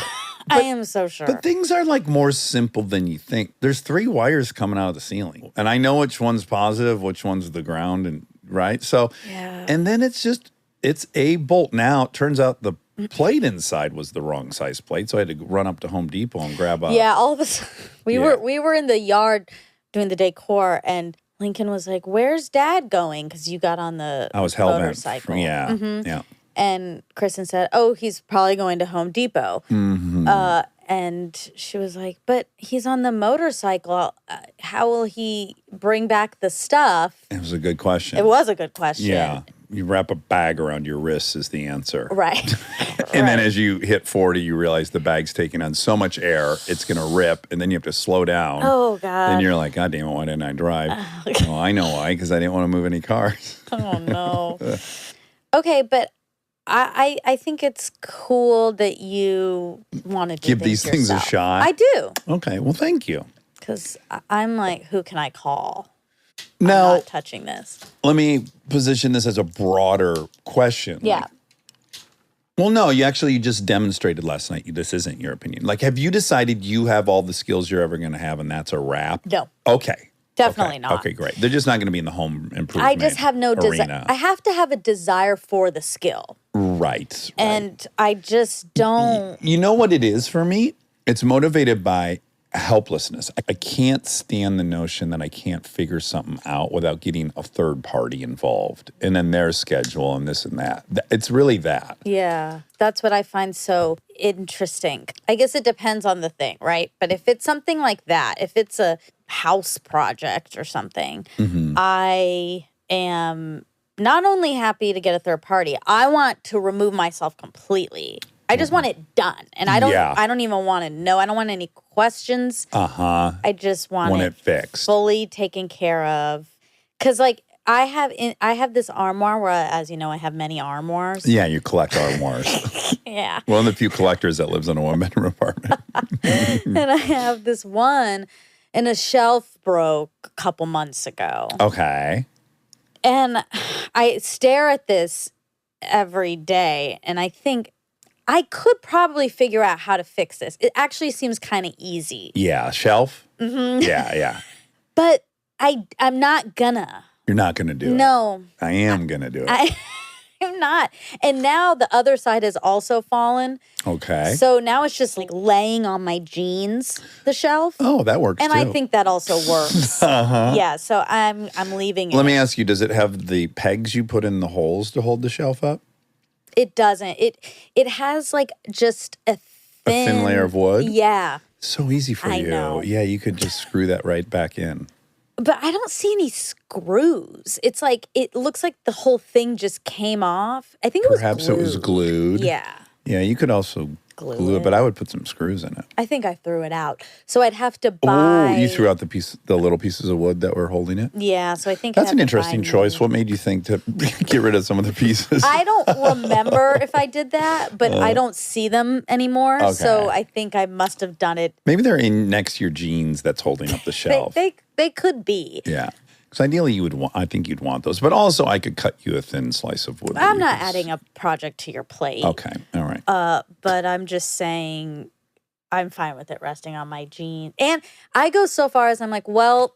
Speaker 2: I am so sure.
Speaker 1: But things are like more simple than you think. There's 3 wires coming out of the ceiling, and I know which one's positive, which one's the ground, and right. So,
Speaker 2: Yeah.
Speaker 1: and then it's a bolt. Now it turns out the plate inside was the wrong size plate, so I had to run up to Home Depot and grab a.
Speaker 2: Yeah, all of a sudden, we
Speaker 1: Yeah.
Speaker 2: were in the yard doing the decor, and Lincoln was like, "Where's Dad going?" Because you got on the
Speaker 1: I was hell bent.
Speaker 2: motorcycle.
Speaker 1: Yeah,
Speaker 2: Mhm.
Speaker 1: yeah.
Speaker 2: And Kristen said, "Oh, he's probably going to Home Depot."
Speaker 1: Mm-hmm.
Speaker 2: And she was like, "But he's on the motorcycle. How will he bring back the stuff?"
Speaker 1: It was a good question.
Speaker 2: It was a good question.
Speaker 1: Yeah, you wrap a bag around your wrists is the answer.
Speaker 2: Right.
Speaker 1: And then as you hit 40, you realize the bag's taking on so much air, it's going to rip, and then you have to slow down.
Speaker 2: Oh, God.
Speaker 1: Then you're like, God damn it, why didn't I drive? Well, I know why, because I didn't want to move any cars.
Speaker 2: Oh, no. Okay, but I think it's cool that you want to
Speaker 1: Give these things a
Speaker 2: yourself.
Speaker 1: shot.
Speaker 2: I do.
Speaker 1: Okay, well, thank you.
Speaker 2: Because I'm like, who can I call?
Speaker 1: Now,
Speaker 2: I'm not touching this.
Speaker 1: let me position this as a broader question.
Speaker 2: Yeah.
Speaker 1: Well, no, you just demonstrated last night this isn't your opinion. Like, have you decided you have all the skills you're ever going to have and that's a wrap?
Speaker 2: No.
Speaker 1: Okay.
Speaker 2: Definitely
Speaker 1: Okay.
Speaker 2: not.
Speaker 1: Okay, great. They're just not going to be in the home improvement
Speaker 2: I just have no desire.
Speaker 1: arena.
Speaker 2: I have to have a desire for the skill.
Speaker 1: Right.
Speaker 2: And I just don't.
Speaker 1: You know what it is for me? It's motivated by helplessness. I can't stand the notion that I can't figure something out without getting a third party involved and then their schedule and this and that. It's really that.
Speaker 2: Yeah, that's what I find so interesting. I guess it depends on the thing, right? But if it's something like that, if it's a house project or something, I am not only happy to get a third party, I want to remove myself completely. I just want it done. And I don't even want to know. I don't want any questions. I just want
Speaker 1: it fixed.
Speaker 2: Fully taken care of. Cuz like I have this armoire where, as you know, I have many armoires.
Speaker 1: Yeah, you collect armoires.
Speaker 2: Yeah.
Speaker 1: One of the few collectors that lives in a one-bedroom apartment.
Speaker 2: And I have this one, and a shelf broke a couple months ago.
Speaker 1: Okay.
Speaker 2: And I stare at this every day, and I think I could probably figure out how to fix this. It actually seems kind of easy.
Speaker 1: Yeah, shelf? Yeah.
Speaker 2: But I'm not gonna.
Speaker 1: You're not going to do it.
Speaker 2: No.
Speaker 1: I am going to do it.
Speaker 2: I'm not. And now the other side has also fallen.
Speaker 1: Okay.
Speaker 2: So now it's just like laying on my jeans, the shelf.
Speaker 1: Oh, that works
Speaker 2: And
Speaker 1: too.
Speaker 2: I think that also works. Yeah, so I'm leaving it.
Speaker 1: Let me ask you, does it have the pegs you put in the holes to hold the shelf up?
Speaker 2: It doesn't. It has like just a
Speaker 1: thin layer of wood?
Speaker 2: Yeah.
Speaker 1: So easy for you.
Speaker 2: know.
Speaker 1: Yeah, you could just screw that right back in.
Speaker 2: But I don't see any screws. It's like, it looks like the whole thing just came off. I think
Speaker 1: Perhaps it was glued.
Speaker 2: Yeah.
Speaker 1: Yeah, you could also glue it, but I would put some screws in it.
Speaker 2: I think I threw it out. So I'd have to buy.
Speaker 1: Oh, you threw out the little pieces of wood that were holding it?
Speaker 2: Yeah, so I think
Speaker 1: That's
Speaker 2: I
Speaker 1: an
Speaker 2: have to buy
Speaker 1: interesting choice.
Speaker 2: new.
Speaker 1: What made you think to get rid of some of the pieces?
Speaker 2: I don't remember if I did that, but I don't see them anymore. So
Speaker 1: Okay.
Speaker 2: I think I must have done it.
Speaker 1: Maybe they're in next to your jeans that's holding up the shelf.
Speaker 2: They could be.
Speaker 1: Yeah. Because ideally I think you'd want those. But also I could cut you a thin slice of wood. that
Speaker 2: I'm
Speaker 1: you
Speaker 2: not
Speaker 1: could
Speaker 2: adding a project to your plate.
Speaker 1: Okay. All right.
Speaker 2: But I'm just saying I'm fine with it resting on my jeans. And I go so far as I'm like, well,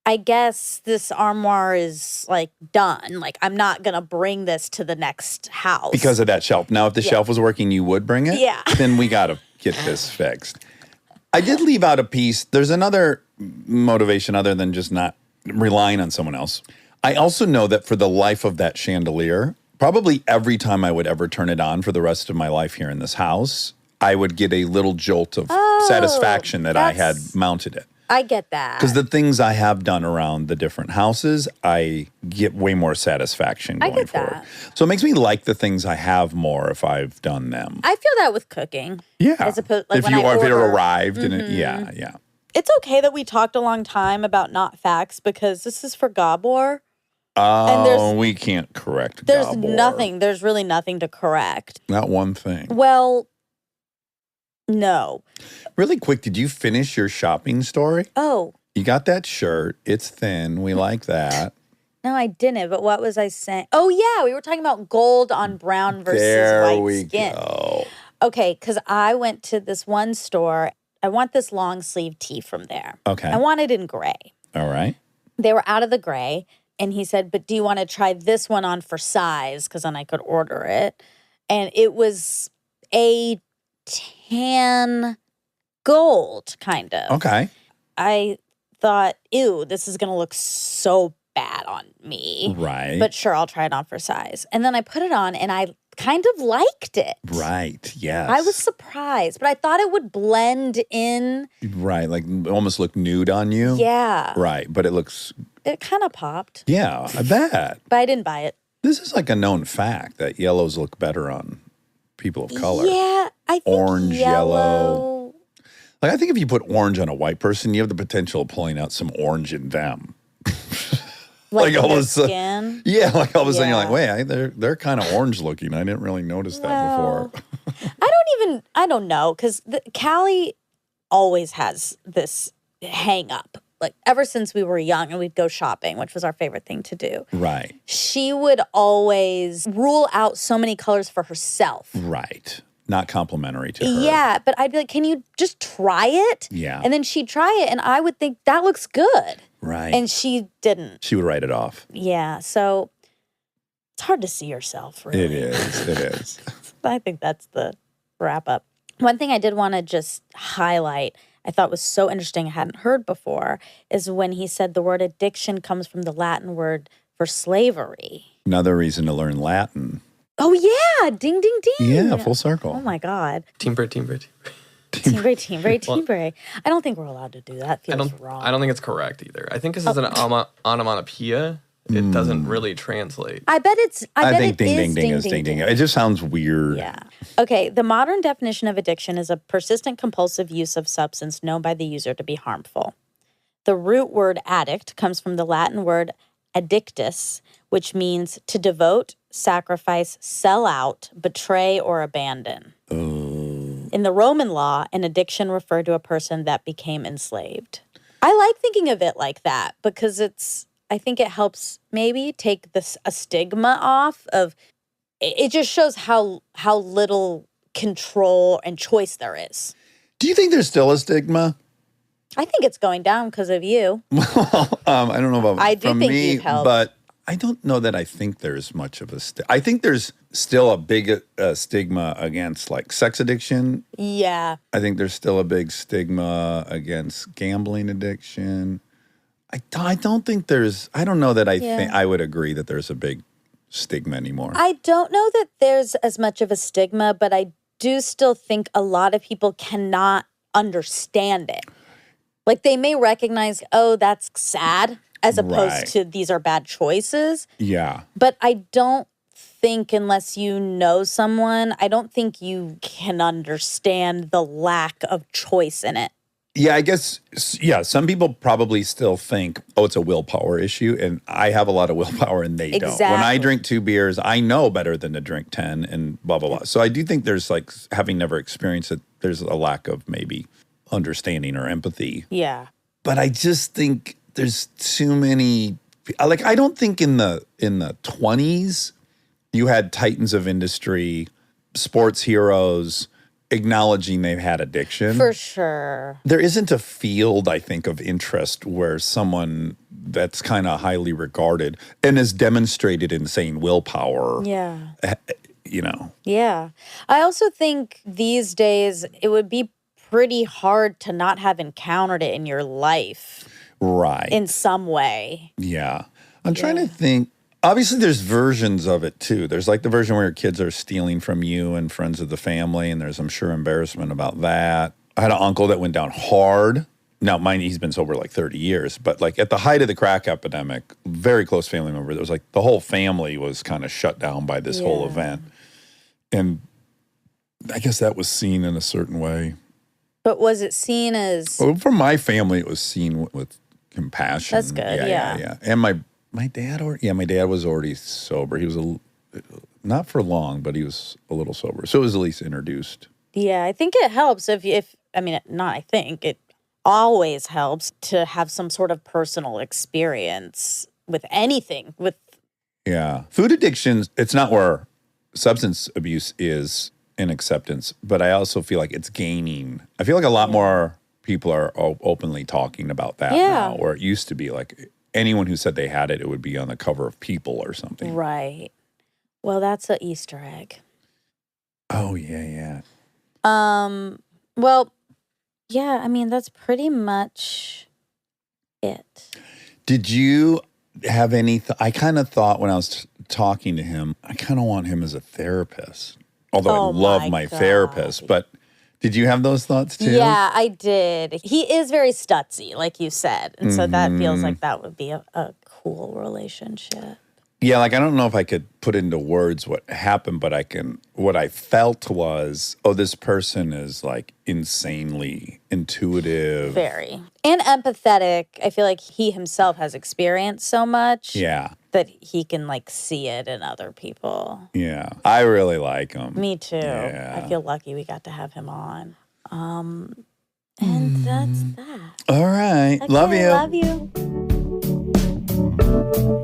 Speaker 2: I guess this armoire is like done. Like I'm not going to bring this to the next house.
Speaker 1: Because of that shelf. Now, if the shelf was working, you would bring it?
Speaker 2: Yeah.
Speaker 1: Then we got to get this fixed. I did leave out a piece. There's another motivation other than just not relying on someone else. I also know that for the life of that chandelier, probably every time I would ever turn it on for the rest of my life here in this house, I would get a little jolt of satisfaction that I had mounted it.
Speaker 2: I get that.
Speaker 1: Because the things I have done around the different houses, I get way more satisfaction going
Speaker 2: get
Speaker 1: forward.
Speaker 2: that.
Speaker 1: So it makes me like the things I have more if I've done them.
Speaker 2: I feel that with cooking.
Speaker 1: Yeah.
Speaker 2: As opposed, like
Speaker 1: if
Speaker 2: when
Speaker 1: you
Speaker 2: I
Speaker 1: if it
Speaker 2: order.
Speaker 1: arrived and it, yeah.
Speaker 2: It's okay that we talked a long time about not facts because this is for Gabor.
Speaker 1: Oh, we can't correct
Speaker 2: There's
Speaker 1: Gabor.
Speaker 2: nothing. There's really nothing to correct.
Speaker 1: Not one thing.
Speaker 2: Well, no.
Speaker 1: Really quick, did you finish your shopping story?
Speaker 2: Oh,
Speaker 1: You got that shirt. It's thin. We like that.
Speaker 2: no, I didn't. But what was I saying? Oh, yeah. We were talking about gold on brown versus
Speaker 1: There
Speaker 2: white
Speaker 1: we
Speaker 2: skin.
Speaker 1: go.
Speaker 2: Okay, because I went to this one store. I want this long sleeve tee from there.
Speaker 1: Okay.
Speaker 2: I want it in gray.
Speaker 1: All right.
Speaker 2: They were out of the gray. And he said, but do you want to try this one on for size? Because then I could order it. And it was a tan gold, kind of.
Speaker 1: Okay.
Speaker 2: I thought, ew, this is going to look so bad on me.
Speaker 1: Right.
Speaker 2: But sure, I'll try it on for size. And then I put it on and I kind of liked it.
Speaker 1: Right. Yes.
Speaker 2: I was surprised, but I thought it would blend in.
Speaker 1: Right. Like almost look nude on you.
Speaker 2: Yeah.
Speaker 1: Right. But it looks,
Speaker 2: It kind of popped,
Speaker 1: yeah, I bet.
Speaker 2: but I didn't buy it.
Speaker 1: This is like a known fact that yellows look better on people of color.
Speaker 2: Yeah, I think
Speaker 1: Orange, yellow.
Speaker 2: yellow.
Speaker 1: Like I think if you put orange on a white person, you have the potential of pulling out some orange in them.
Speaker 2: Like
Speaker 1: all
Speaker 2: their
Speaker 1: of a sudden-
Speaker 2: skin.
Speaker 1: Yeah, like all of a sudden you're
Speaker 2: Yeah.
Speaker 1: like, wait, they're kind of orange looking. I didn't really notice that
Speaker 2: Well,
Speaker 1: before.
Speaker 2: I don't know, because Callie always has this hang up. Like ever since we were young and we'd go shopping, which was our favorite thing to do.
Speaker 1: Right.
Speaker 2: She would always rule out so many colors for herself.
Speaker 1: Right. Not complimentary to her.
Speaker 2: Yeah, but I'd be like, can you just try it?
Speaker 1: Yeah.
Speaker 2: And then she'd try it and I would think that looks good.
Speaker 1: Right.
Speaker 2: And she didn't.
Speaker 1: She would write it off.
Speaker 2: Yeah, so it's hard to see yourself, really.
Speaker 1: It is. It is.
Speaker 2: I think that's the wrap up. One thing I did want to just highlight, I thought was so interesting, I hadn't heard before, is when he said the word addiction comes from the Latin word for slavery.
Speaker 1: Another reason to learn Latin.
Speaker 2: Oh, yeah. Ding, ding, ding.
Speaker 1: Yeah, full circle.
Speaker 2: Oh, my God.
Speaker 4: Timbre.
Speaker 2: Timbre. I don't think we're allowed to do that. Feels wrong.
Speaker 4: I don't think it's correct either. I think this is an onomatopoeia. It doesn't really translate.
Speaker 2: I bet it's.
Speaker 1: I think
Speaker 2: it
Speaker 1: ding,
Speaker 2: is
Speaker 1: ding, ding is ding, ding. It just sounds weird.
Speaker 2: Yeah. Okay. The modern definition of addiction is a persistent compulsive use of substance known by the user to be harmful. The root word addict comes from the Latin word addictus, which means to devote, sacrifice, sell out, betray, or abandon. In the Roman law, an addiction referred to a person that became enslaved. I like thinking of it like that because I think it helps maybe take a stigma off of, it just shows how little control and choice there is.
Speaker 1: Do you think there's still a stigma?
Speaker 2: I think it's going down because of you.
Speaker 1: Well, I don't know about
Speaker 2: I do
Speaker 1: from
Speaker 2: think
Speaker 1: me,
Speaker 2: you've helped.
Speaker 1: but I don't know that I think there's much of a I think there's still a big stigma against like sex addiction.
Speaker 2: Yeah.
Speaker 1: I think there's still a big stigma against gambling addiction. I don't think there's, I don't know that think I would agree that there's a big stigma anymore.
Speaker 2: I don't know that there's as much of a stigma, but I do still think a lot of people cannot understand it. Like they may recognize, oh, that's sad, as opposed to these are bad choices.
Speaker 1: Yeah.
Speaker 2: But I don't think unless you know someone, I don't think you can understand the lack of choice in it.
Speaker 1: Yeah, I guess, some people probably still think, oh, it's a willpower issue, and I have a lot of willpower and they don't. When I drink 2 beers, I know better than to drink 10 and blah, blah, blah. So I do think there's like, having never experienced it, there's a lack of maybe understanding or empathy.
Speaker 2: Yeah.
Speaker 1: But I just think there's too many, like I don't think in the 20s, you had titans of industry, sports heroes, acknowledging they've had addiction.
Speaker 2: For sure.
Speaker 1: There isn't a field, I think, of interest where someone that's kind of highly regarded and has demonstrated insane willpower.
Speaker 2: Yeah.
Speaker 1: You know.
Speaker 2: Yeah. I also think these days it would be pretty hard to not have encountered it in your life.
Speaker 1: Right.
Speaker 2: In some way.
Speaker 1: Yeah. I'm trying to think. Obviously, there's versions of it, too. There's like the version where your kids are stealing from you and friends of the family, and there's, I'm sure, embarrassment about that. I had an uncle that went down hard. Now, mind he's been sober like 30 years, but like at the height of the crack epidemic, very close family member, there was like the whole family was kind of shut down by this whole event. And I guess that was seen in a certain way.
Speaker 2: But was it seen as...
Speaker 1: Well, for my family, it was seen with compassion.
Speaker 2: That's good, yeah.
Speaker 1: And my dad was already sober. He was not for long, but he was a little sober. So it was at least introduced.
Speaker 2: Yeah, I think it helps it always helps to have some sort of personal experience with anything.
Speaker 1: Yeah. Food addictions, it's not where substance abuse is in acceptance, but I also feel like it's gaining. I feel like a lot more people are openly talking about that now, where it used to be like anyone who said they had it, it would be on the cover of People or something.
Speaker 2: Right. Well, that's an Easter egg.
Speaker 1: Oh, yeah.
Speaker 2: Well, yeah, I mean, that's pretty much it.
Speaker 1: Did you have any, I kind of thought when I was talking to him, I kind of want him as a therapist. Although I love my therapist, but did you have those thoughts too?
Speaker 2: Yeah, I did. He is very stutzy, like you said. And so that feels like that would be a cool relationship.
Speaker 1: Yeah, like I don't know if I could put into words what happened, but what I felt was, oh, this person is like insanely intuitive.
Speaker 2: Very. And empathetic. I feel like he himself has experienced so much.
Speaker 1: Yeah.
Speaker 2: That he can like see it in other people.
Speaker 1: Yeah. I really like him.
Speaker 2: Me too.
Speaker 1: Yeah.
Speaker 2: I feel lucky we got to have him on. And that's that.
Speaker 1: All right.
Speaker 2: Okay,
Speaker 1: Love you.
Speaker 2: Love you.